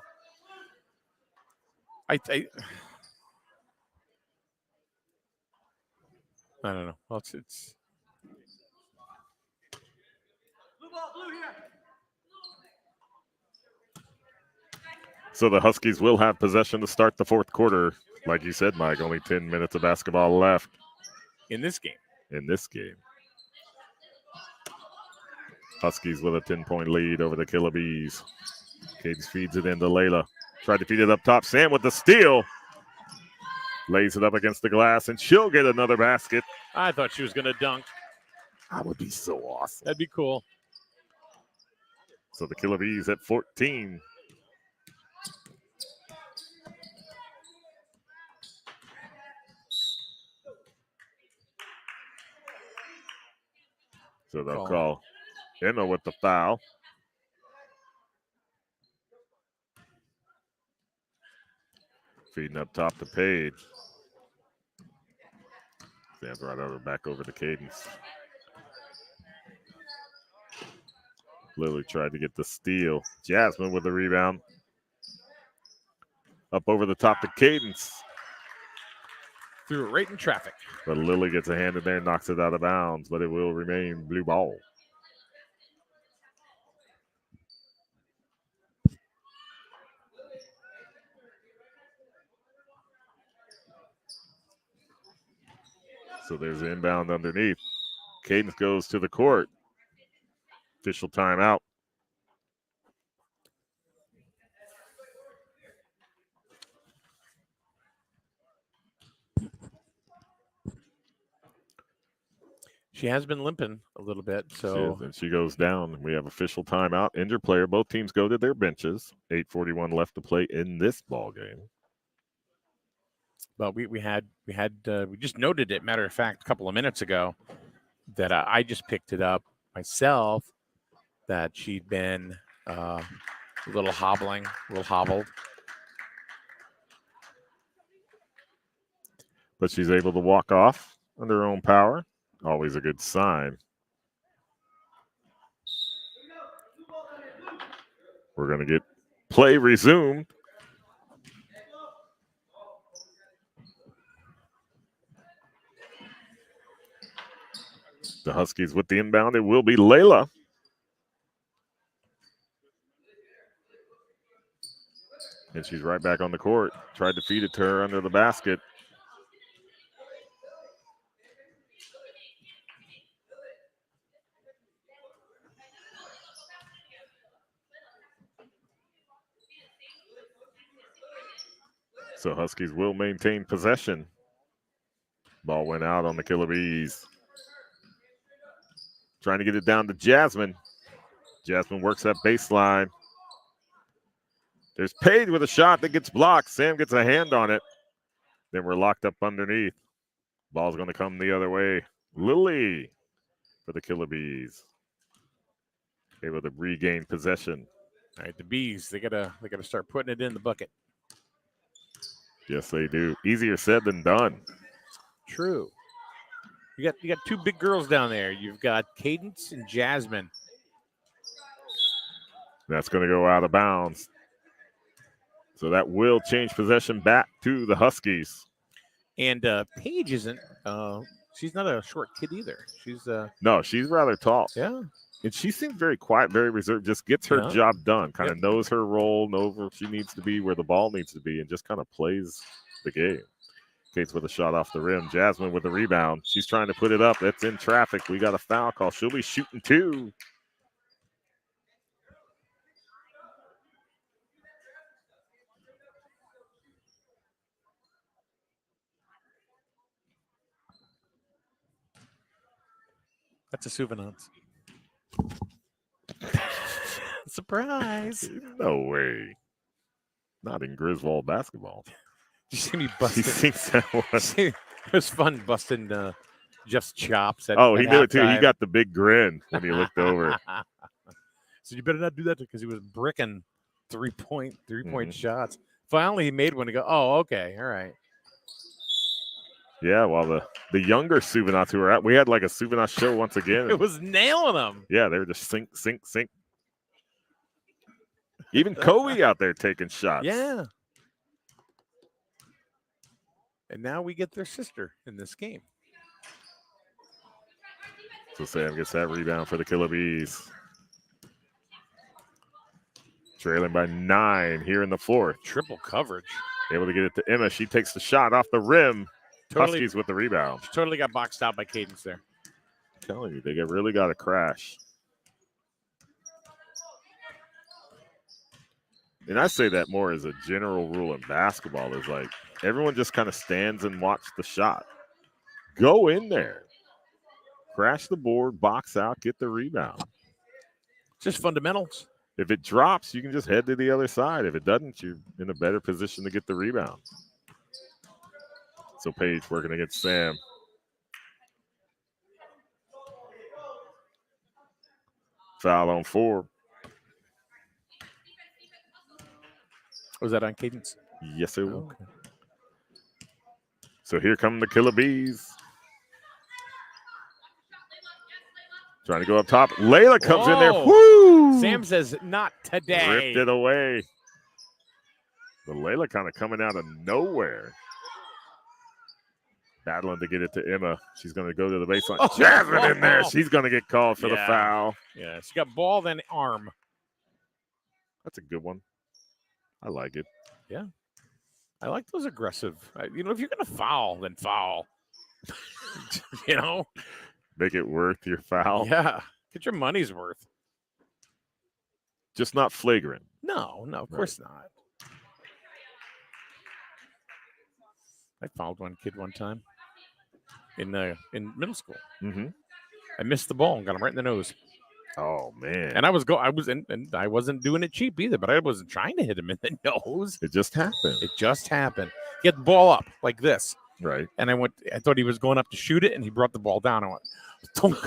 Speaker 3: I don't know. Well, it's
Speaker 1: So the Huskies will have possession to start the fourth quarter. Like you said, Mike, only 10 minutes of basketball left.
Speaker 3: In this game.
Speaker 1: Huskies with a 10-point lead over the KILLA Bees. Cadence feeds it into Layla. Tried to feed it up top. Sam with the steal. Lays it up against the glass, and she'll get another basket.
Speaker 3: I thought she was going to dunk.
Speaker 1: That would be so awesome.
Speaker 3: That'd be cool.
Speaker 1: So the KILLA Bees at 14. So they'll call Emma with the foul. Feeding up top to Page. Stands right over, back over to Cadence. Lily tried to get the steal. Jasmine with the rebound. Up over the top to Cadence.
Speaker 3: Threw it right in traffic.
Speaker 1: But Lily gets a hand in there and knocks it out of bounds, but it will remain blue ball. So there's the inbound underneath. Cadence goes to the court. Official timeout.
Speaker 3: She has been limping a little bit, so
Speaker 1: and she goes down. We have official timeout. Injured player. Both teams go to their benches. 8:41 left to play in this ball game.
Speaker 3: But we just noted it. Matter of fact, a couple of minutes ago, that I just picked it up myself. That she'd been a little hobbled.
Speaker 1: But she's able to walk off under her own power. Always a good sign. We're going to get play resumed. The Huskies with the inbound. It will be Layla. And she's right back on the court. Tried to feed it to her under the basket. So Huskies will maintain possession. Ball went out on the Killer Bees. Trying to get it down to Jasmine. Jasmine works that baseline. There's Paige with a shot that gets blocked. Sam gets a hand on it. Then we're locked up underneath. Ball's going to come the other way. Lily for the Killer Bees. Able to regain possession.
Speaker 3: All right, the Bees, they gotta start putting it in the bucket.
Speaker 1: Yes, they do. Easier said than done.
Speaker 3: True. You got two big girls down there. You've got Cadence and Jasmine.
Speaker 1: That's going to go out of bounds. So that will change possession back to the Huskies.
Speaker 3: And Paige isn't. She's not a short kid either. She's
Speaker 1: No, she's rather tall.
Speaker 3: yeah.
Speaker 1: And she seems very quiet, very reserved, just gets her job done, kind of knows her role, knows where she needs to be, where the ball needs to be, and just kind of plays the game. Kate's with a shot off the rim. Jasmine with the rebound. She's trying to put it up. That's in traffic. We got a foul call. She'll be shooting two.
Speaker 3: That's a souvenir. Surprise.
Speaker 1: No way. Not in Griswold basketball.
Speaker 3: Did you see me
Speaker 1: He
Speaker 3: busting?
Speaker 1: thinks that was.
Speaker 3: It was fun busting Jeff's chops.
Speaker 1: He
Speaker 3: At
Speaker 1: knew it too. He
Speaker 3: halftime.
Speaker 1: got the big grin when he looked over.
Speaker 3: So you better not do that because he was bricking three-point shots. Finally, he made one to go, oh, okay, all right.
Speaker 1: Yeah, while the younger Souvenirs who were at, we had like a Souvenir show once again.
Speaker 3: It was nailing them.
Speaker 1: Yeah, they were just sink. Even Kobe out there taking shots.
Speaker 3: Yeah. And now we get their sister in this game.
Speaker 1: So Sam gets that rebound for the Killer Bees. Trailing by 9 here in the fourth.
Speaker 3: Triple coverage.
Speaker 1: Able to get it to Emma. She takes the shot off the rim. Huskies with the rebound.
Speaker 3: Totally got boxed out by Cadence there.
Speaker 1: I'm telling you, they really got a crash. And I say that more as a general rule in basketball is like everyone just kind of stands and watch the shot. Go in there. Crash the board, box out, get the rebound.
Speaker 3: Just fundamentals.
Speaker 1: If it drops, you can just head to the other side. If it doesn't, you're in a better position to get the rebound. So Paige working against Sam. Foul on 4.
Speaker 3: Was that on Cadence?
Speaker 1: Yes, it will.
Speaker 3: Okay.
Speaker 1: So here come the Killer Bees. Trying to go up top. Layla comes in there. Woo!
Speaker 3: Sam says, not today.
Speaker 1: Ripped it away. But Layla kind of coming out of nowhere. Battling to get it to Emma. She's going to go to the baseline.
Speaker 3: Oh,
Speaker 1: Jasmine in there. She's going to get called for the
Speaker 3: Yeah.
Speaker 1: foul.
Speaker 3: Yeah, she got ball, then arm.
Speaker 1: That's a good one. I like it.
Speaker 3: I like those aggressive. If you're going to foul, then foul. you know?
Speaker 1: Make it worth your foul.
Speaker 3: Yeah. Get your money's worth.
Speaker 1: Just not flagrant.
Speaker 3: No, of course not. I fouled one kid one time in middle school.
Speaker 1: Mm-hmm.
Speaker 3: I missed the ball and got him right in the nose.
Speaker 1: Oh, man.
Speaker 3: And I wasn't doing it cheap either, but I wasn't trying to hit him in the nose.
Speaker 1: It just happened.
Speaker 3: It just happened. He had the ball up like this.
Speaker 1: Right.
Speaker 3: And I thought he was going up to shoot it, and he brought the ball down. I went, "Tunk."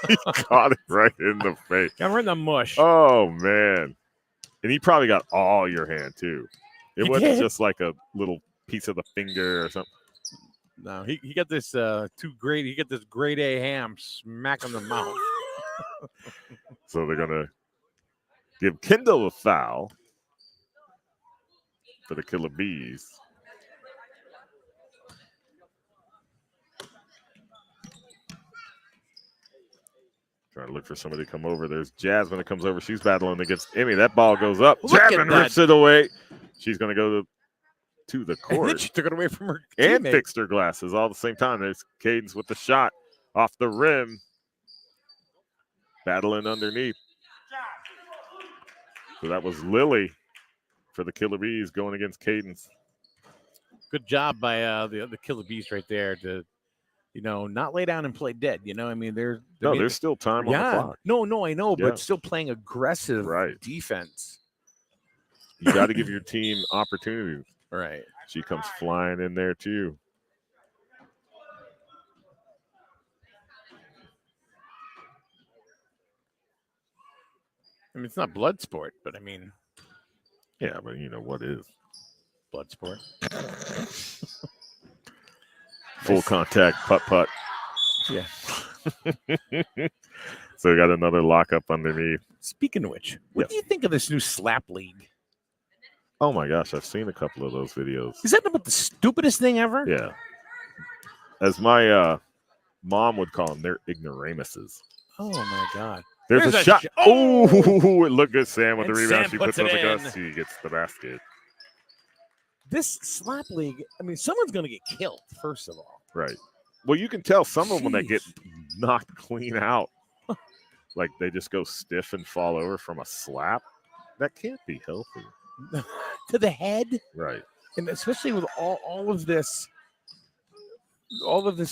Speaker 1: He caught it right in the face.
Speaker 3: Got right in the mush.
Speaker 1: Oh, man. And he probably got all your hand, too. It
Speaker 3: He
Speaker 1: wasn't
Speaker 3: did.
Speaker 1: just like a little piece of the finger or something.
Speaker 3: No, he got this he got this grade A ham smack in the mouth.
Speaker 1: So they're going to give Kendall a foul for the Killer Bees. Trying to look for somebody to come over. There's Jasmine that comes over. She's battling against Emmy. That ball goes up.
Speaker 3: Look at
Speaker 1: Jasmine
Speaker 3: that.
Speaker 1: rips it away. She's going to go to the
Speaker 3: And then
Speaker 1: court
Speaker 3: she took it away from her
Speaker 1: and
Speaker 3: teammate.
Speaker 1: fixed her glasses all at the same time. There's Cadence with the shot off the rim. Battling underneath. So that was Lily for the Killer Bees going against Cadence.
Speaker 3: Good job by the Killer Beast right there to, not lay down and play dead. I mean,
Speaker 1: there's still time on the clock.
Speaker 3: No, I know,
Speaker 1: Yeah.
Speaker 3: but still playing aggressive
Speaker 1: Right.
Speaker 3: defense.
Speaker 1: You got to give your team opportunities.
Speaker 3: Right.
Speaker 1: She comes flying in there too.
Speaker 3: I mean, it's not blood sport, but I mean,
Speaker 1: Yeah, but what is
Speaker 3: blood sport?
Speaker 1: full contact putt.
Speaker 3: Yeah.
Speaker 1: So we got another lockup underneath.
Speaker 3: Speaking of which, what do you think of this new slap league?
Speaker 1: Oh my gosh, I've seen a couple of those videos.
Speaker 3: Is that about the stupidest thing ever?
Speaker 1: Yeah. As my mom would call them, they're ignoramuses.
Speaker 3: Oh my God.
Speaker 1: There's a shot. Oh, it looked good, Sam, with the rebound.
Speaker 3: Sam
Speaker 1: She
Speaker 3: puts
Speaker 1: puts it
Speaker 3: it
Speaker 1: up
Speaker 3: in.
Speaker 1: the She gets the basket.
Speaker 3: This slap league, I mean, someone's going to get killed, first of all.
Speaker 1: Right. Well, you can tell some of them that get
Speaker 3: Jeez.
Speaker 1: knocked clean out. Like they just go stiff and fall over from a slap. That can't be healthy.
Speaker 3: To the head.
Speaker 1: Right.
Speaker 3: And especially with all of this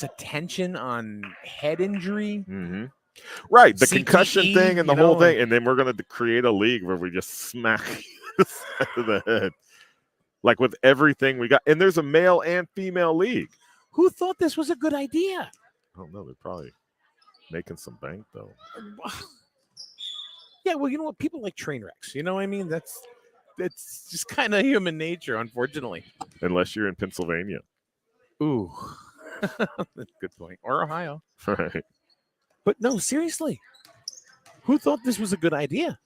Speaker 3: attention on head injury.
Speaker 1: Mm-hmm. Right. The
Speaker 3: CTE,
Speaker 1: concussion thing and the whole
Speaker 3: know,
Speaker 1: thing. And then we're going to create a league where we just smack the side of the head. Like with everything we got. And there's a male and female league.
Speaker 3: Who thought this was a good idea?
Speaker 1: I don't know. They're probably making some bank, though.
Speaker 3: Yeah, well, you know what? People like train wrecks. You know what I mean? That's just kind of human nature, unfortunately.
Speaker 1: Unless you're in Pennsylvania.
Speaker 3: Ooh. Good point. Or Ohio.
Speaker 1: Right.
Speaker 3: But no, seriously. Who thought this was a good idea?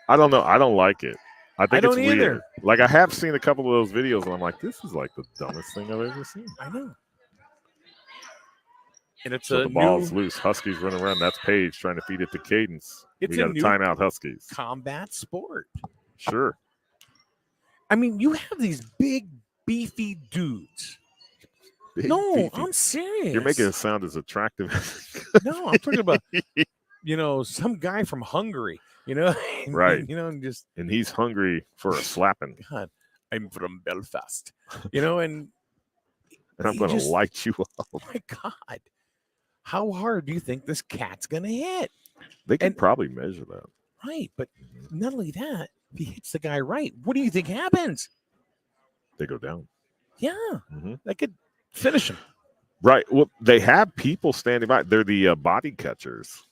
Speaker 1: I don't know. I don't like it. I think it's
Speaker 3: don't either.
Speaker 1: weird. Like I have seen a couple of those videos and I'm like, this is like the dumbest thing I've ever seen.
Speaker 3: I know. And it's
Speaker 1: So
Speaker 3: a
Speaker 1: the ball's
Speaker 3: new
Speaker 1: loose. Huskies running around. That's Paige trying to feed it to Cadence.
Speaker 3: It's
Speaker 1: We got
Speaker 3: a
Speaker 1: a
Speaker 3: new
Speaker 1: timeout, Huskies.
Speaker 3: combat sport.
Speaker 1: Sure.
Speaker 3: I mean, you have these big, beefy dudes.
Speaker 1: Big
Speaker 3: No,
Speaker 1: beefy.
Speaker 3: I'm serious.
Speaker 1: You're making it sound as attractive.
Speaker 3: No, I'm talking about, some guy from Hungary, and,
Speaker 1: Right.
Speaker 3: And just,
Speaker 1: And he's hungry for a slapping.
Speaker 3: God, I'm from Belfast, and
Speaker 1: And I'm
Speaker 3: he
Speaker 1: going to
Speaker 3: just-
Speaker 1: light you up.
Speaker 3: oh my God, how hard do you think this cat's going to hit?
Speaker 1: They can
Speaker 3: And-
Speaker 1: probably measure that.
Speaker 3: Right, but not only that, if he hits the guy right, what do you think happens?
Speaker 1: They go down.
Speaker 3: Yeah,
Speaker 1: Mhm.
Speaker 3: that could finish him.
Speaker 1: Right. Well, they have people standing by. They're the body catchers.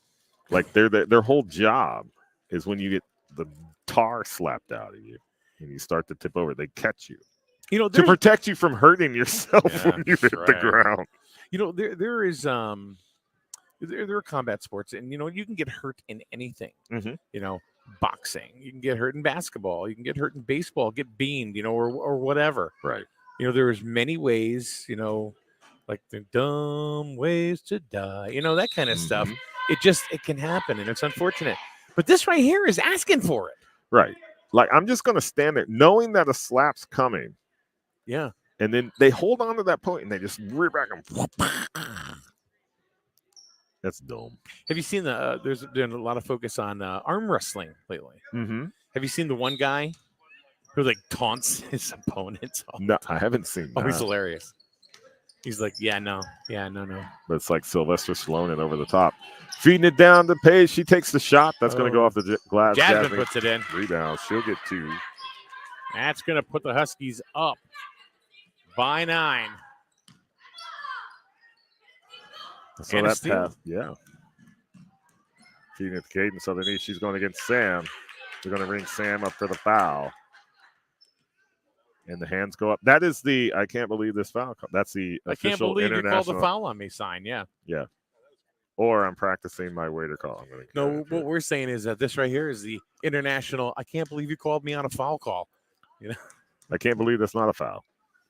Speaker 1: Like their whole job is when you get the tar slapped out of you and you start to tip over, they catch you to
Speaker 3: There's,
Speaker 1: protect you from hurting yourself
Speaker 3: Yeah,
Speaker 1: when you hit the
Speaker 3: right.
Speaker 1: ground.
Speaker 3: there is there are combat sports, and you can get hurt in anything.
Speaker 1: Mhm.
Speaker 3: Boxing, you can get hurt in basketball, you can get hurt in baseball, get beamed, or whatever.
Speaker 1: Right.
Speaker 3: There's many ways, like the dumb ways to die, that kind of stuff.
Speaker 1: Mhm.
Speaker 3: It can happen, and it's unfortunate. But this right here is asking for it.
Speaker 1: Right. Like I'm just going to stand there knowing that a slap's coming.
Speaker 3: Yeah.
Speaker 1: And then they hold on to that point and they just rear back and that's dumb.
Speaker 3: Have you seen there's been a lot of focus on arm wrestling lately.
Speaker 1: Mm-hmm.
Speaker 3: Have you seen the one guy who like taunts his opponents?
Speaker 1: No, I haven't seen
Speaker 3: Oh,
Speaker 1: that.
Speaker 3: he's hilarious. He's like, no.
Speaker 1: But it's like Sylvester Stallone and over the top. Feeding it down to Paige. She takes the shot. That's going to go off the glass.
Speaker 3: Jasmine puts it in.
Speaker 1: Rebound. She'll get 2.
Speaker 3: That's going to put the Huskies up by 9.
Speaker 1: So
Speaker 3: And a
Speaker 1: that
Speaker 3: steal.
Speaker 1: pass, yeah. Feeding it to Cadence underneath. She's going against Sam. They're going to ring Sam up for the foul. And the hands go up. That is the I can't believe this foul call. That's the
Speaker 3: I can't
Speaker 1: official
Speaker 3: believe you
Speaker 1: international.
Speaker 3: called the foul on me sign. Yeah.
Speaker 1: Or I'm practicing my waiter call.
Speaker 3: No, what we're saying is that this right here is the international. I can't believe you called me on a foul call.
Speaker 1: I can't believe that's not a foul.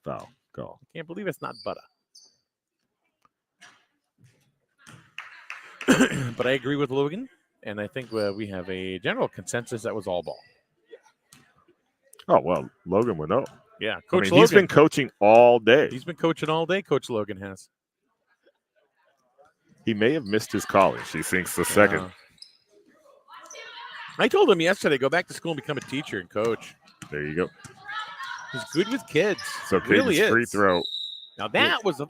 Speaker 1: Foul call.
Speaker 3: Can't believe it's not butter. But I agree with Logan, and I think we have a general consensus that was all ball.
Speaker 1: Oh, well, Logan would know.
Speaker 3: Yeah,
Speaker 1: I
Speaker 3: Coach
Speaker 1: mean,
Speaker 3: Logan.
Speaker 1: he's been coaching all day.
Speaker 3: He's been coaching all day. Coach Logan has.
Speaker 1: He may have missed his college. She thinks the second.
Speaker 3: I told him yesterday, go back to school and become a teacher and coach.
Speaker 1: There you go.
Speaker 3: He's good with kids.
Speaker 1: So
Speaker 3: It really
Speaker 1: Caden's free
Speaker 3: is.
Speaker 1: throw.
Speaker 3: Now that was a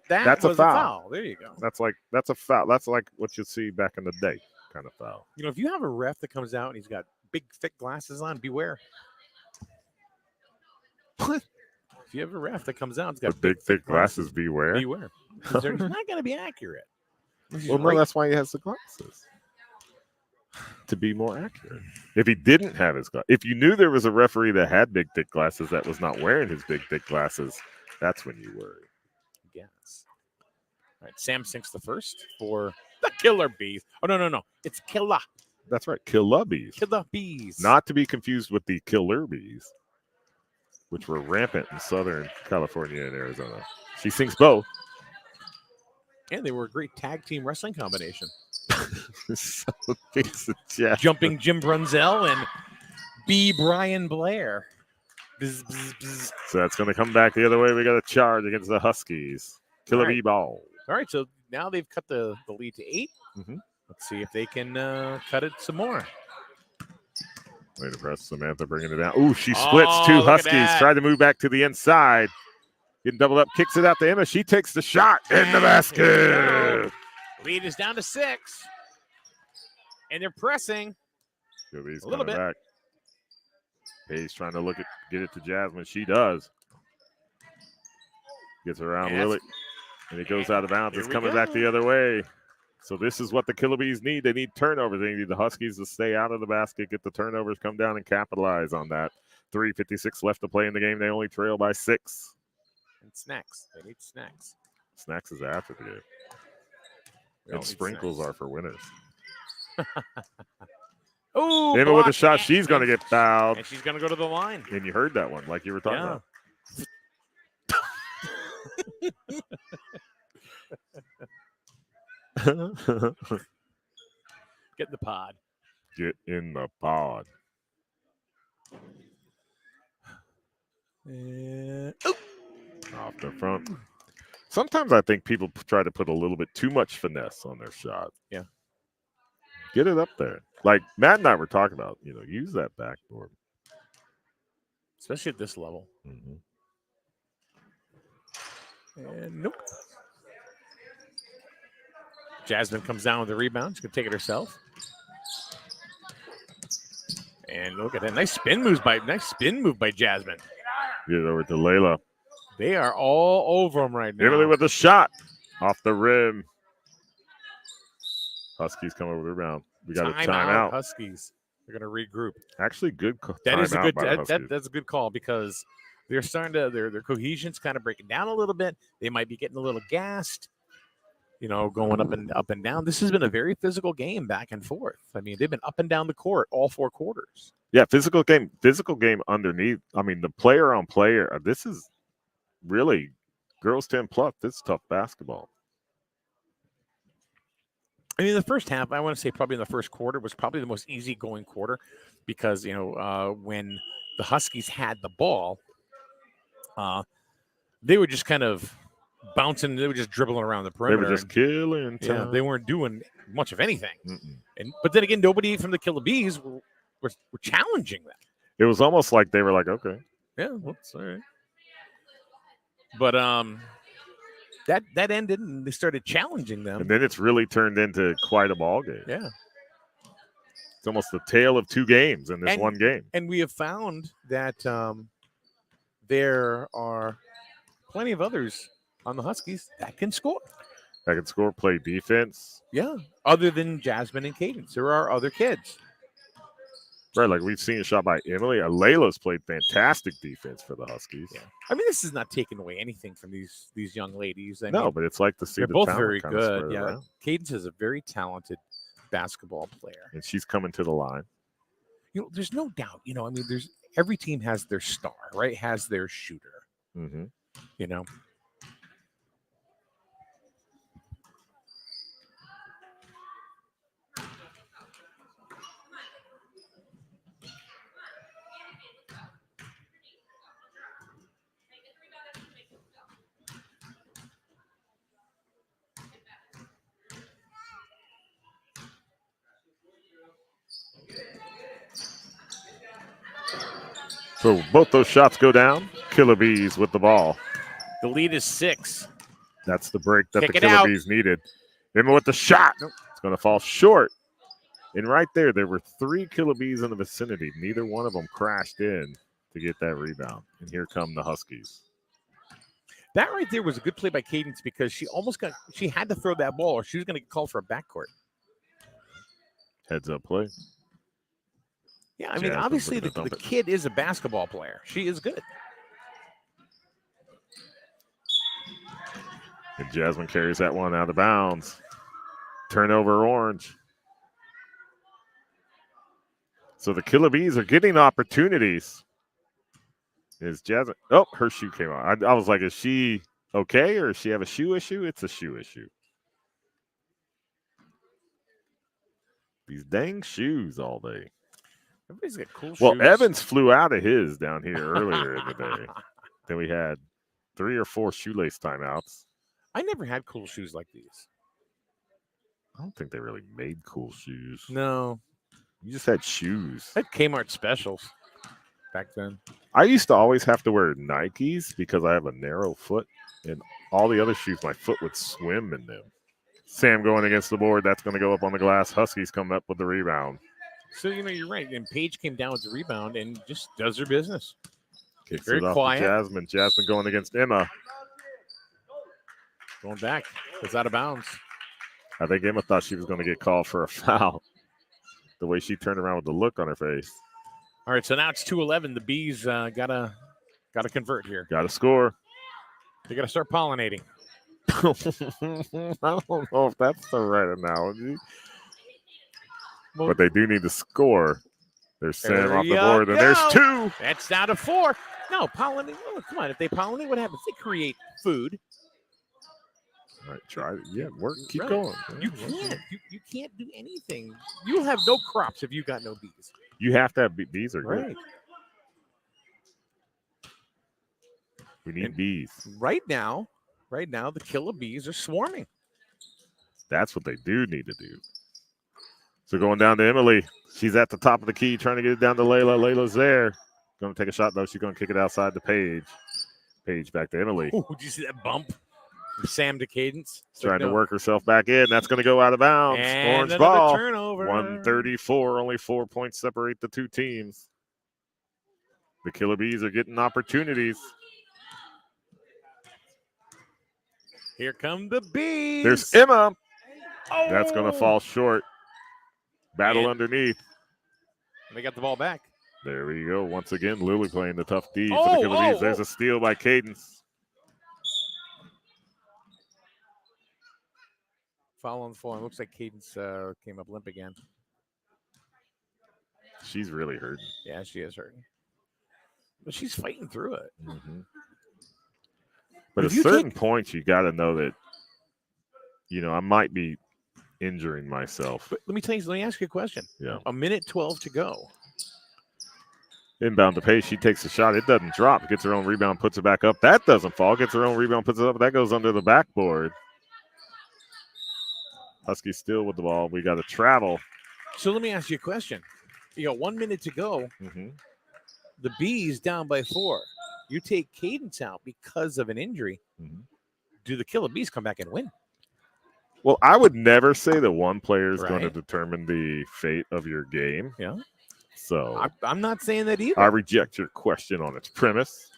Speaker 3: foul. There you go.
Speaker 1: That's a foul. That's like what you see back in the day, kind of foul.
Speaker 3: You know, if you have a ref that comes out and he's got big, thick glasses on, beware. If you have a ref that comes out, he's got
Speaker 1: big, thick glasses, beware.
Speaker 3: Beware. He's not going to be accurate.
Speaker 1: Well, no, that's why he has the glasses. To be more accurate. If he didn't have his glasses, if you knew there was a referee that had big, thick glasses that was not wearing his big, thick glasses, that's when you worry.
Speaker 3: Yes. All right, Sam sinks the first for the Killer Bees. Oh, no. It's KILLA.
Speaker 1: That's right. KILLA Bees.
Speaker 3: KILLA Bees.
Speaker 1: Not to be confused with the Killer Bees, which were rampant in Southern California and Arizona. She sinks both.
Speaker 3: And they were a great tag team wrestling combination.
Speaker 1: So piece of jazz.
Speaker 3: Jumping Jim Brunzell and B. Brian Blair. Bzz, bzz, bzz.
Speaker 1: So that's going to come back the other way. We got a charge against the Huskies. Killer Bee ball.
Speaker 3: All right, so now they've cut the lead to 8.
Speaker 1: Mm-hmm.
Speaker 3: Let's see if they can cut it some more.
Speaker 1: Way to press Samantha, bringing it down. Ooh, she splits two Huskies. Tried to move back to the inside. Getting doubled up, kicks it out to Emma. She takes the shot in the basket.
Speaker 3: Lead is down to 6. And they're pressing
Speaker 1: a
Speaker 3: little bit.
Speaker 1: Back. Paige trying to get it to Jasmine. She does. Gets around Lily. And it goes out of bounds. It's coming back the other way. So this is what the Killer Bees need. They need turnovers. They need the Huskies to stay out of the basket, get the turnovers, come down and capitalize on that. 3:56 left to play in the game. They only trail by 6.
Speaker 3: And snacks. They need snacks.
Speaker 1: Snacks is after the game. And sprinkles are for winners.
Speaker 3: Oh,
Speaker 1: Emma with a shot. She's going to get fouled.
Speaker 3: And she's going to go to the line.
Speaker 1: And you heard that one like you were talking about.
Speaker 3: Get in the pod.
Speaker 1: Get in the pod. Off the front. Sometimes I think people try to put a little bit too much finesse on their shot.
Speaker 3: Yeah.
Speaker 1: Get it up there. Like Matt and I were talking about, use that backboard.
Speaker 3: Especially at this level.
Speaker 1: Mm-hmm.
Speaker 3: And nope. Jasmine comes down with the rebound. She's going to take it herself. And look at that. Nice spin move by Jasmine.
Speaker 1: Get it over to Layla.
Speaker 3: They are all over them right now.
Speaker 1: Emily with a shot off the rim. Huskies come over the rebound. We got a timeout.
Speaker 3: Huskies. They're going to regroup.
Speaker 1: Actually, good.
Speaker 3: That's a good call because they're starting to their cohesion's kind of breaking down a little bit. They might be getting a little gassed. Going up and down. This has been a very physical game, back and forth. I mean, they've been up and down the court all 4 quarters.
Speaker 1: Yeah, physical game underneath. I mean, the player on player. This is really girls 10 plus. This is tough basketball.
Speaker 3: I mean, the first half, I want to say probably in the first quarter was probably the most easygoing quarter because, when the Huskies had the ball, they were just kind of bouncing. They were just dribbling around the perimeter.
Speaker 1: They were just killing time.
Speaker 3: Yeah, they weren't doing much of anything. But then again, nobody from the Killer Bees were challenging them.
Speaker 1: It was almost like they were like, okay.
Speaker 3: Yeah, whoops, all right. But that ended, and they started challenging them.
Speaker 1: And then it's really turned into quite a ball game.
Speaker 3: Yeah.
Speaker 1: It's almost the tale of 2 games in this one game.
Speaker 3: And we have found that there are plenty of others on the Huskies that can score.
Speaker 1: That can score, play defense.
Speaker 3: Yeah. Other than Jasmine and Cadence, there are other kids.
Speaker 1: Right, like we've seen a shot by Emily. Layla's played fantastic defense for the Huskies.
Speaker 3: Yeah. I mean, this is not taking away anything from these young ladies. I mean,
Speaker 1: but it's like to see
Speaker 3: they're
Speaker 1: the
Speaker 3: both
Speaker 1: talent
Speaker 3: very
Speaker 1: kind of
Speaker 3: good.
Speaker 1: spread
Speaker 3: Yeah.
Speaker 1: around.
Speaker 3: Cadence is a very talented basketball player.
Speaker 1: And she's coming to the line.
Speaker 3: There's no doubt. I mean, every team has their star, right? Has their shooter.
Speaker 1: Mm-hmm. So both those shots go down. Killer Bees with the ball.
Speaker 3: The lead is 6.
Speaker 1: That's the break that
Speaker 3: Kick
Speaker 1: the
Speaker 3: it
Speaker 1: Killer
Speaker 3: out.
Speaker 1: Bees needed. Emma with the shot. Nope. It's going to fall short. And right there were 3 Killer Bees in the vicinity. Neither one of them crashed in to get that rebound. And here come the Huskies.
Speaker 3: That right there was a good play by Cadence because she had to throw that ball or she was going to get called for a backcourt.
Speaker 1: Heads up play.
Speaker 3: Yeah, I mean, obviously the kid is a basketball player. She is good.
Speaker 1: And Jasmine carries that one out of bounds. Turnover Orange. So the Killer Bees are getting opportunities. Is Jasmine? Oh, her shoe came out. I was like, is she okay or does she have a shoe issue? It's a shoe issue. These dang shoes all day.
Speaker 3: Everybody's got cool shoes.
Speaker 1: Well, Evans flew out of his down here earlier in the day. Then we had 3 or 4 shoelace timeouts.
Speaker 3: I never had cool shoes like these.
Speaker 1: I don't think they really made cool shoes.
Speaker 3: No.
Speaker 1: You just had shoes.
Speaker 3: I had Kmart specials back then.
Speaker 1: I used to always have to wear Nikes because I have a narrow foot. And all the other shoes, my foot would swim in them. Sam going against the board. That's going to go up on the glass. Huskies coming up with the rebound.
Speaker 3: So, you're right. And Paige came down with the rebound and just does her business.
Speaker 1: Kicks
Speaker 3: Very
Speaker 1: it off
Speaker 3: quiet.
Speaker 1: to Jasmine. Jasmine going against Emma.
Speaker 3: Going back. It's out of bounds.
Speaker 1: I think Emma thought she was going to get called for a foul. The way she turned around with the look on her face.
Speaker 3: All right, so now it's 2-11. The Bees gotta convert here.
Speaker 1: Got to score.
Speaker 3: They gotta start pollinating.
Speaker 1: I don't know if that's the right analogy. Well, but they do need to score. There's Sam off the board, and there's 2.
Speaker 3: That's down to 4. No, pollinate. Oh, come on. If they pollinate, what happens? They create food.
Speaker 1: All right, try it. Yeah, work. Keep going.
Speaker 3: You can't. You can't do anything. You'll have no crops if you got no bees.
Speaker 1: You have to have bees are good.
Speaker 3: Right.
Speaker 1: We need bees.
Speaker 3: Right now, the killer bees are swarming.
Speaker 1: That's what they do need to do. So going down to Emily. She's at the top of the key trying to get it down to Layla. Layla's there. Going to take a shot, though. She's going to kick it outside to Paige. Paige back to Emily.
Speaker 3: Ooh, did you see that bump? From Sam to Cadence.
Speaker 1: Trying to work herself back in. That's going to go out of bounds.
Speaker 3: And
Speaker 1: Orange ball.
Speaker 3: Turnover.
Speaker 1: 134. Only 4 points separate the 2 teams. The Killer Bees are getting opportunities.
Speaker 3: Here come the Bees.
Speaker 1: There's Emma.
Speaker 3: Oh.
Speaker 1: That's going to fall short. Battle underneath.
Speaker 3: They got the ball back.
Speaker 1: There we go. Once again, Lily playing the tough D for the Killer Bees. There's a steal by Cadence.
Speaker 3: Foul on the floor. It looks like Cadence came up limp again.
Speaker 1: She's really hurting.
Speaker 3: Yeah, she is hurting. But she's fighting through it.
Speaker 1: Mm-hmm. But at certain points, you got to know that, I might be injuring myself.
Speaker 3: But let me ask you a question.
Speaker 1: Yeah.
Speaker 3: 1:12 to go.
Speaker 1: Inbound to Paige. She takes a shot. It doesn't drop. Gets her own rebound, puts it back up. That doesn't fall. Gets her own rebound, puts it up. That goes under the backboard. Huskies still with the ball. We got to travel.
Speaker 3: So let me ask you a question. You got 1 minute to go.
Speaker 1: Mm-hmm.
Speaker 3: The Bees down by 4. You take Cadence out because of an injury.
Speaker 1: Mm-hmm.
Speaker 3: Do the Killer Bees come back and win?
Speaker 1: Well, I would never say that one player is going to determine the fate of your game.
Speaker 3: Yeah.
Speaker 1: So
Speaker 3: I'm not saying that either.
Speaker 1: I reject your question on its premise.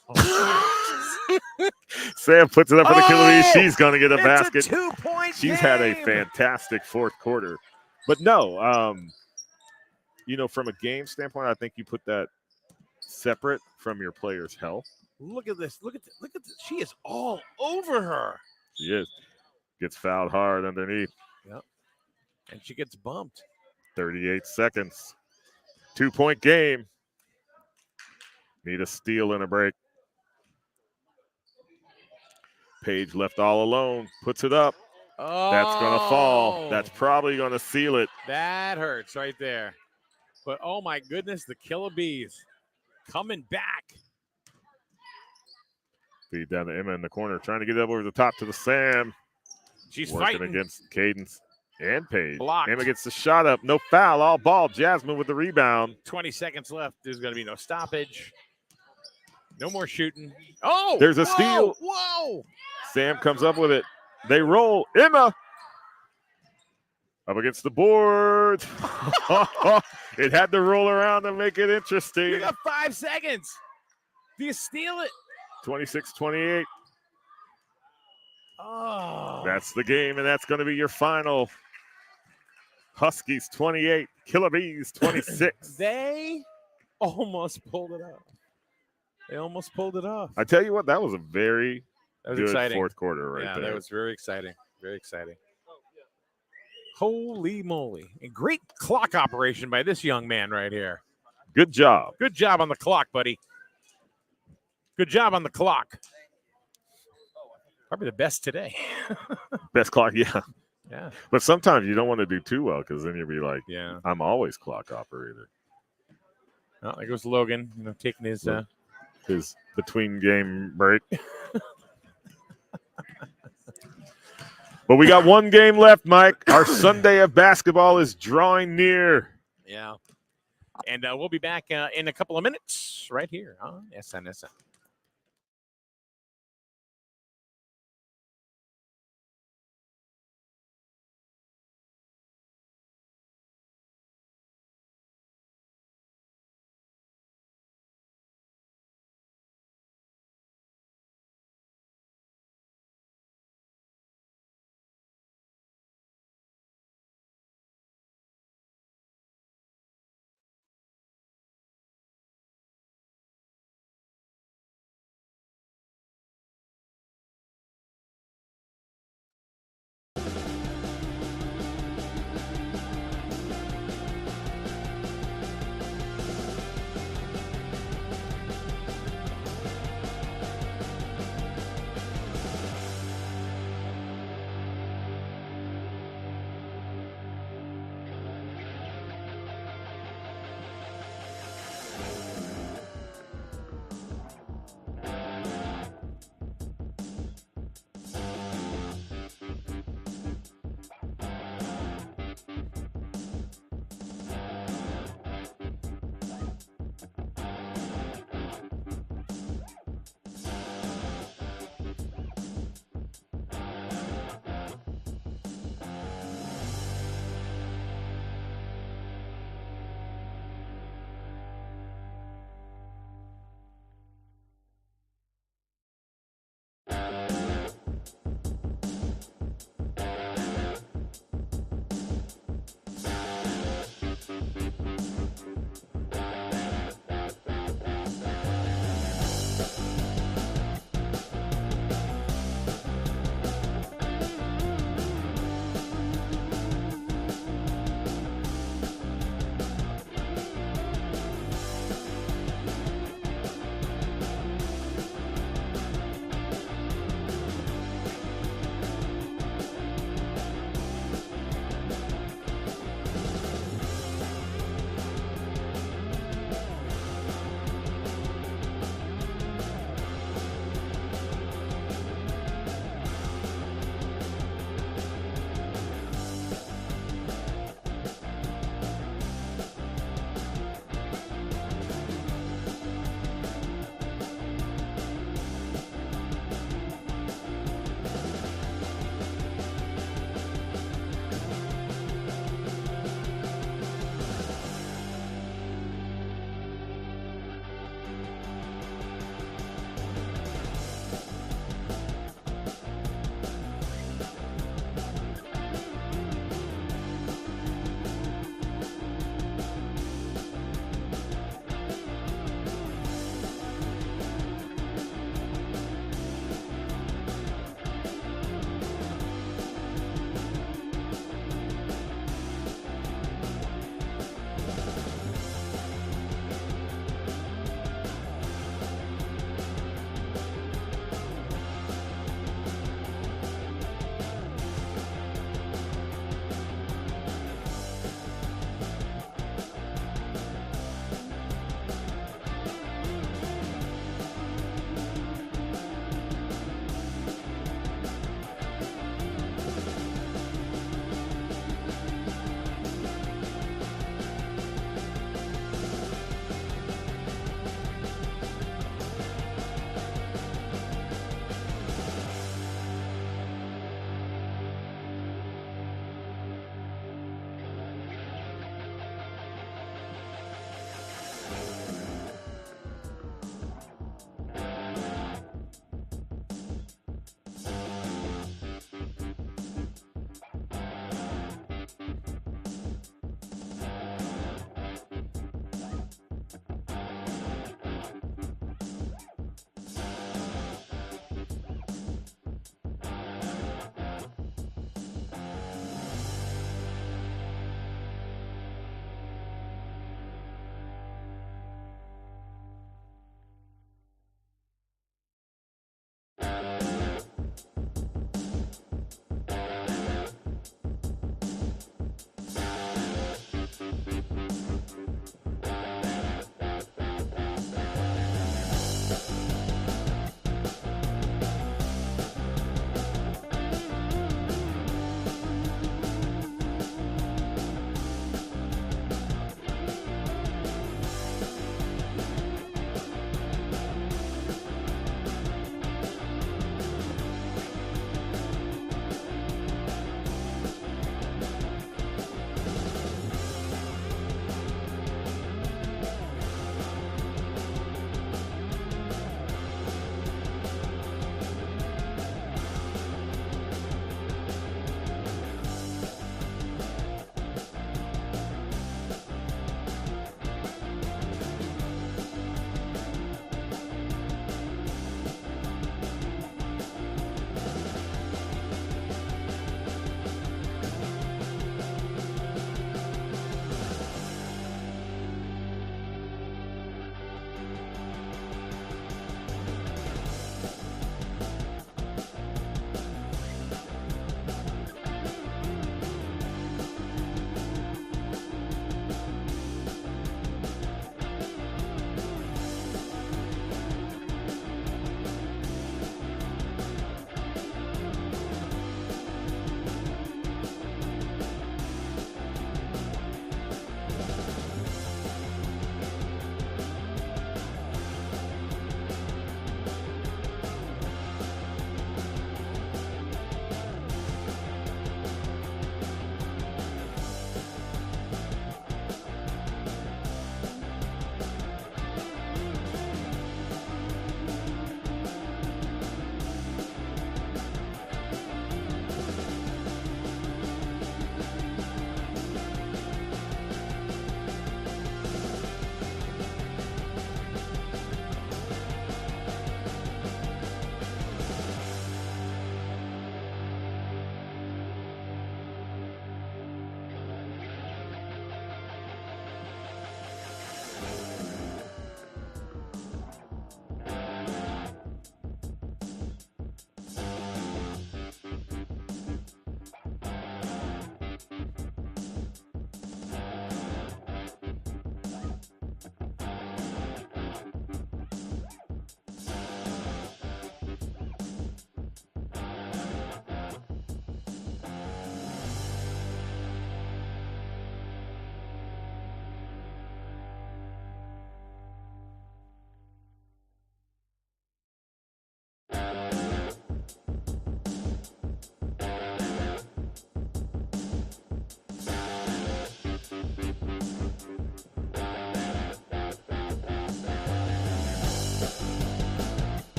Speaker 1: Sam puts it up for the Killer Bees. She's going to get a basket.
Speaker 3: A 2-point
Speaker 1: She's
Speaker 3: game.
Speaker 1: had a fantastic fourth quarter. But no, from a game standpoint, I think you put that separate from your player's health.
Speaker 3: Look at this. Look at this. She is all over her.
Speaker 1: She is. Gets fouled hard underneath.
Speaker 3: Yep. And she gets bumped.
Speaker 1: 38 seconds. 2-point game. Need a steal and a break. Paige left all alone. Puts it up.
Speaker 3: Oh.
Speaker 1: That's going to fall. That's probably going to seal it.
Speaker 3: That hurts right there. But, oh, my goodness, the Killer Bees coming back.
Speaker 1: Feed down to Emma in the corner, trying to get it over the top to the Sam.
Speaker 3: She's
Speaker 1: working
Speaker 3: fighting
Speaker 1: against Cadence and Paige.
Speaker 3: Blocked.
Speaker 1: Emma gets the shot up. No foul. All ball. Jasmine with the rebound.
Speaker 3: 20 seconds left. There's going to be no stoppage. No more shooting. Oh,
Speaker 1: There's a
Speaker 3: whoa,
Speaker 1: steal.
Speaker 3: Whoa.
Speaker 1: Sam comes up with it. They roll. Emma up against the board. It had to roll around to make it interesting.
Speaker 3: You got 5 seconds. Do you steal it?
Speaker 1: 26-28.
Speaker 3: Oh.
Speaker 1: That's the game, and that's going to be your final. Huskies 28, Killer Bees 26.
Speaker 3: They almost pulled it off. They almost pulled it off.
Speaker 1: I tell you what, that was a very
Speaker 3: That was
Speaker 1: good
Speaker 3: exciting.
Speaker 1: fourth quarter right
Speaker 3: Yeah,
Speaker 1: there.
Speaker 3: that was very exciting. Very exciting. Holy moly. And great clock operation by this young man right here.
Speaker 1: Good job.
Speaker 3: Good job on the clock, buddy. Good job on the clock. Probably the best today.
Speaker 1: Best clock, yeah.
Speaker 3: Yeah.
Speaker 1: But sometimes you don't want to do too well because then you'll be like,
Speaker 3: Yeah.
Speaker 1: I'm always clock operator.
Speaker 3: Well, there goes Logan, taking his
Speaker 1: His between game break. But we got one game left, Mike. Our Sunday of basketball is drawing near.
Speaker 3: Yeah. And we'll be back in a couple of minutes right here on SNSN.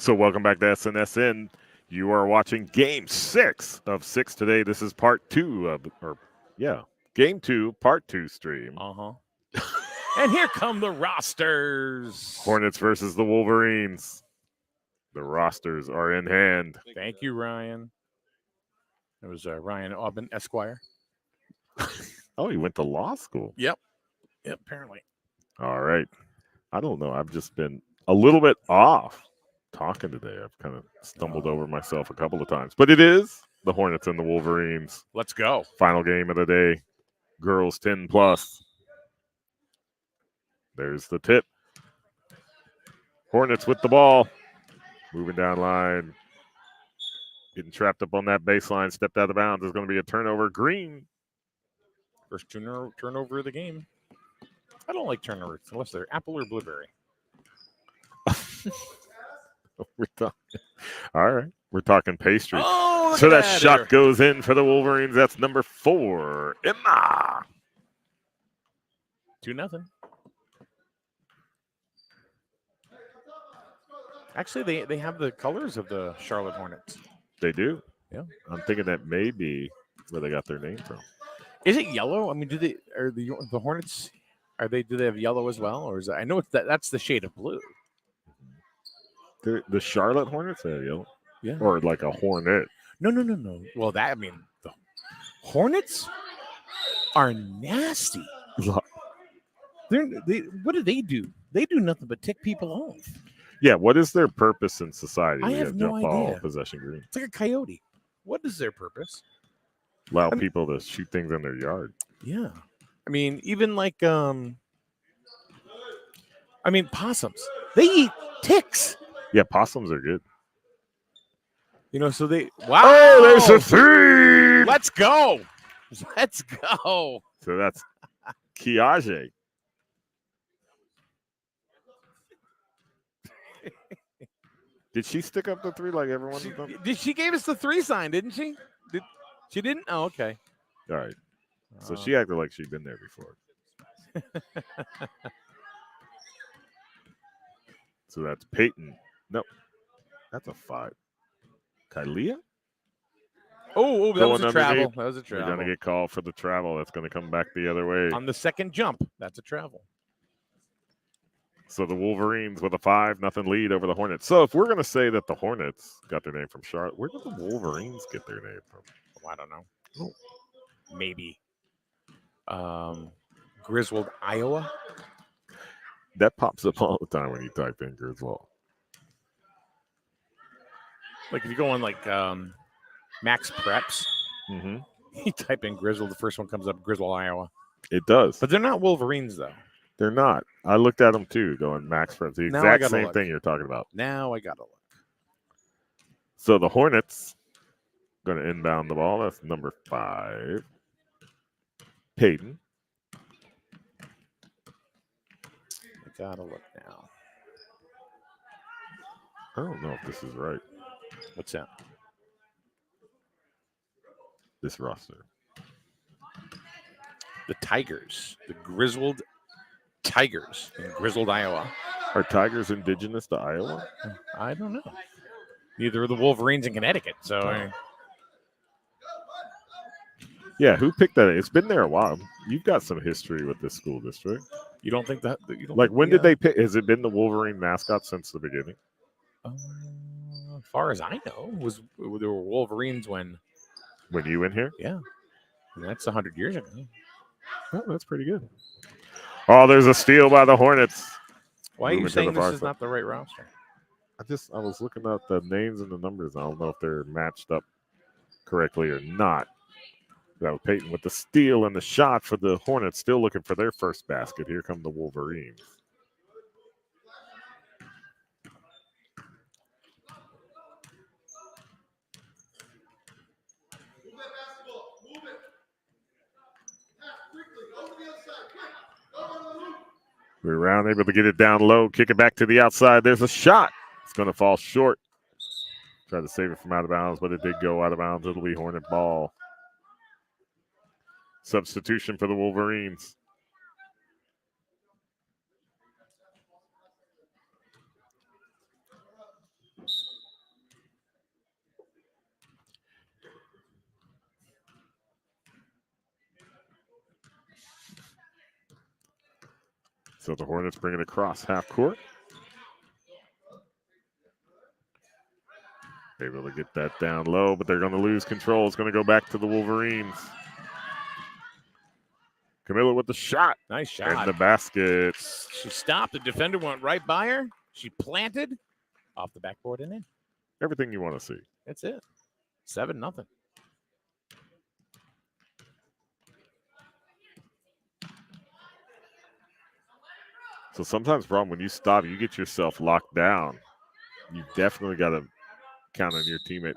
Speaker 1: So welcome back to SNSN. You are watching Game 6 of 6 today. This is part 2 of, Game 2, part 2 stream.
Speaker 3: And here come the rosters.
Speaker 1: Hornets versus the Wolverines. The rosters are in hand.
Speaker 3: Thank you, Ryan. It was Ryan Aubin, Esquire.
Speaker 1: Oh, he went to law school.
Speaker 3: Yep, apparently.
Speaker 1: All right. I don't know. I've just been a little bit off talking today. I've kind of stumbled over myself a couple of times. But it is the Hornets and the Wolverines.
Speaker 3: Let's go.
Speaker 1: Final game of the day. Girls 10 plus. There's the tip. Hornets with the ball. Moving down line. Getting trapped up on that baseline. Stepped out of bounds. There's going to be a turnover. Green.
Speaker 3: First turnover of the game. I don't like turnovers unless they're apple or blueberry.
Speaker 1: All right. We're talking pastry.
Speaker 3: Oh,
Speaker 1: so that shot goes in for the Wolverines. That's number 4. Emma.
Speaker 3: 2-0. Actually, they have the colors of the Charlotte Hornets.
Speaker 1: They do.
Speaker 3: Yeah.
Speaker 1: I'm thinking that may be where they got their name from.
Speaker 3: Is it yellow? I mean, do the Hornets? Do they have yellow as well, or is it, I know that's the shade of blue.
Speaker 1: The Charlotte Hornets have yellow.
Speaker 3: Yeah.
Speaker 1: Or like a hornet.
Speaker 3: No. Well, the Hornets are nasty. What do? They do nothing but tick people off.
Speaker 1: Yeah, what is their purpose in society?
Speaker 3: I
Speaker 1: We
Speaker 3: have
Speaker 1: got
Speaker 3: no
Speaker 1: jump ball,
Speaker 3: idea.
Speaker 1: possession green.
Speaker 3: It's like a coyote. What is their purpose?
Speaker 1: Allow people to shoot things in their yard.
Speaker 3: Yeah. I mean, even like possums. They eat ticks.
Speaker 1: Yeah, possums are good.
Speaker 3: So they
Speaker 1: Oh, there's a 3.
Speaker 3: Let's go. Let's go.
Speaker 1: So that's Kiage. Did she stick up the 3 like everyone has done?
Speaker 3: She gave us the 3 sign, didn't she? She didn't? Oh, okay.
Speaker 1: All right. So she acted like she'd been there before. So that's Peyton. No, that's a 5. KILLA?
Speaker 3: Oh, that
Speaker 1: Going
Speaker 3: was a
Speaker 1: underneath.
Speaker 3: travel. That was a
Speaker 1: We're
Speaker 3: travel.
Speaker 1: going to get called for the travel. That's going to come back the other way.
Speaker 3: On the second jump, that's a travel.
Speaker 1: So the Wolverines with a 5-0 lead over the Hornets. So if we're going to say that the Hornets got their name from Charlotte, where did the Wolverines get their name from?
Speaker 3: Oh, I don't know. Maybe. Griswold, Iowa.
Speaker 1: That pops up all the time when you type in Griswold.
Speaker 3: Like if you go on like Max Preps, you type in Griswold, the first one comes up, Griswold, Iowa.
Speaker 1: It does.
Speaker 3: But they're not Wolverines, though.
Speaker 1: They're not. I looked at them too, going Max Preps. The exact same thing you're talking about.
Speaker 3: Now I got to look.
Speaker 1: So the Hornets going to inbound the ball. That's number 5. Peyton.
Speaker 3: I got to look now.
Speaker 1: I don't know if this is right.
Speaker 3: What's that?
Speaker 1: This roster.
Speaker 3: The Tigers. The Griswold Tigers in Griswold, Iowa.
Speaker 1: Are Tigers indigenous to Iowa?
Speaker 3: I don't know. Neither are the Wolverines in Connecticut. So,
Speaker 1: yeah, who picked that? It's been there a while. You've got some history with this school district.
Speaker 3: You don't think that? You don't
Speaker 1: like,
Speaker 3: think
Speaker 1: when did they pick? Has it been the Wolverine mascot since the beginning?
Speaker 3: As far as I know, there were Wolverines when
Speaker 1: you went here?
Speaker 3: Yeah, and that's 100 years ago.
Speaker 1: Oh, that's pretty good. Oh, there's a steal by the Hornets.
Speaker 3: Why are you saying this is not the right roster?
Speaker 1: I was looking at the names and the numbers. I don't know if they're matched up correctly or not. That was Peyton with the steal and the shot for the Hornets, still looking for their first basket. Here come the Wolverines. We're around, able to get it down low, kick it back to the outside. There's a shot. It's going to fall short. Tried to save it from out of bounds, but it did go out of bounds. It'll be Hornet ball. Substitution for the Wolverines. So the Hornets bring it across half court. Able to get that down low, but they're going to lose control. It's going to go back to the Wolverines. Camilla with the shot.
Speaker 3: Nice shot.
Speaker 1: And the basket.
Speaker 3: She stopped. The defender went right by her. She planted off the backboard and in.
Speaker 1: Everything you want to see.
Speaker 3: That's it. 7-0.
Speaker 1: So sometimes, problem when you stop, you get yourself locked down. You definitely got to count on your teammate.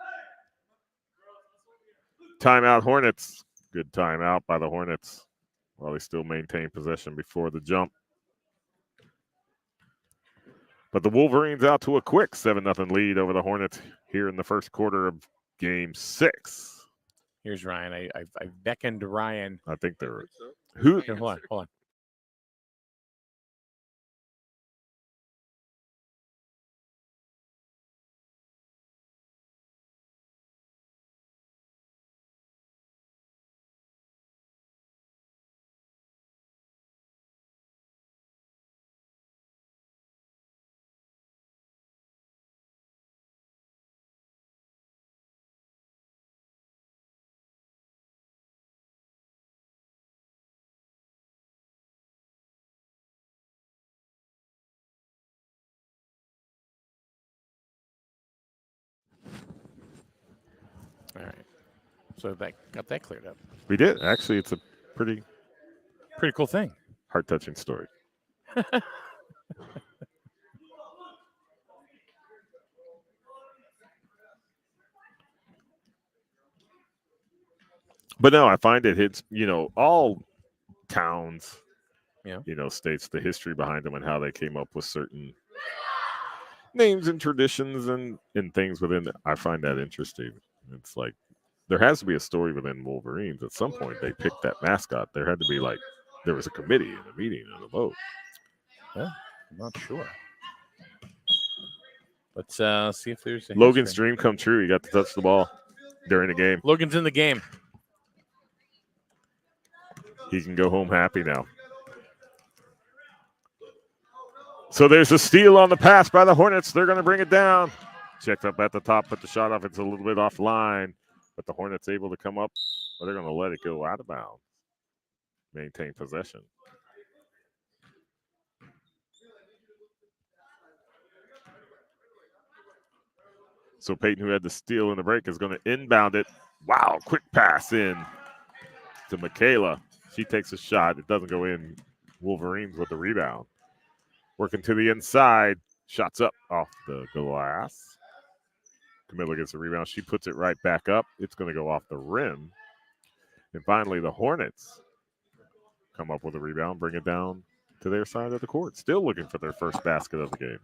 Speaker 1: Timeout, Hornets. Good timeout by the Hornets while they still maintain possession before the jump. But the Wolverines out to a quick 7-0 lead over the Hornets here in the first quarter of Game 6.
Speaker 3: Here's Ryan. I beckoned Ryan.
Speaker 1: I think they're who?
Speaker 3: Here, hold on. All right. So that got that cleared up.
Speaker 1: We did. Actually, it's a pretty
Speaker 3: cool thing.
Speaker 1: Heart-touching story. But no, I find it hits, all towns, states, the history behind them and how they came up with certain names and traditions and things within it. I find that interesting. It's like there has to be a story within Wolverines. At some point, they picked that mascot. There had to be there was a committee and a meeting and a vote.
Speaker 3: Yeah, I'm not sure. Let's see if there's
Speaker 1: Logan's dream come true. He got to touch the ball during the game.
Speaker 3: Logan's in the game.
Speaker 1: He can go home happy now. So there's a steal on the pass by the Hornets. They're going to bring it down. Checked up at the top, put the shot off. It's a little bit offline, but the Hornets able to come up, but they're going to let it go out of bounds. Maintain possession. So Peyton, who had the steal in the break, is going to inbound it. Wow, quick pass in to Michaela. She takes a shot. It doesn't go in. Wolverines with the rebound. Working to the inside. Shots up off the glass. Camilla gets the rebound. She puts it right back up. It's going to go off the rim. And finally, the Hornets come up with a rebound, bring it down to their side of the court. Still looking for their first basket of the game.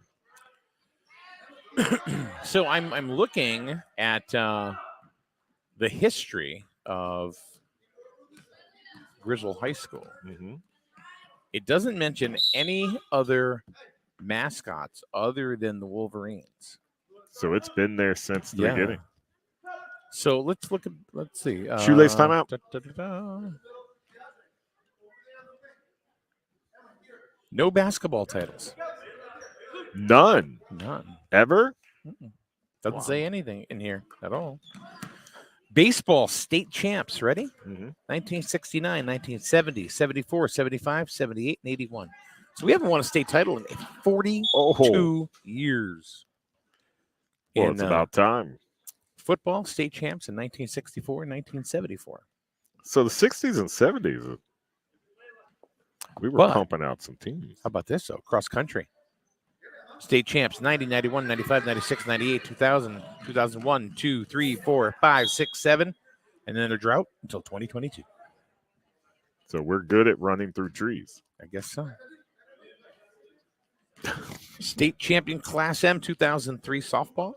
Speaker 3: So I'm looking at the history of Griswold High School.
Speaker 1: Mm-hmm.
Speaker 3: It doesn't mention any other mascots other than the Wolverines.
Speaker 1: So it's been there since the beginning.
Speaker 3: So let's see.
Speaker 1: Shoelace timeout.
Speaker 3: No basketball titles.
Speaker 1: None. Ever?
Speaker 3: Doesn't say anything in here at all. Baseball state champs, ready? 1969, 1970, 74, 75, 78, and 81. So we haven't won a state title in 42 years.
Speaker 1: Well, it's about time.
Speaker 3: Football state champs in 1964 and 1974.
Speaker 1: So the 60s and 70s, we were pumping out some teams.
Speaker 3: How about this, though? Cross country. State champs 90, 91, 95, 96, 98, 2000, 2001, 2, 3, 4, 5, 6, 7, and then a drought until 2022.
Speaker 1: So we're good at running through trees.
Speaker 3: I guess so. State champion Class M 2003 softball.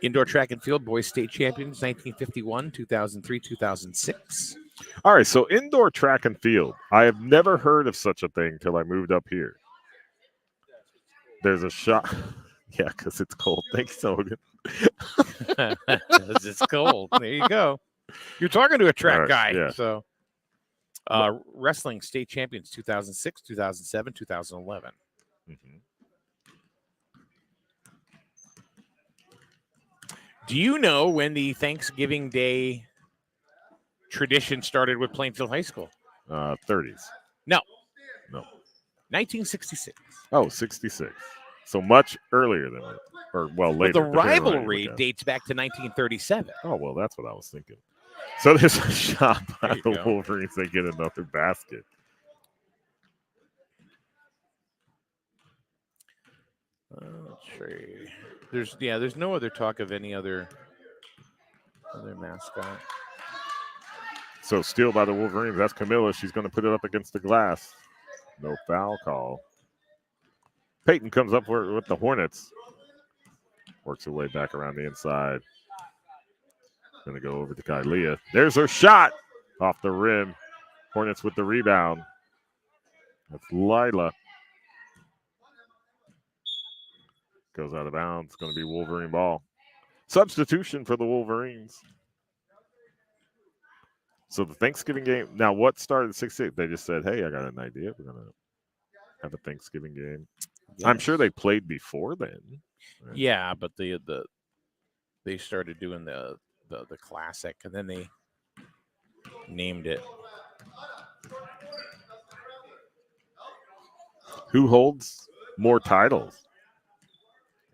Speaker 3: Indoor track and field boys state champions 1951, 2003, 2006.
Speaker 1: All right, so indoor track and field. I have never heard of such a thing till I moved up here. There's a shot. Yeah, because it's cold. Thanks, Hogan.
Speaker 3: It's cold. There you go. You're talking to a track guy.
Speaker 1: Yeah.
Speaker 3: So Wrestling state champions 2006, 2007, 2011.
Speaker 1: Mm-hmm.
Speaker 3: Do you know when the Thanksgiving Day tradition started with Plainfield High School?
Speaker 1: 30s.
Speaker 3: No.
Speaker 1: No.
Speaker 3: 1966.
Speaker 1: Oh, 66. So much earlier than it. Or, well, later.
Speaker 3: But the
Speaker 1: depending on how you
Speaker 3: rivalry
Speaker 1: look at it.
Speaker 3: dates back to 1937.
Speaker 1: Oh, well, that's what I was thinking. So there's a shot by
Speaker 3: There you
Speaker 1: the
Speaker 3: go.
Speaker 1: Wolverines. They get another basket.
Speaker 3: Let's see. There's no other talk of any other mascot.
Speaker 1: So steal by the Wolverines. That's Camilla. She's going to put it up against the glass. No foul call. Peyton comes up with the Hornets. Works her way back around the inside. Going to go over to KILLA. There's her shot off the rim. Hornets with the rebound. That's Lila. Goes out of bounds. Going to be Wolverine ball. Substitution for the Wolverines. So the Thanksgiving game. Now, what started at 6-8? They just said, hey, I got an idea. We're going to have a Thanksgiving game. Yes. I'm sure they played before then. Right?
Speaker 3: Yeah, but they started doing the classic, and then they named it.
Speaker 1: Who holds more titles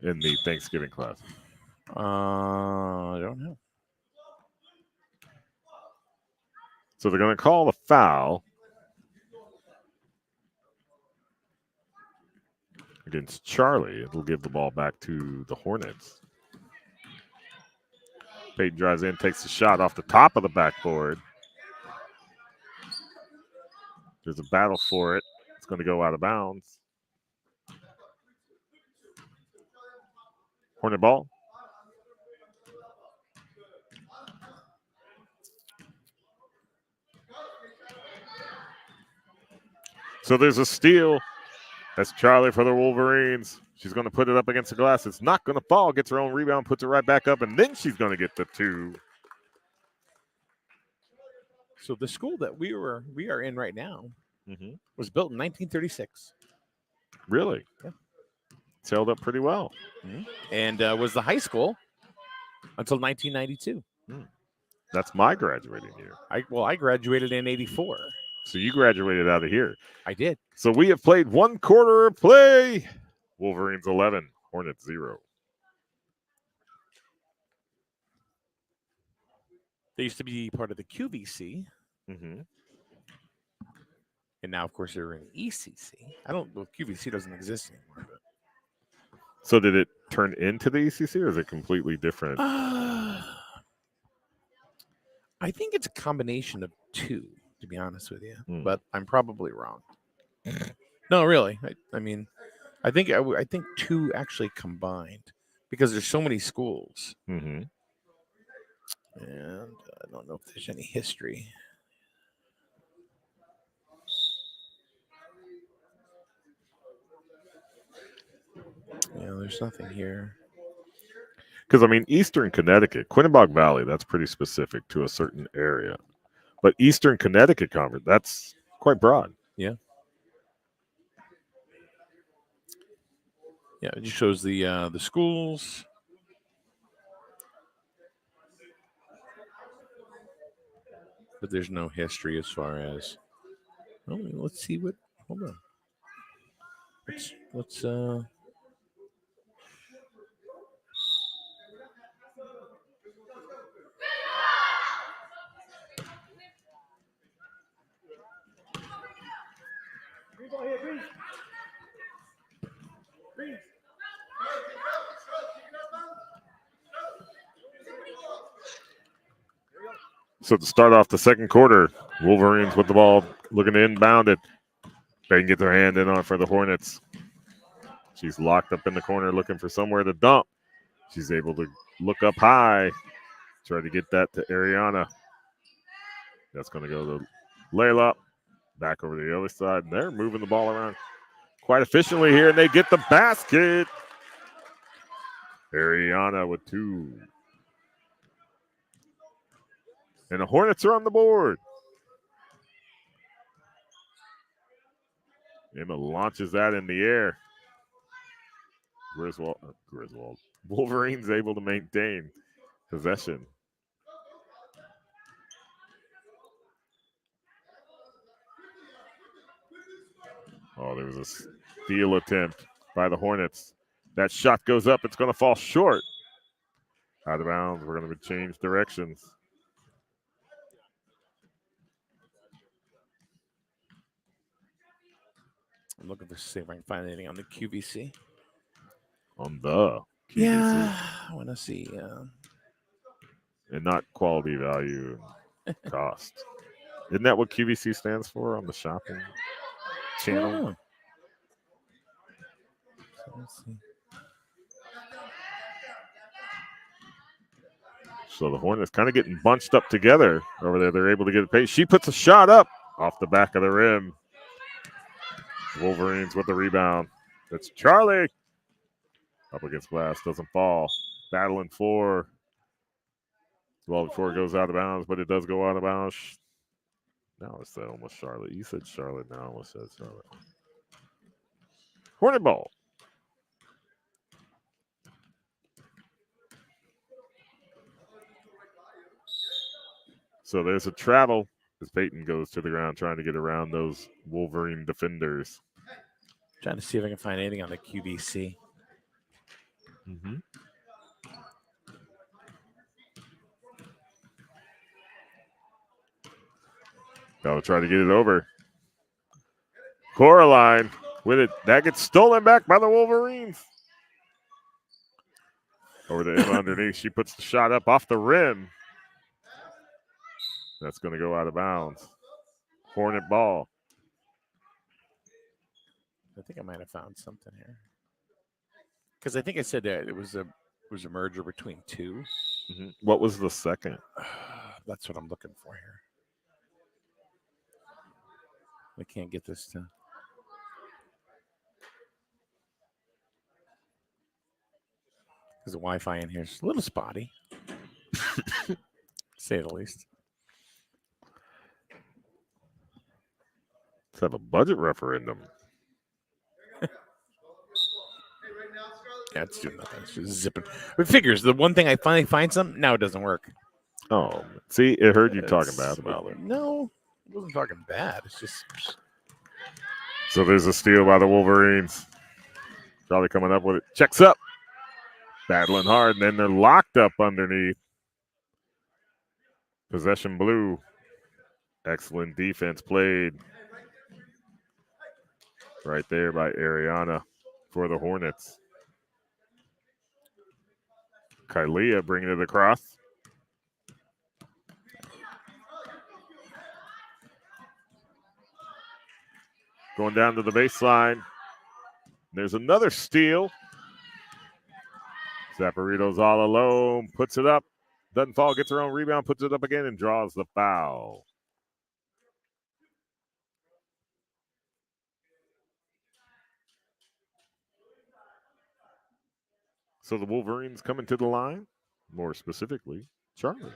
Speaker 1: in the Thanksgiving class?
Speaker 3: I don't know.
Speaker 1: So they're going to call the foul against Charlie. It'll give the ball back to the Hornets. Peyton drives in, takes the shot off the top of the backboard. There's a battle for it. It's going to go out of bounds. Hornet ball. So there's a steal. That's Charlie for the Wolverines. She's going to put it up against the glass. It's not going to fall. Gets her own rebound, puts it right back up, and then she's going to get the two.
Speaker 3: So the school that we are in right now was built in 1936.
Speaker 1: Really?
Speaker 3: Yeah.
Speaker 1: It's held up pretty well.
Speaker 3: And was the high school until 1992.
Speaker 1: That's my graduating year.
Speaker 3: I graduated in 84.
Speaker 1: So you graduated out of here.
Speaker 3: I did.
Speaker 1: So we have played one quarter of play. Wolverines 11, Hornets 0.
Speaker 3: They used to be part of the QVC. And now, of course, they're in ECC. QVC doesn't exist anymore. But.
Speaker 1: So did it turn into the ECC, or is it completely different?
Speaker 3: I think it's a combination of two, to be honest with you. But I'm probably wrong. No, really. I mean, I think two actually combined because there's so many schools. And I don't know if there's any history. Yeah, there's nothing here.
Speaker 1: Because, I mean, Eastern Connecticut, Quinnebog Valley, that's pretty specific to a certain area. But Eastern Connecticut Conference, that's quite broad.
Speaker 3: Yeah. Yeah, it just shows the schools. But there's no history as far as. Oh, let's see what. Hold on. Let's
Speaker 1: So to start off the second quarter, Wolverines with the ball, looking to inbound it. They can get their hand in on it for the Hornets. She's locked up in the corner looking for somewhere to dump. She's able to look up high, try to get that to Ariana. That's going to go to Layla. Back over to the other side. And they're moving the ball around quite efficiently here, and they get the basket. Ariana with two. And the Hornets are on the board. Emma launches that in the air. Griswold. Wolverines able to maintain possession. Oh, there was a steal attempt by the Hornets. That shot goes up. It's going to fall short. Out of bounds. We're going to change directions.
Speaker 3: I'm looking for see if I can find anything on the QVC.
Speaker 1: On the QVC.
Speaker 3: Yeah, I want to see.
Speaker 1: And not quality, value, and cost. Isn't that what QVC stands for on the shopping channel?
Speaker 3: So let's see.
Speaker 1: So the Hornets kind of getting bunched up together over there. They're able to get it paid. She puts a shot up off the back of the rim. Wolverines with the rebound. That's Charlie. Up against glass, doesn't fall. Battling for. Well, before it goes out of bounds, but it does go out of bounds. Now it's almost Charlotte. You said Charlotte, now I almost said Charlotte. Hornet ball. So there's a travel as Peyton goes to the ground trying to get around those Wolverine defenders.
Speaker 3: Trying to see if I can find anything on the QVC.
Speaker 1: Mm-hmm. They'll try to get it over. Coraline with it. That gets stolen back by the Wolverines. Over to Emma underneath. She puts the shot up off the rim. That's going to go out of bounds. Hornet ball.
Speaker 3: I think I might have found something here. Because I think I said that it was a merger between two.
Speaker 1: Mm-hmm. What was the second?
Speaker 3: That's what I'm looking for here. I can't get this to. Because the Wi-Fi in here is a little spotty, say the least.
Speaker 1: Let's have a budget referendum.
Speaker 3: Yeah, it's doing nothing. It's just zipping. It figures. The one thing I finally find something, now it doesn't work.
Speaker 1: Oh, see, it heard you talking bad.
Speaker 3: Well, no, I wasn't talking bad. It's just.
Speaker 1: So there's a steal by the Wolverines. Charlie coming up with it. Checks up. Battling hard, and then they're locked up underneath. Possession blue. Excellent defense played. Right there by Ariana for the Hornets. KILLA bringing it across. Going down to the baseline. There's another steal. Zaparito's all alone. Puts it up. Doesn't fall. Gets her own rebound. Puts it up again and draws the foul. So the Wolverines coming to the line. More specifically, Charlie.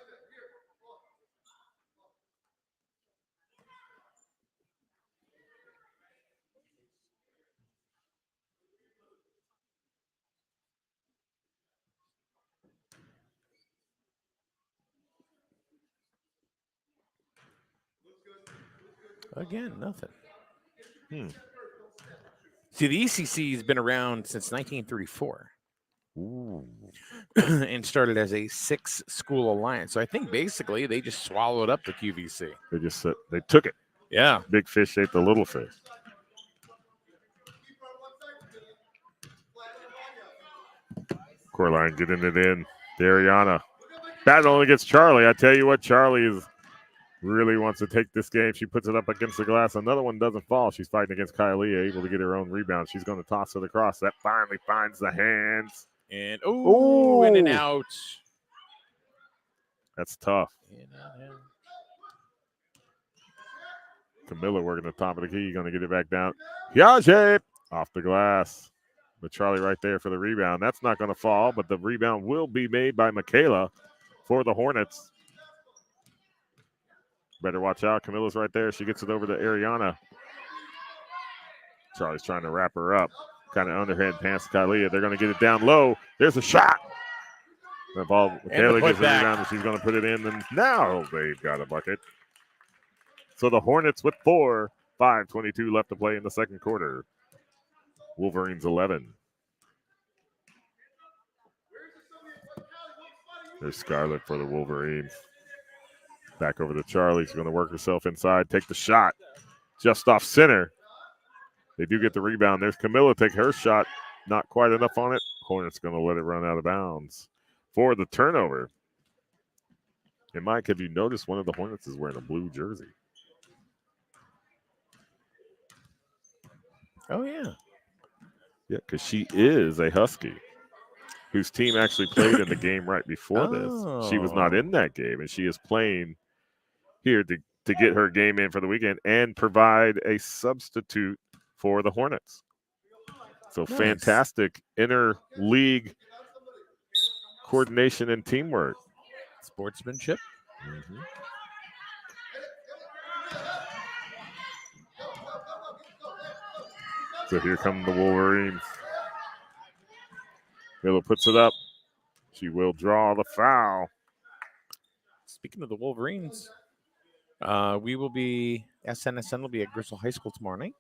Speaker 3: Again, nothing.
Speaker 1: Hmm.
Speaker 3: See, the ECC has been around since 1934.
Speaker 1: Ooh.
Speaker 3: And started as a 6-school alliance. So I think basically they just swallowed up the QVC.
Speaker 1: They just said they took it.
Speaker 3: Yeah.
Speaker 1: Big fish ate the little fish. Coraline getting it in. Dariana. Battle against Charlie. I tell you what, Charlie is really wants to take this game. She puts it up against the glass. Another one doesn't fall. She's fighting against KILLA, able to get her own rebound. She's going to toss it across. That finally finds the hands.
Speaker 3: And in and out.
Speaker 1: That's tough.
Speaker 3: In and out.
Speaker 1: Camilla working the top of the key. Going to get it back down. Yage off the glass. But Charlie right there for the rebound. That's not going to fall, but the rebound will be made by Michaela for the Hornets. Better watch out. Camilla's right there. She gets it over to Ariana. Charlie's trying to wrap her up. Kind of underhand pass to KILLA. They're going to get it down low. There's a shot. The ball, Michaela gets the rebound, and she's going to put it in. And now they've got a bucket. So the Hornets with 4, 5:22 left to play in the second quarter. Wolverines 11. There's Scarlett for the Wolverines. Back over to Charlie. She's going to work herself inside, take the shot. Just off center. They do get the rebound. There's Camilla take her shot. Not quite enough on it. Hornets going to let it run out of bounds for the turnover. And Mike, have you noticed one of the Hornets is wearing a blue jersey?
Speaker 3: Oh, yeah.
Speaker 1: Yeah, because she is a Husky whose team actually played in the game right before this. She was not in that game, and she is playing here to get her game in for the weekend and provide a substitute for the Hornets. So
Speaker 3: nice.
Speaker 1: Fantastic inter-league coordination and teamwork.
Speaker 3: Sportsmanship.
Speaker 1: Mm-hmm. So here come the Wolverines. Miller puts it up. She will draw the foul.
Speaker 3: Speaking of the Wolverines, we will be, SNSN will be at Griswold High School tomorrow night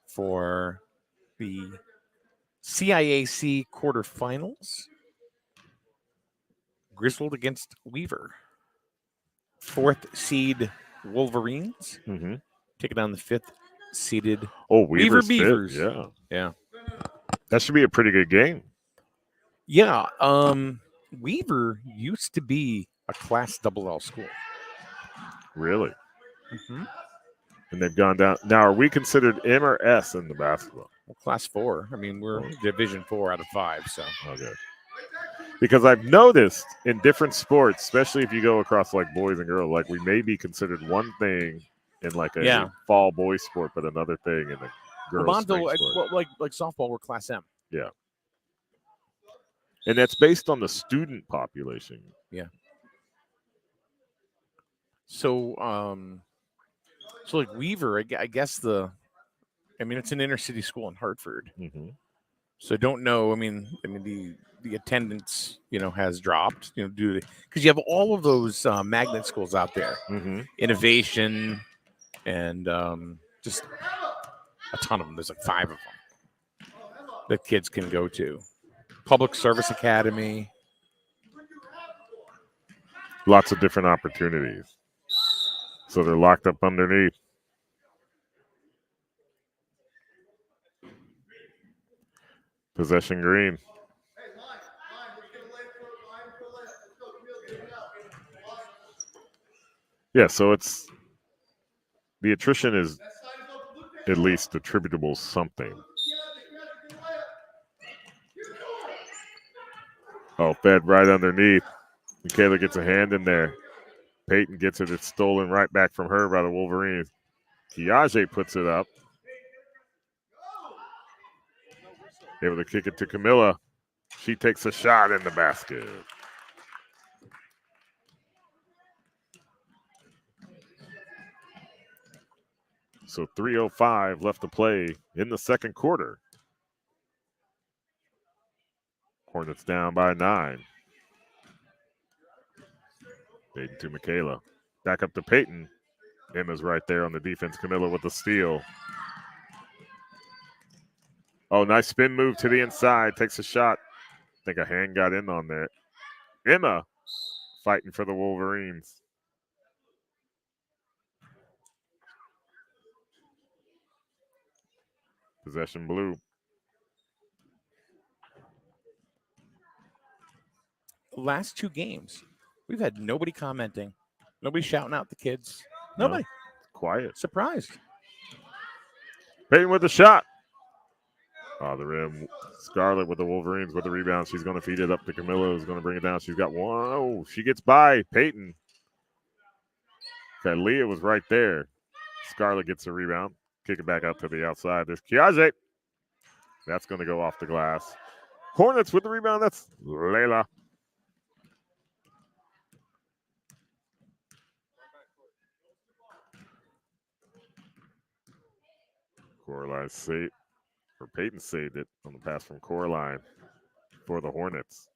Speaker 3: for the CIAC quarterfinals. Griswold against Weaver. 4th seed Wolverines taking on the 5th seeded Weaver Beavers.
Speaker 1: Yeah. That should be a pretty good game.
Speaker 3: Yeah. Weaver used to be a Class LL school.
Speaker 1: Really? And they've gone down. Now, are we considered M or S in the basketball?
Speaker 3: Well, Class 4. I mean, we're Division 4 out of 5. So
Speaker 1: okay. Because I've noticed in different sports, especially if you go across like boys and girls, like we may be considered one thing in like a fall boys sport, but another thing in a girls sport.
Speaker 3: Like softball, we're Class M.
Speaker 1: Yeah. And that's based on the student population.
Speaker 3: Yeah. So, like Weaver, I guess it's an inner city school in Hartford. So I don't know. I mean, the attendance, has dropped, due to because you have all of those magnet schools out there, Innovation, and just a ton of them. There's like 5 of them that kids can go to. Public Service Academy.
Speaker 1: Lots of different opportunities. So they're locked up underneath. Possession green. Yeah, so it's the attrition is at least attributable something. Oh, fed right underneath. Michaela gets a hand in there. Peyton gets it. It's stolen right back from her by the Wolverines. Kiage puts it up. Able to kick it to Camilla. She takes a shot in the basket. So 3:05 left to play in the second quarter. Hornets down by 9. Peyton to Michaela. Back up to Peyton. Emma's right there on the defense. Camilla with the steal. Oh, nice spin move to the inside. Takes a shot. I think a hand got in on there. Emma fighting for the Wolverines. Possession blue.
Speaker 3: Last 2 games, we've had nobody commenting, nobody shouting out the kids. Nobody.
Speaker 1: No, quiet.
Speaker 3: Surprised.
Speaker 1: Peyton with the shot. Oh, the rim. Scarlett with the Wolverines with the rebound. She's going to feed it up to Camilla, who's going to bring it down. She's got one. Oh, she gets by Peyton. Okay, Leah was right there. Scarlett gets the rebound. Kick it back out to the outside. There's Kiage. That's going to go off the glass. Hornets with the rebound. That's Layla. Coraline saved, or Peyton saved it on the pass from Coraline for the Hornets.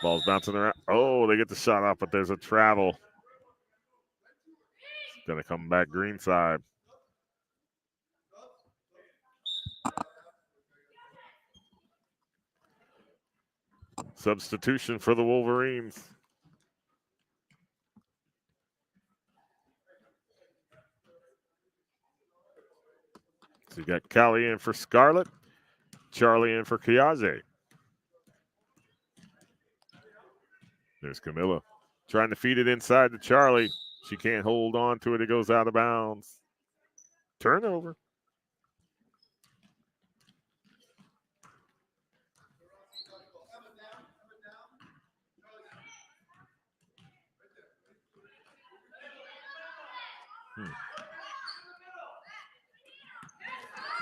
Speaker 1: Ball's bouncing around. Oh, they get the shot off, but there's a travel. It's going to come back green side. Substitution for the Wolverines. So you got Callie in for Scarlett, Charlie in for Kiaze. There's Camilla trying to feed it inside to Charlie. She can't hold on to it. It goes out of bounds. Turnover.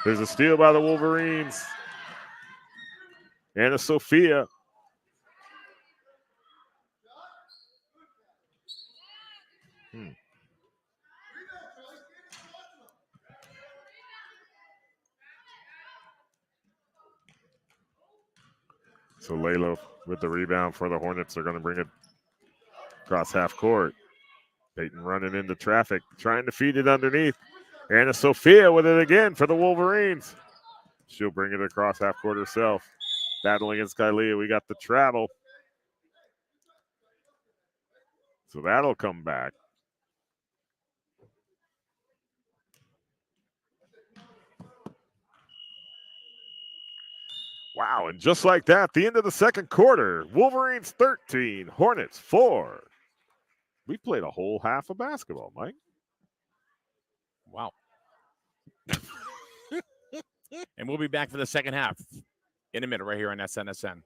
Speaker 1: There's a steal by the Wolverines. Anna Sophia. So Layla with the rebound for the Hornets. They're going to bring it across half court. Peyton running into traffic, trying to feed it underneath. Anna Sophia with it again for the Wolverines. She'll bring it across half court herself. Battling against Kylia. We got the travel. So that'll come back. Wow, and just like that, the end of the second quarter, Wolverines 13, Hornets 4. We played a whole half of basketball, Mike.
Speaker 3: Wow. And we'll be back for the second half in a minute right here on SNSN.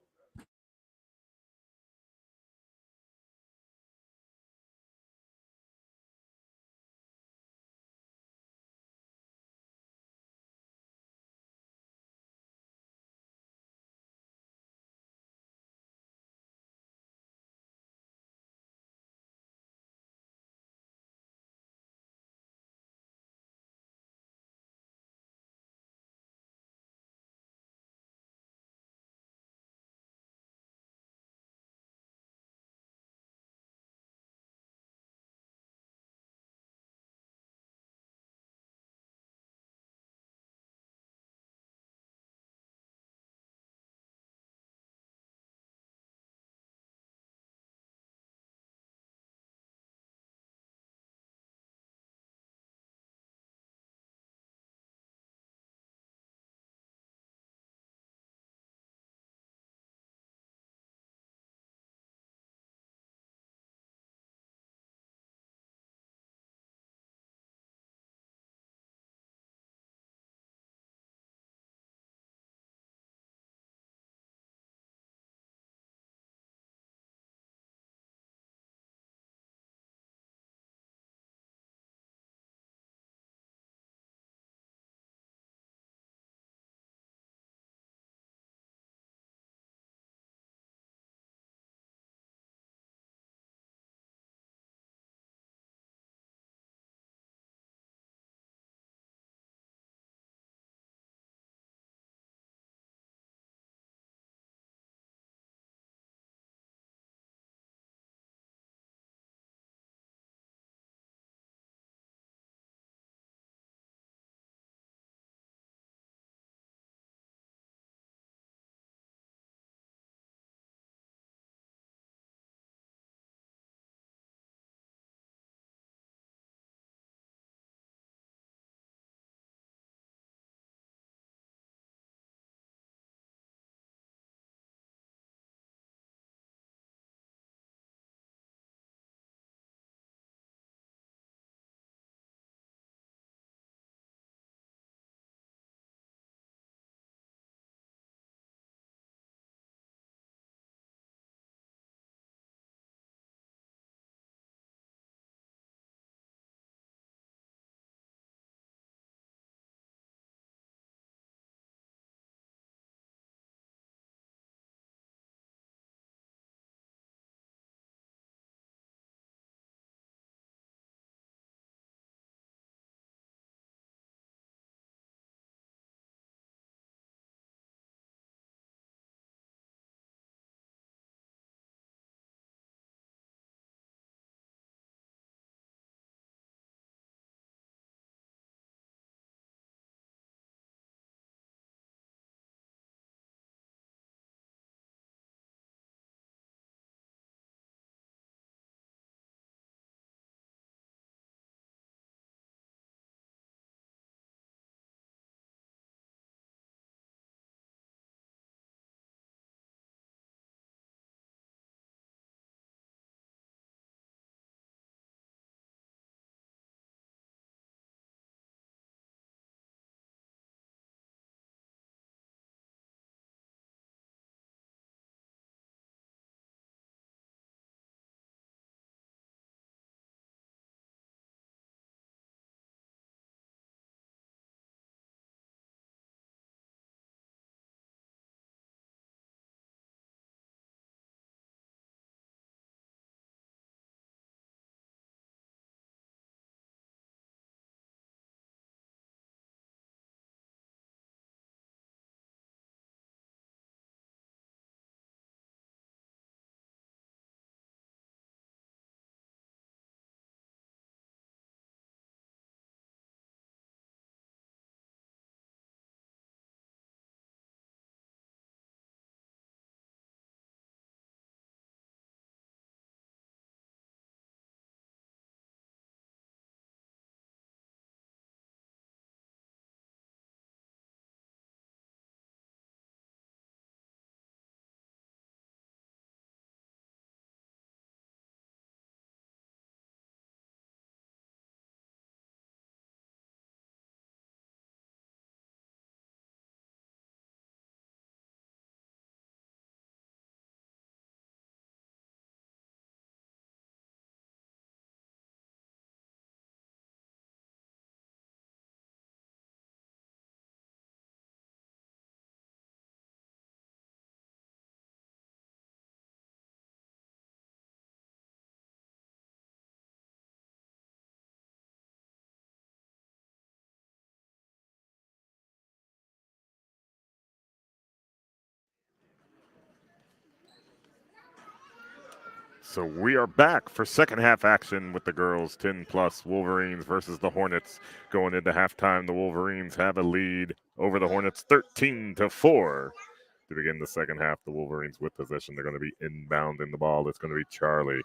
Speaker 1: So we are back for second half action with the girls 10+ Wolverines versus the Hornets. Going into halftime, the Wolverines have a lead over the Hornets 13-4. To begin the second half, the Wolverines with possession. They're going to be inbounding the ball. It's going to be Charlie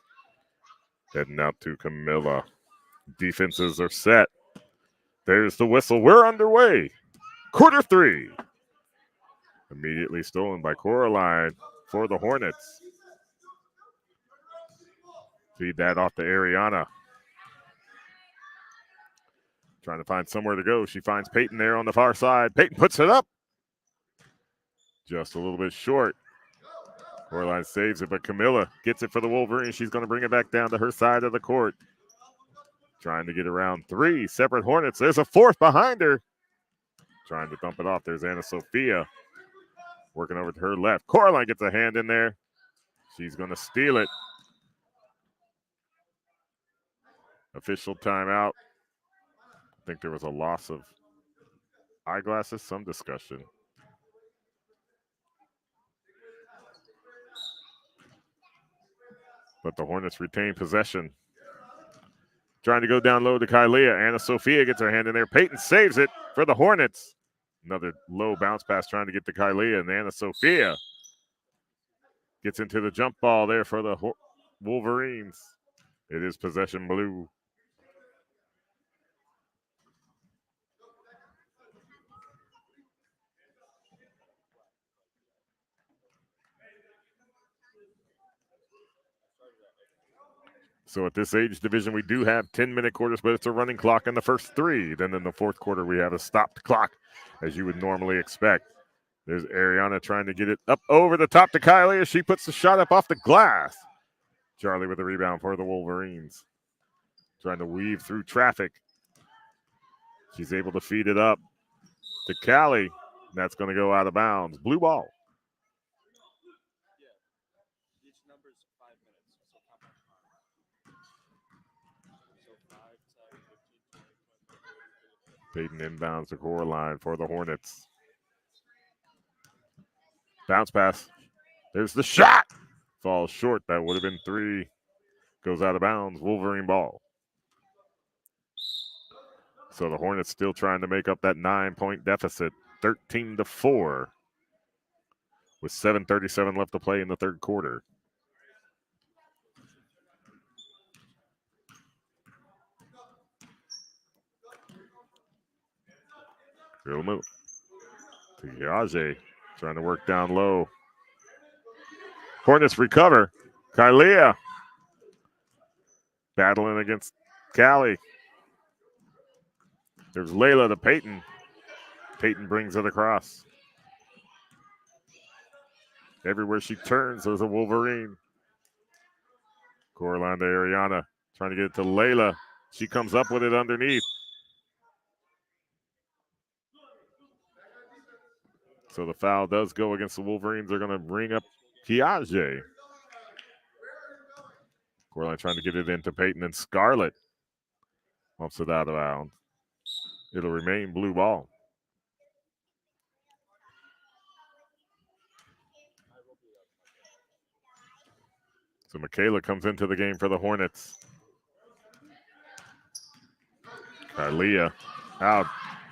Speaker 1: heading out to Camilla. Defenses are set. There's the whistle. We're underway. Quarter 3. Immediately stolen by Coraline for the Hornets. Feed that off to Ariana. Trying to find somewhere to go. She finds Peyton there on the far side. Peyton puts it up. Just a little bit short. Coraline saves it, but Camilla gets it for the Wolverines. She's going to bring it back down to her side of the court. Trying to get around 3 separate Hornets. There's a fourth behind her. Trying to dump it off. There's Anna Sophia working over to her left. Coraline gets a hand in there. She's going to steal it. Official timeout. I think there was a loss of eyeglasses, some discussion. But the Hornets retain possession. Trying to go down low to KILLA. Anna Sophia gets her hand in there. Peyton saves it for the Hornets. Another low bounce pass trying to get to KILLA, and Anna Sophia gets into the jump ball there for the Wolverines. It is possession blue. So at this age division, we do have 10-minute quarters, but it's a running clock in the first 3. Then in the fourth quarter, we have a stopped clock, as you would normally expect. There's Ariana trying to get it up over the top to KILLA as she puts the shot up off the glass. Charlie with the rebound for the Wolverines. Trying to weave through traffic. She's able to feed it up to Callie. That's going to go out of bounds. Blue ball. Peyton inbounds the core line for the Hornets. Bounce pass. There's the shot. Falls short. That would have been 3. Goes out of bounds. Wolverine ball. So the Hornets still trying to make up that 9-point deficit. 13-4. With 7:37 left to play in the third quarter. Real move. Tiage trying to work down low. Hornets recover. KILLA battling against Callie. There's Layla to Peyton. Peyton brings it across. Everywhere she turns, there's a Wolverine. Coraline to Ariana. Trying to get it to Layla. She comes up with it underneath. So the foul does go against the Wolverines. They're going to bring up Tiage. Coraline trying to get it into Peyton, and Scarlett bumps it out of bounds. It'll remain blue ball. So Michaela comes into the game for the Hornets. KILLA out.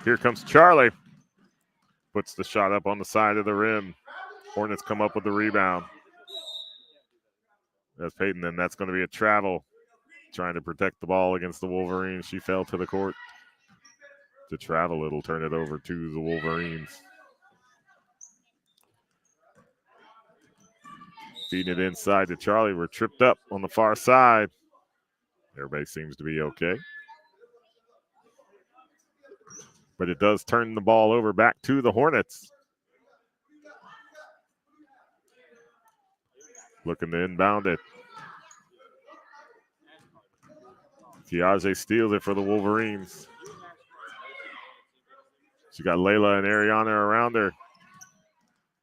Speaker 1: Here comes Charlie. Puts the shot up on the side of the rim. Hornets come up with the rebound. That's Peyton, and that's going to be a travel. Trying to protect the ball against the Wolverines. She fell to the court. To travel, it'll turn it over to the Wolverines. Feeding it inside to Charlie. We're tripped up on the far side. Everybody seems to be okay. But it does turn the ball over back to the Hornets. Looking to inbound it. Tiage steals it for the Wolverines. She got Layla and Ariana around her.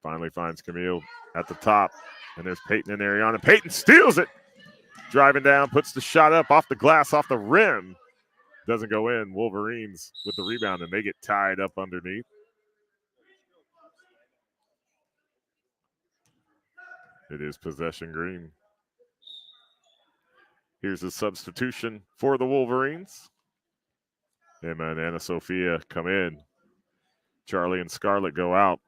Speaker 1: Finally finds Camille at the top. And there's Peyton and Ariana. Peyton steals it. Driving down, puts the shot up off the glass, off the rim. Doesn't go in. Wolverines with the rebound, and they get tied up underneath. It is possession green. Here's a substitution for the Wolverines. Emma and Anna Sophia come in. Charlie and Scarlett go out.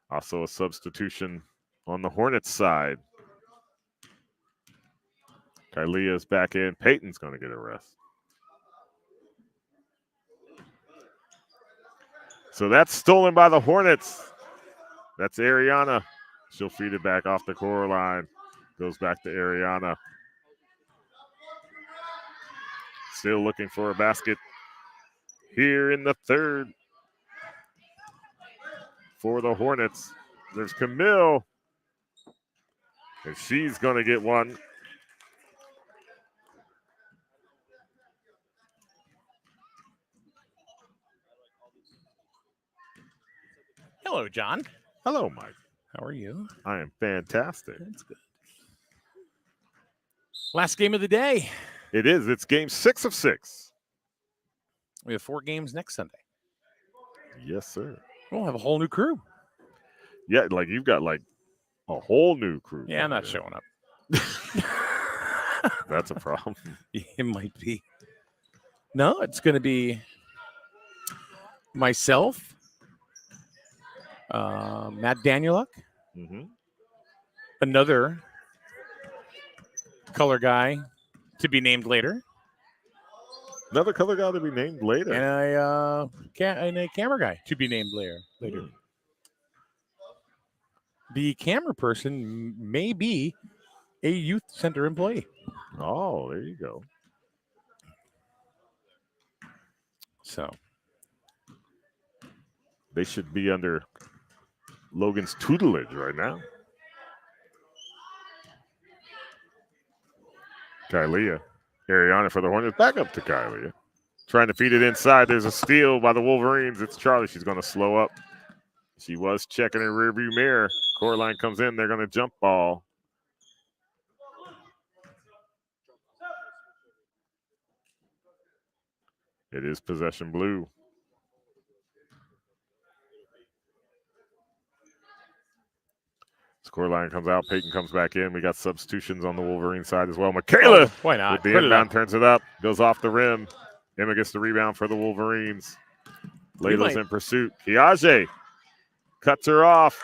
Speaker 1: Also a substitution on the Hornets side. Kylia's back in. Peyton's going to get a rest. So that's stolen by the Hornets. That's Ariana. She'll feed it back off the core line. Goes back to Ariana. Still looking for a basket here in the third for the Hornets. There's Camille. And she's going to get one.
Speaker 3: Hello, John.
Speaker 1: Hello, Mike.
Speaker 3: How are you?
Speaker 1: I am fantastic.
Speaker 3: That's good. Last game of the day.
Speaker 1: It is. It's game 6 of 6.
Speaker 3: We have 4 games next Sunday.
Speaker 1: Yes, sir.
Speaker 3: We'll have a whole new crew.
Speaker 1: Yeah, like you've got like a whole new crew.
Speaker 3: Yeah, I'm not showing up.
Speaker 1: That's a problem.
Speaker 3: It might be. No, it's going to be myself, Matt Danieluk, another color guy to be named later,
Speaker 1: Another color guy to be named later.
Speaker 3: and a camera guy to be named later. The camera person may be a youth center employee.
Speaker 1: Oh, there you go.
Speaker 3: So
Speaker 1: they should be under Logan's tutelage right now. Kylia. Ariana for the Hornets. Back up to Kylia. Trying to feed it inside. There's a steal by the Wolverines. It's Charlie. She's going to slow up. She was checking her rearview mirror. Coraline comes in. They're going to jump ball. It is possession blue. Scoreline comes out. Peyton comes back in. We got substitutions on the Wolverine side as well. Michaela,
Speaker 3: why not?
Speaker 1: with the inbound, turns it up. Goes off the rim. Emma gets the rebound for the Wolverines. Layla's in pursuit. Kiage cuts her off.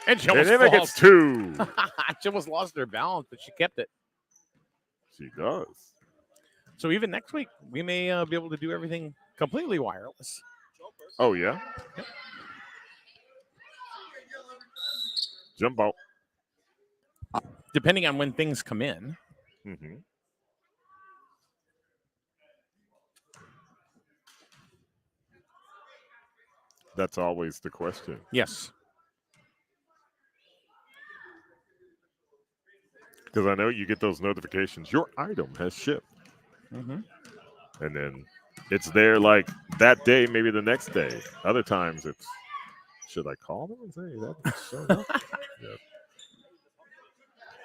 Speaker 3: And
Speaker 1: Emma gets 2.
Speaker 3: She almost lost her balance, but she kept it.
Speaker 1: She does.
Speaker 3: So even next week, we may be able to do everything completely wireless.
Speaker 1: Oh, yeah?
Speaker 3: Yep.
Speaker 1: Jump ball.
Speaker 3: Depending on when things come in.
Speaker 1: That's always the question.
Speaker 3: Yes.
Speaker 1: Because I know you get those notifications. Your item has shipped. And then it's there like that day, maybe the next day. Other times it's, should I call them and say that showed up? Yeah.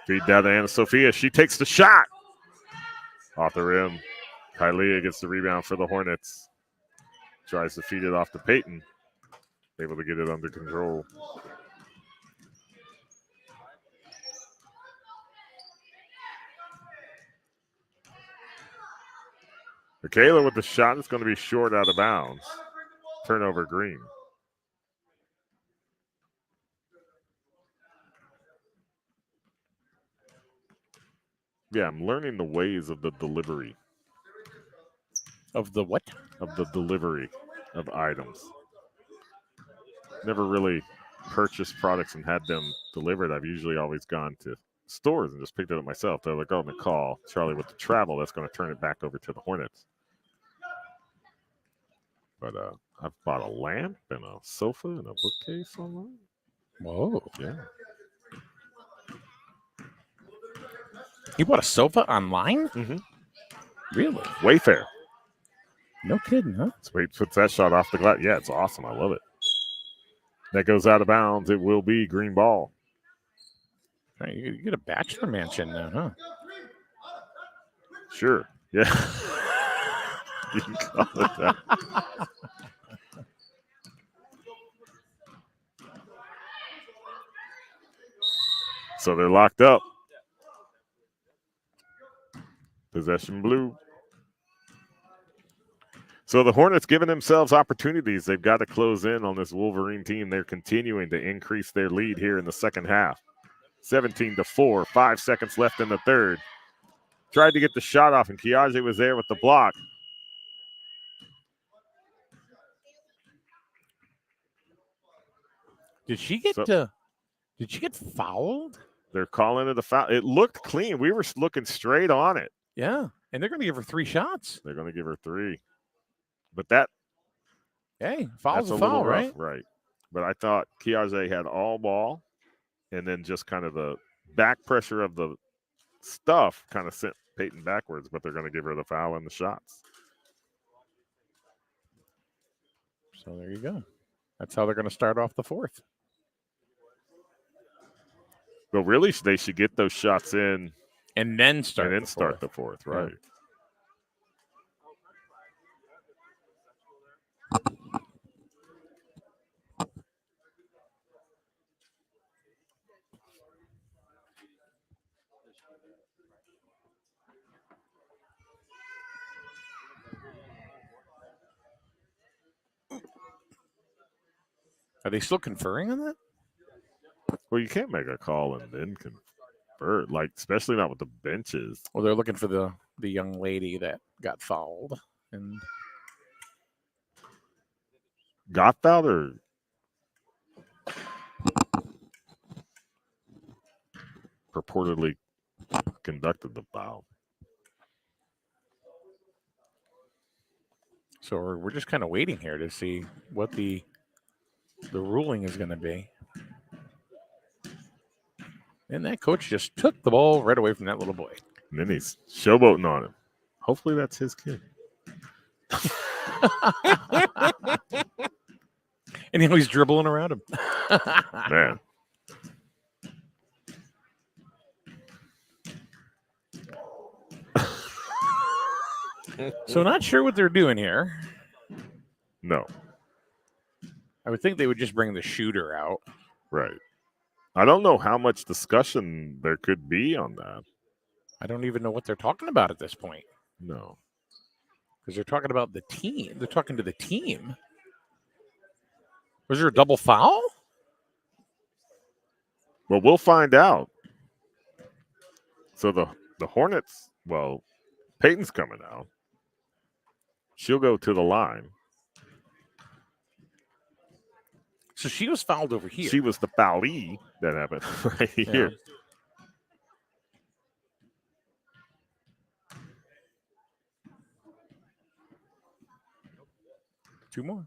Speaker 1: Feed down to Anna Sophia. She takes the shot. Off the rim. Kylia gets the rebound for the Hornets. Tries to feed it off to Peyton. Able to get it under control. Michaela with the shot. It's going to be short out of bounds. Turnover Green. Yeah, I'm learning the ways of the delivery.
Speaker 3: Of the what?
Speaker 1: Of the delivery of items. Never really purchased products and had them delivered. I've usually always gone to stores and just picked it up myself. They're like, oh, McCall, Charlie with the travel, that's going to turn it back over to the Hornets. But I've bought a lamp and a sofa and a bookcase online.
Speaker 3: Whoa.
Speaker 1: Yeah.
Speaker 3: You bought a sofa online? Really?
Speaker 1: Wayfair.
Speaker 3: No kidding, huh?
Speaker 1: Sweet puts that shot off the glass. Yeah, it's awesome. I love it. That goes out of bounds. It will be green ball.
Speaker 3: You get a bachelor mansion now, huh?
Speaker 1: Sure. Yeah. You can call it that. So they're locked up. Possession blue. So the Hornets giving themselves opportunities. They've got to close in on this Wolverine team. They're continuing to increase their lead here in the second half. 17-4, 5 seconds left in the third. Tried to get the shot off, and Kiaje was there with the block.
Speaker 3: Did she get fouled?
Speaker 1: They're calling it a foul. It looked clean. We were looking straight on it.
Speaker 3: Yeah, and they're going to give her 3 shots.
Speaker 1: They're going to give her 3. But that
Speaker 3: Hey, foul's
Speaker 1: that's
Speaker 3: a foul,
Speaker 1: little rough,
Speaker 3: right?
Speaker 1: right. But I thought Kiaje had all ball, and then just kind of the back pressure of the stuff kind of sent Peyton backwards, but they're going to give her the foul and the shots.
Speaker 3: So there you go. That's how they're going to start off the fourth.
Speaker 1: But really, they should get those shots in
Speaker 3: And then start
Speaker 1: the fourth, right?
Speaker 3: Are they still conferring on that?
Speaker 1: Well, you can't make a call and then convert, like especially not with the benches.
Speaker 3: Well, they're looking for the young lady that got fouled. And
Speaker 1: Got fouled or purportedly conducted the foul.
Speaker 3: so we're just kind of waiting here to see what the ruling is going to be. And that coach just took the ball right away from that little boy.
Speaker 1: And then he's showboating on him. Hopefully that's his kid.
Speaker 3: And he's dribbling around him.
Speaker 1: Man.
Speaker 3: So not sure what they're doing here.
Speaker 1: No.
Speaker 3: I would think they would just bring the shooter out.
Speaker 1: Right. I don't know how much discussion there could be on that.
Speaker 3: I don't even know what they're talking about at this point.
Speaker 1: No.
Speaker 3: Because they're talking about the team. They're talking to the team. Was there a double foul?
Speaker 1: Well, we'll find out. So the Hornets, well, Peyton's coming out. She'll go to the line.
Speaker 3: So she was fouled over here.
Speaker 1: She was the foulee that happened right here.
Speaker 3: 2 more.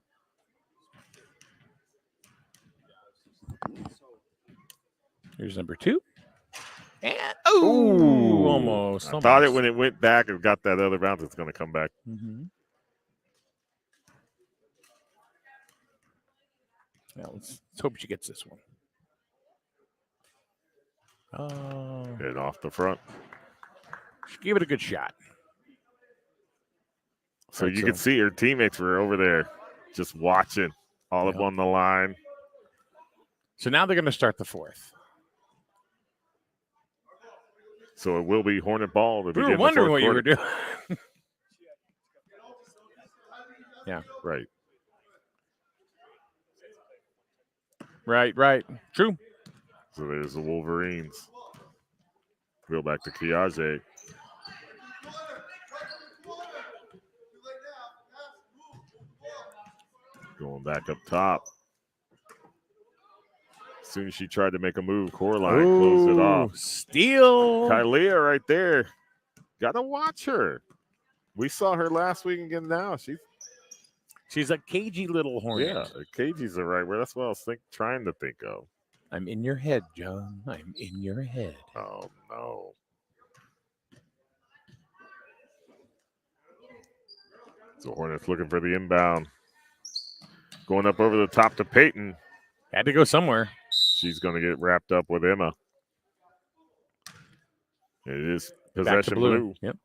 Speaker 3: Here's number 2. And almost.
Speaker 1: I thought it when it went back and got that other bounce, it's going to come back.
Speaker 3: Mm-hmm. Now let's hope she gets this one.
Speaker 1: And off the front.
Speaker 3: She gave it a good shot.
Speaker 1: So
Speaker 3: Right,
Speaker 1: you could see her teammates were over there just watching, all up on the line.
Speaker 3: So now they're going to start the fourth.
Speaker 1: So it will be Hornet ball to
Speaker 3: We
Speaker 1: begin
Speaker 3: were wondering what
Speaker 1: the fourth
Speaker 3: you were
Speaker 1: quarter.
Speaker 3: doing. Yeah.
Speaker 1: Right.
Speaker 3: Right. True.
Speaker 1: So there's the Wolverines. Go back to Kiaje. Going back up top. As soon as she tried to make a move, Coraline closed it off.
Speaker 3: Steal.
Speaker 1: KILLA right there. Gotta watch her. We saw her last week again now.
Speaker 3: She's a cagey little hornet.
Speaker 1: Yeah, cagey's the right word. That's what I was trying to think of.
Speaker 3: I'm in your head, John. I'm in your head.
Speaker 1: Oh, no. So Hornets looking for the inbound. Going up over the top to Peyton.
Speaker 3: Had to go somewhere.
Speaker 1: She's going to get wrapped up with Emma. It is
Speaker 3: Back to
Speaker 1: possession blue.
Speaker 3: Yep.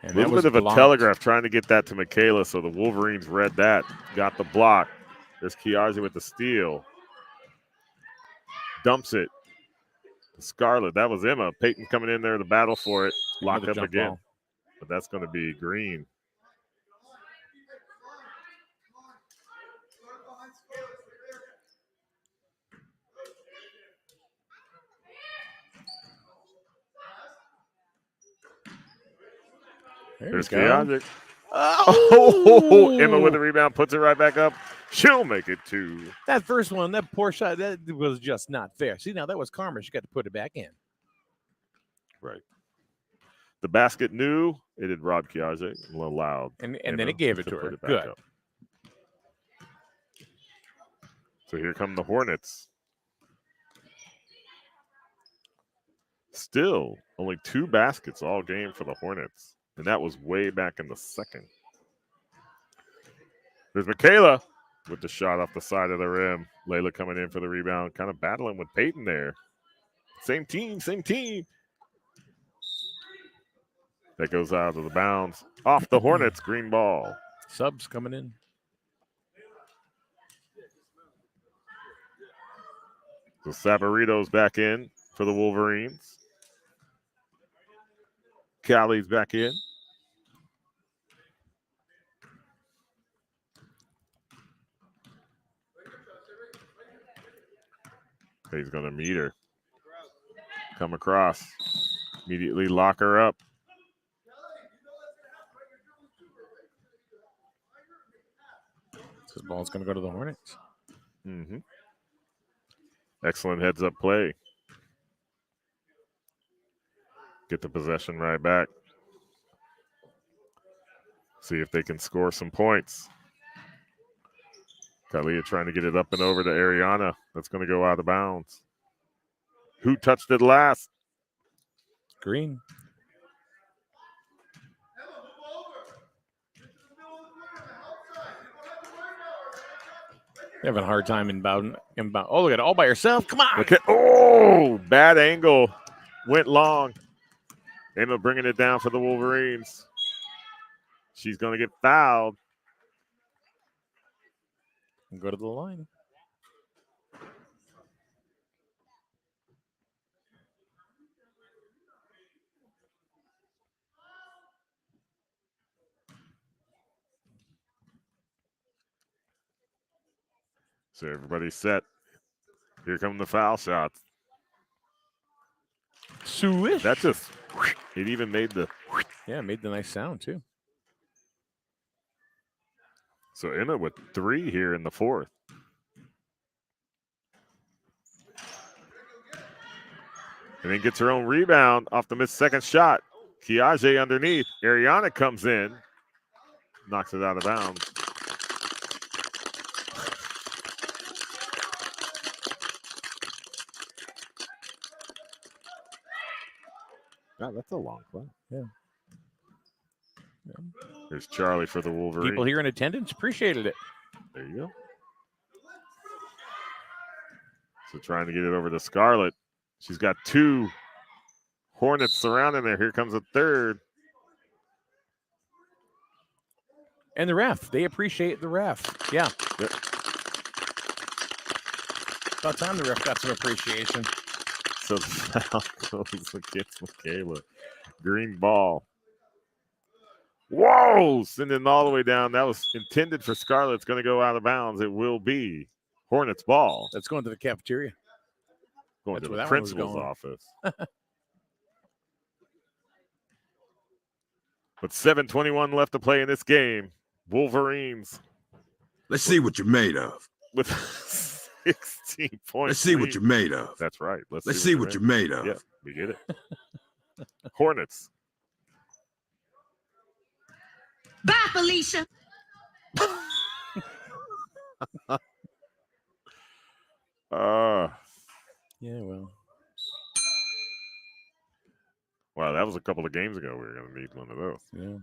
Speaker 1: A little bit of a telegraph trying to get that to Michaela, so the Wolverines read that, got the block. There's Kiazi with the steal. Dumps it. Scarlett. That was Emma. Peyton coming in there to battle for it. Locked
Speaker 3: Another
Speaker 1: up
Speaker 3: jump
Speaker 1: again.
Speaker 3: ball.
Speaker 1: But that's going to be Green. There's Kiazi. Oh, Emma with the rebound, puts it right back up. She'll make it 2.
Speaker 3: That first one, that poor shot, that was just not fair. See, now that was karma. She got to put it back in.
Speaker 1: Right. The basket knew it had robbed Kiazi. A little loud.
Speaker 3: And then it gave it to her. Good.
Speaker 1: Up. So here come the Hornets. Still only 2 baskets all game for the Hornets. And that was way back in the second. There's Michaela with the shot off the side of the rim. Layla coming in for the rebound, kind of battling with Peyton there. Same team, same team. That goes out of the bounds. Off the Hornets, green ball.
Speaker 3: Subs coming in.
Speaker 1: So Savarito's back in for the Wolverines. Callie's back in. He's going to meet her. Come across. Immediately lock her up.
Speaker 3: This ball's going to go to the Hornets.
Speaker 1: Mm-hmm. Excellent heads-up play. Get the possession right back. See if they can score some points. Kalia trying to get it up and over to Ariana. That's going to go out of bounds. Who touched it last?
Speaker 3: Green. You're having a hard time inbound. Oh, look at it all by yourself. Come on.
Speaker 1: Okay. Oh, bad angle. Went long. Emma bringing it down for the Wolverines. She's going to get fouled.
Speaker 3: And go to the line.
Speaker 1: So everybody's set. Here come the foul shots.
Speaker 3: Swish.
Speaker 1: That just, it even made the.
Speaker 3: Yeah, made the nice sound too.
Speaker 1: So Emma with 3 here in the 4th. And then gets her own rebound off the missed second shot. Kiaje underneath. Ariana comes in. Knocks it out of bounds. God, that's a long play.
Speaker 3: Yeah.
Speaker 1: There's Charlie for the Wolverines.
Speaker 3: People here in attendance appreciated it.
Speaker 1: There you go. So trying to get it over to Scarlett. She's got 2 Hornets surrounding there. Here comes a third.
Speaker 3: And the ref. They appreciate the ref. Yeah.
Speaker 1: Yep.
Speaker 3: About time the ref got some appreciation.
Speaker 1: So the foul goes against Michaela. Green ball. Whoa! Sending it all the way down. That was intended for Scarlett. It's going to go out of bounds. It will be Hornets ball.
Speaker 3: Let's go into the cafeteria.
Speaker 1: Going
Speaker 3: That's
Speaker 1: to
Speaker 3: where
Speaker 1: the
Speaker 3: that one was
Speaker 1: principal's
Speaker 3: going.
Speaker 1: office. But 7:21 left to play in this game. Wolverines.
Speaker 4: Let's see what you're made of.
Speaker 1: With 16 points.
Speaker 4: Let's see what you're made of.
Speaker 1: That's right.
Speaker 4: Let's see what you're made of.
Speaker 1: Yeah, we get it. Hornets.
Speaker 5: Bye, Felicia.
Speaker 3: Yeah, well.
Speaker 1: Wow, that was a couple of games ago. We were going to need one of those.
Speaker 3: Yeah.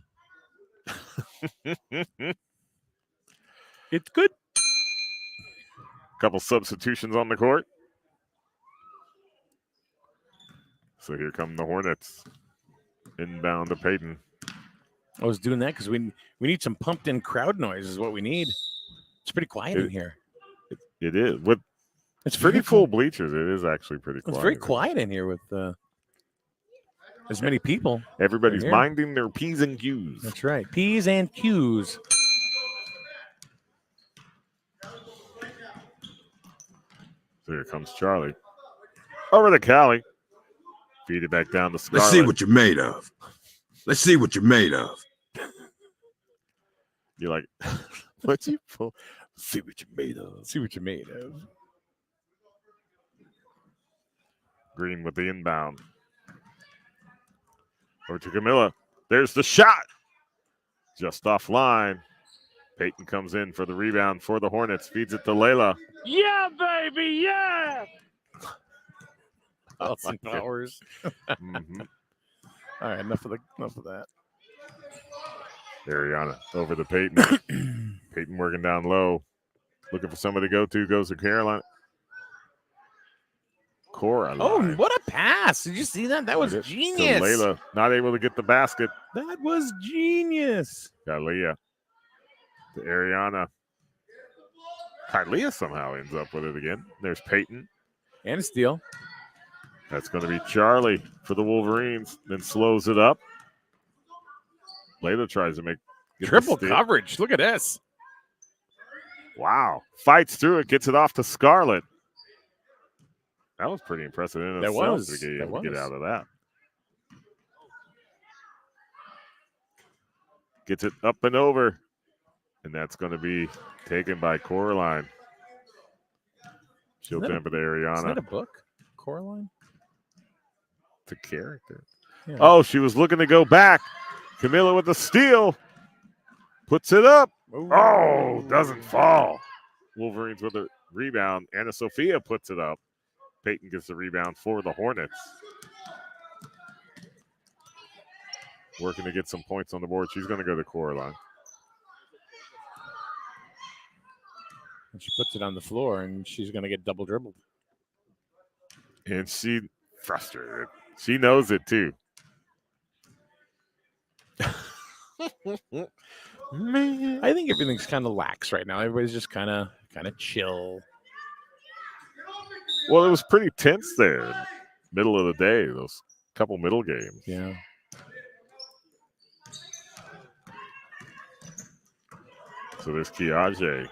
Speaker 3: It's good.
Speaker 1: Couple substitutions on the court. So here come the Hornets. Inbound to Peyton.
Speaker 3: I was doing that because we need some pumped in crowd noise is what we need. It's pretty quiet in here.
Speaker 1: It is with
Speaker 3: It's
Speaker 1: pretty
Speaker 3: very
Speaker 1: full bleachers. It is actually pretty quiet.
Speaker 3: It's very quiet in here with as many people.
Speaker 1: Everybody's
Speaker 3: here.
Speaker 1: minding their P's and Q's.
Speaker 3: That's right. P's and Q's.
Speaker 1: So here comes Charlie. Over to Callie. Feed it back down to Scarlett.
Speaker 4: Let's see what you're made of. Let's see what you're made of.
Speaker 1: You're like, what you pull? See what you're made of.
Speaker 3: See what you made of.
Speaker 1: Green with the inbound. Over to Camilla. There's the shot. Just offline. Peyton comes in for the rebound for the Hornets. Feeds it to Layla.
Speaker 3: Yeah, baby, yeah.
Speaker 1: Oh,
Speaker 3: Austin Powers.
Speaker 1: Mm-hmm.
Speaker 3: All right, enough of that.
Speaker 1: Ariana over to Peyton. Peyton working down low. Looking for somebody to go to. Goes to Caroline. Coraline.
Speaker 3: Oh, what a pass. Did you see that? That was genius.
Speaker 1: To Layla. Not able to get the basket.
Speaker 3: That was genius.
Speaker 1: Got Leah. To Ariana. Leah somehow ends up with it again. There's Peyton.
Speaker 3: And a steal.
Speaker 1: That's going to be Charlie for the Wolverines. Then slows it up. Layla tries to get
Speaker 3: triple
Speaker 1: the steal.
Speaker 3: coverage. Look at this.
Speaker 1: Wow. Fights through it. Gets it off to Scarlett. That was pretty impressive in
Speaker 3: That
Speaker 1: itself
Speaker 3: was.
Speaker 1: to get,
Speaker 3: That
Speaker 1: get
Speaker 3: was.
Speaker 1: out of that. Gets it up and over. And that's going to be taken by Coraline. She'll jump to Ariana.
Speaker 3: Is that a book? Coraline?
Speaker 1: It's a character.
Speaker 3: Yeah.
Speaker 1: Oh, she was looking to go back. Camilla with the steal. Puts it up.
Speaker 3: Ooh.
Speaker 1: Oh, doesn't fall. Wolverines with a rebound. Anna Sophia puts it up. Peyton gets the rebound for the Hornets. Working to get some points on the board. She's going to go to Coraline.
Speaker 3: And she puts it on the floor, and she's going to get double dribbled.
Speaker 1: And she frustrated. She knows it too. Man.
Speaker 3: I think everything's kind of lax right now. Everybody's just kind of chill.
Speaker 1: Well, it was pretty tense there. Middle of the day, those couple middle games.
Speaker 3: Yeah.
Speaker 1: So there's Kiaje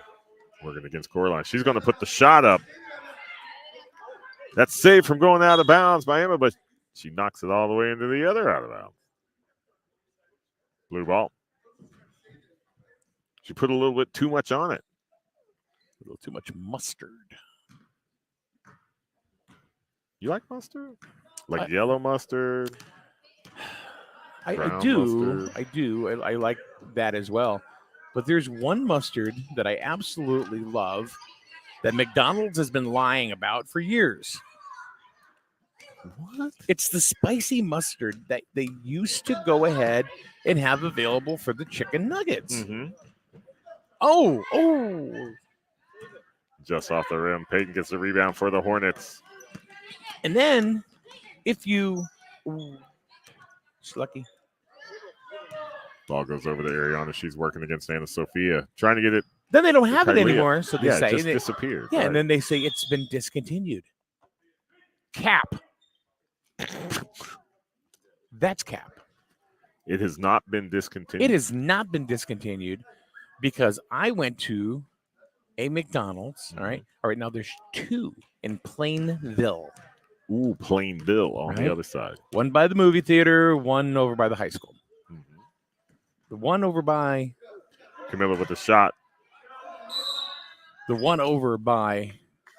Speaker 1: working against Coraline. She's going to put the shot up. That's saved from going out of bounds by Emma, but she knocks it all the way into the other out of bounds. Blue ball. She put a little bit too much on it.
Speaker 3: A little too much mustard.
Speaker 1: You like mustard? Like yellow mustard?
Speaker 3: I
Speaker 1: Brown
Speaker 3: do.
Speaker 1: mustard.
Speaker 3: I do. I like that as well. But there's one mustard that I absolutely love that McDonald's has been lying about for years.
Speaker 1: What?
Speaker 3: It's the spicy mustard that they used to go ahead and have available for the chicken nuggets.
Speaker 1: Mm-hmm.
Speaker 3: Oh.
Speaker 1: Just off the rim. Peyton gets the rebound for the Hornets.
Speaker 3: And then if you... Ooh, it's lucky.
Speaker 1: Ball goes over to Ariana. She's working against Anna Sophia. Trying to get it.
Speaker 3: Then they don't have it
Speaker 1: Kylie.
Speaker 3: anymore, so they
Speaker 1: Yeah,
Speaker 3: say...
Speaker 1: it just
Speaker 3: they-
Speaker 1: disappeared.
Speaker 3: yeah,
Speaker 1: right.
Speaker 3: and then they say it's been discontinued. Cap. That's cap.
Speaker 1: It has not been discontinued.
Speaker 3: It has not been discontinued because I went to a McDonald's. All right. Now there's two in Plainville.
Speaker 1: Ooh, Plainville on
Speaker 3: Right.
Speaker 1: the other side.
Speaker 3: One by the movie theater, one over by the high school.
Speaker 1: Mhm.
Speaker 3: The one over by
Speaker 1: Camilla with the shot.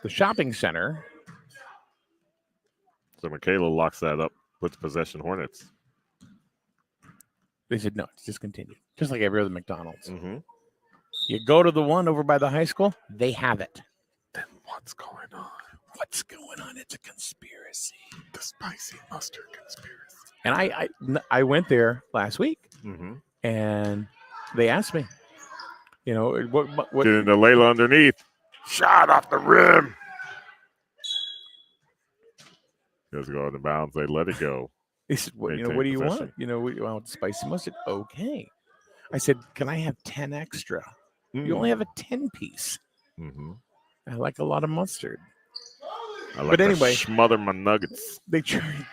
Speaker 3: the shopping center.
Speaker 1: So Michaela locks that up, puts possession Hornets.
Speaker 3: They said no, it's discontinued. Just like every other McDonald's.
Speaker 1: Mm-hmm.
Speaker 3: You go to the one over by the high school, they have it.
Speaker 1: Then what's going on?
Speaker 3: What's going on? It's a conspiracy.
Speaker 1: The spicy mustard conspiracy.
Speaker 3: And I went there last week,
Speaker 1: Mm-hmm.
Speaker 3: and they asked me, what
Speaker 1: Getting the Layla underneath. Shot off the rim. Does go out of bounds. They let it go.
Speaker 3: they said, what do you
Speaker 1: Maintain
Speaker 3: want?
Speaker 1: possession.
Speaker 3: What do you want? Spicy mustard? Okay. I said, can I have 10 extra?
Speaker 1: Mm.
Speaker 3: You only have a 10 piece.
Speaker 1: Mm-hmm.
Speaker 3: I like a lot of mustard.
Speaker 1: I like
Speaker 3: But
Speaker 1: to
Speaker 3: anyway.
Speaker 1: smother my nuggets.
Speaker 3: They charge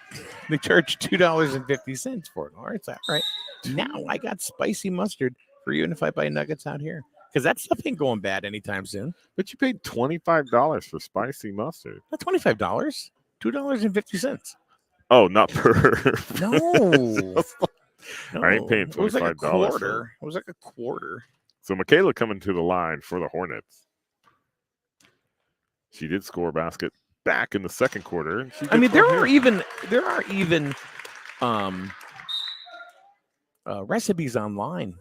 Speaker 3: $2.50 for it. All right, all right. Now I got spicy mustard for you, and if I buy nuggets out here, because that stuff ain't going bad anytime soon.
Speaker 1: But you paid $25 for spicy mustard.
Speaker 3: Not $25, $2.50.
Speaker 1: Oh, not per.
Speaker 3: No.
Speaker 1: I ain't paying
Speaker 3: It was like a
Speaker 1: $25
Speaker 3: quarter. It was like a quarter.
Speaker 1: So Michaela coming to the line for the Hornets. She did score a basket back in the second quarter. And
Speaker 3: I mean, there are even recipes online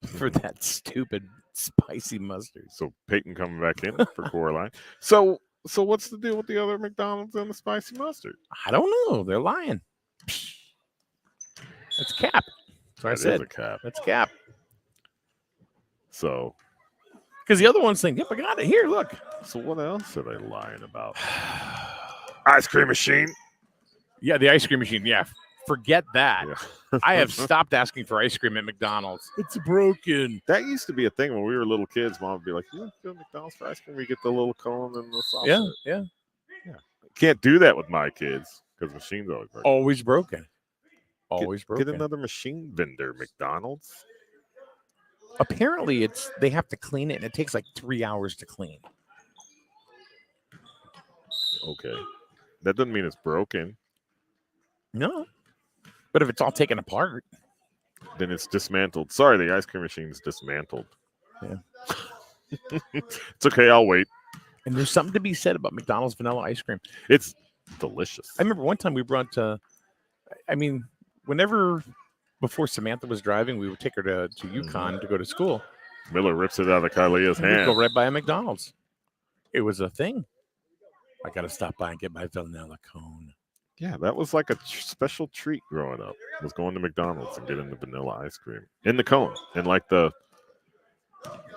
Speaker 3: for that stupid spicy mustard.
Speaker 1: So Peyton coming back in for Coraline. So what's the deal with the other McDonald's and the spicy mustard?
Speaker 3: I don't know. They're lying. That's cap. That's what I said.
Speaker 1: Is a cap.
Speaker 3: That's cap.
Speaker 1: So,
Speaker 3: because the other one's saying, "Yep, I got it here. Look."
Speaker 1: So what else are they lying about? Ice cream machine.
Speaker 3: Yeah, the ice cream machine. Yeah, forget that.
Speaker 1: Yeah.
Speaker 3: I have stopped asking for ice cream at McDonald's. It's broken.
Speaker 1: That used to be a thing when we were little kids. Mom would be like, "You want to go to McDonald's for ice cream? We get the little cone and the sauce."
Speaker 3: Yeah.
Speaker 1: Can't do that with my kids because machines always broken.
Speaker 3: Always broken. Always broken.
Speaker 1: Get another machine vendor, McDonald's.
Speaker 3: Apparently, they have to clean it, and it takes like 3 hours to clean.
Speaker 1: Okay, that doesn't mean it's broken.
Speaker 3: No, but if it's all taken apart,
Speaker 1: then it's dismantled. Sorry, the ice cream machine's dismantled.
Speaker 3: Yeah.
Speaker 1: It's okay. I'll wait.
Speaker 3: And there's something to be said about McDonald's vanilla ice cream.
Speaker 1: It's delicious.
Speaker 3: I remember one time we brought. Whenever before Samantha was driving, we would take her to Yukon to go to school.
Speaker 1: Miller rips it out of Kylia's
Speaker 3: We'd
Speaker 1: hand.
Speaker 3: go right by a McDonald's. It was a thing. I got to stop by and get my vanilla cone.
Speaker 1: Yeah, that was like a special treat growing up. Was going to McDonald's and getting the vanilla ice cream in the cone. And like I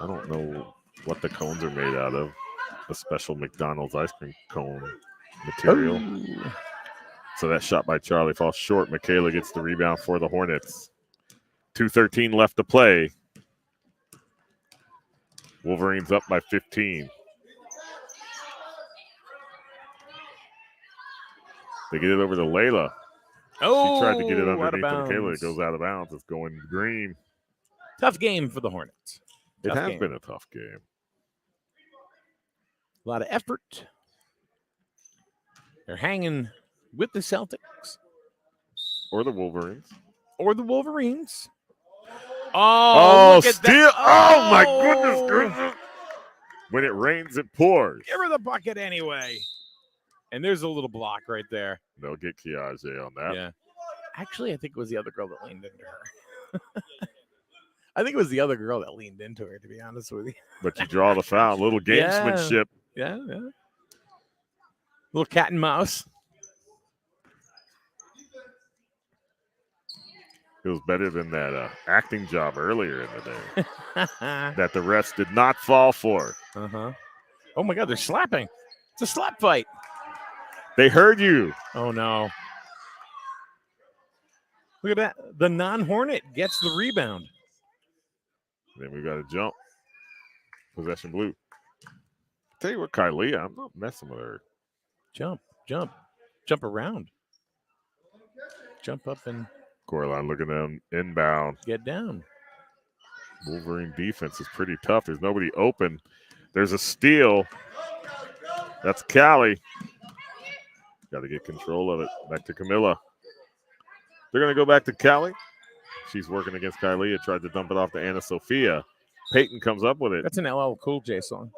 Speaker 1: don't know what the cones are made out of. A special McDonald's ice cream cone material.
Speaker 3: Ooh.
Speaker 1: So that shot by Charlie falls short. Michaela gets the rebound for the Hornets. 2:13 left to play. Wolverines up by 15. They get it over to Layla.
Speaker 3: Oh,
Speaker 1: She tried to get it underneath
Speaker 3: out of
Speaker 1: Michaela. It
Speaker 3: bounds.
Speaker 1: goes out of bounds. It's going green.
Speaker 3: Tough game for the Hornets.
Speaker 1: It
Speaker 3: Tough
Speaker 1: has
Speaker 3: game.
Speaker 1: been a tough game.
Speaker 3: A lot of effort. They're hanging with the Celtics
Speaker 1: Or the Wolverines.
Speaker 3: or the Wolverines.
Speaker 1: Oh,
Speaker 3: look at
Speaker 1: steal.
Speaker 3: that.
Speaker 1: Oh, my goodness. When it rains, it pours.
Speaker 3: Give her the bucket anyway. And there's a little block right there.
Speaker 1: They'll get Kiaje on that.
Speaker 3: Yeah. Actually, I think it was the other girl that leaned into her. I think it was the other girl that leaned into her, to be honest with you.
Speaker 1: But you draw the foul. A little gamesmanship.
Speaker 3: Yeah. Little cat and mouse.
Speaker 1: It was better than that acting job earlier in the day that the refs did not fall for.
Speaker 3: Uh-huh. Oh, my God, they're slapping. It's a slap fight.
Speaker 1: They heard you.
Speaker 3: Oh, no. Look at that. The non-Hornet gets the rebound.
Speaker 1: Then we got to jump. Possession blue. Tell you what, Kylia, I'm not messing with her.
Speaker 3: Jump around. Jump up and
Speaker 1: Coraline looking at them inbound.
Speaker 3: get down.
Speaker 1: Wolverine defense is pretty tough. There's nobody open. There's a steal. That's Callie. Got to get control of it. Back to Camilla. They're going to go back to Callie. She's working against Kylie. Tried to dump it off to Anna Sophia. Peyton comes up with it.
Speaker 3: That's an LL Cool J song.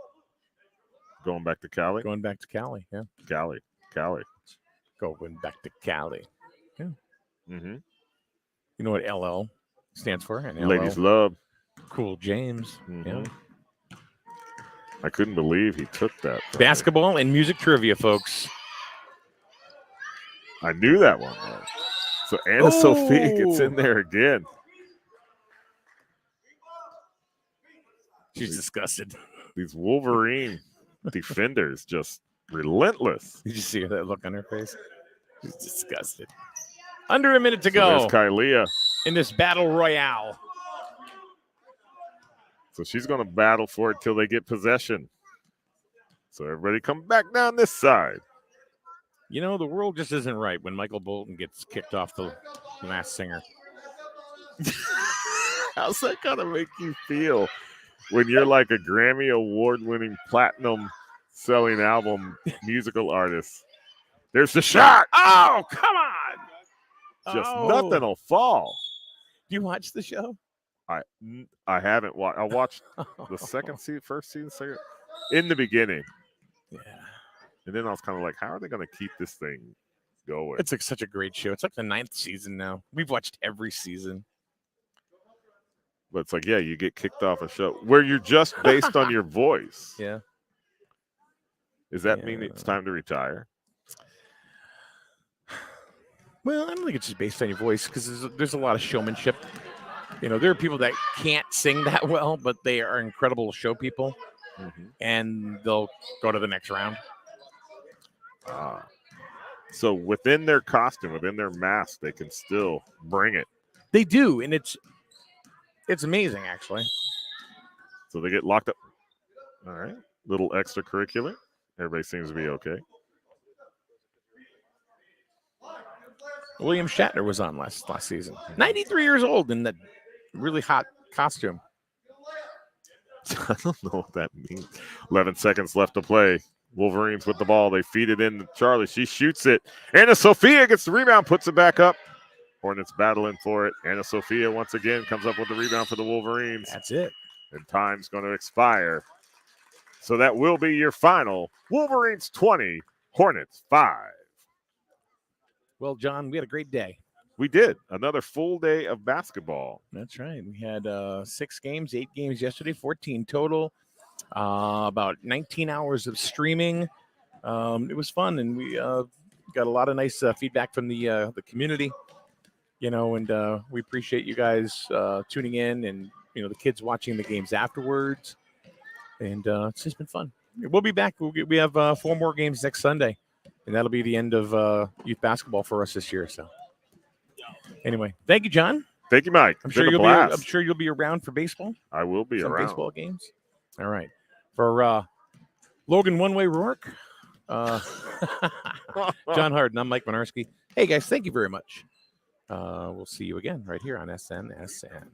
Speaker 1: Going back to Callie.
Speaker 3: Going back to Cali. Yeah.
Speaker 1: Callie.
Speaker 3: Going back to Cali. Yeah.
Speaker 1: Mm-hmm.
Speaker 3: You know what LL stands for? And LL,
Speaker 1: Ladies love.
Speaker 3: Cool James.
Speaker 1: Mhm.
Speaker 3: Yeah.
Speaker 1: I couldn't believe he took that. from her.
Speaker 3: Basketball and music trivia, folks.
Speaker 1: I knew that one. Though. So Anna Sophia gets in there again.
Speaker 3: She's disgusted.
Speaker 1: These Wolverine defenders just relentless.
Speaker 3: Did you see that look on her face? She's disgusted. Under a minute to
Speaker 1: So
Speaker 3: go
Speaker 1: there's Kylia.
Speaker 3: in this battle royale.
Speaker 1: So she's going to battle for it till they get possession. So everybody come back down this side.
Speaker 3: You know, the world just isn't right when Michael Bolton gets kicked off the Masked Singer.
Speaker 1: How's that gonna make you feel when you're like a Grammy award-winning platinum selling album musical artist? There's the shot.
Speaker 3: Oh, come on!
Speaker 1: Just
Speaker 3: Oh.
Speaker 1: nothing will fall.
Speaker 3: Do you watch the show?
Speaker 1: I haven't watched. I watched the first season, second in the beginning,
Speaker 3: Yeah.
Speaker 1: and then I was kind of like, how are they going to keep this thing going?
Speaker 3: It's like such a great show. It's like the 9th season now. We've watched every season.
Speaker 1: But it's like, yeah, you get kicked off a show where you're just based on your voice.
Speaker 3: Yeah.
Speaker 1: Does that mean it's time to retire?
Speaker 3: Well, I don't think it's just based on your voice because there's a lot of showmanship. You know, there are people that can't sing that well, but they are incredible show people, and they'll go to the next round.
Speaker 1: So within their costume, within their mask, they can still bring it.
Speaker 3: They do, and it's amazing, actually.
Speaker 1: So they get locked up. All right. Little extracurricular. Everybody seems to be okay.
Speaker 3: William Shatner was on last season. 93 years old in that really hot costume.
Speaker 1: I don't know what that means. 11 seconds left to play. Wolverines with the ball. They feed it in to Charlie. She shoots it. Anna Sophia gets the rebound, puts it back up. Hornets battling for it. Anna Sophia once again comes up with the rebound for the Wolverines.
Speaker 3: That's it.
Speaker 1: And time's going to expire. So that will be your final. Wolverines 20, Hornets 5.
Speaker 3: Well, John, we had a great day.
Speaker 1: We did. Another full day of basketball.
Speaker 3: That's right. We had 6 games, 8 games yesterday, 14 total. About 19 hours of streaming. It was fun, and we got a lot of nice feedback from the community. You know, and we appreciate you guys tuning in, and you know the kids watching the games afterwards. And it's just been fun. We'll be back. We have 4 more games next Sunday, and that'll be the end of youth basketball for us this year. So, anyway, thank you, John.
Speaker 1: Thank you, Mike.
Speaker 3: I'm sure you'll be around for baseball.
Speaker 1: I will be around.
Speaker 3: Baseball games. All right. For Logan One-Way Rourke, John Harden, I'm Mike Minarski. Hey, guys, thank you very much. We'll see you again right here on SNSN.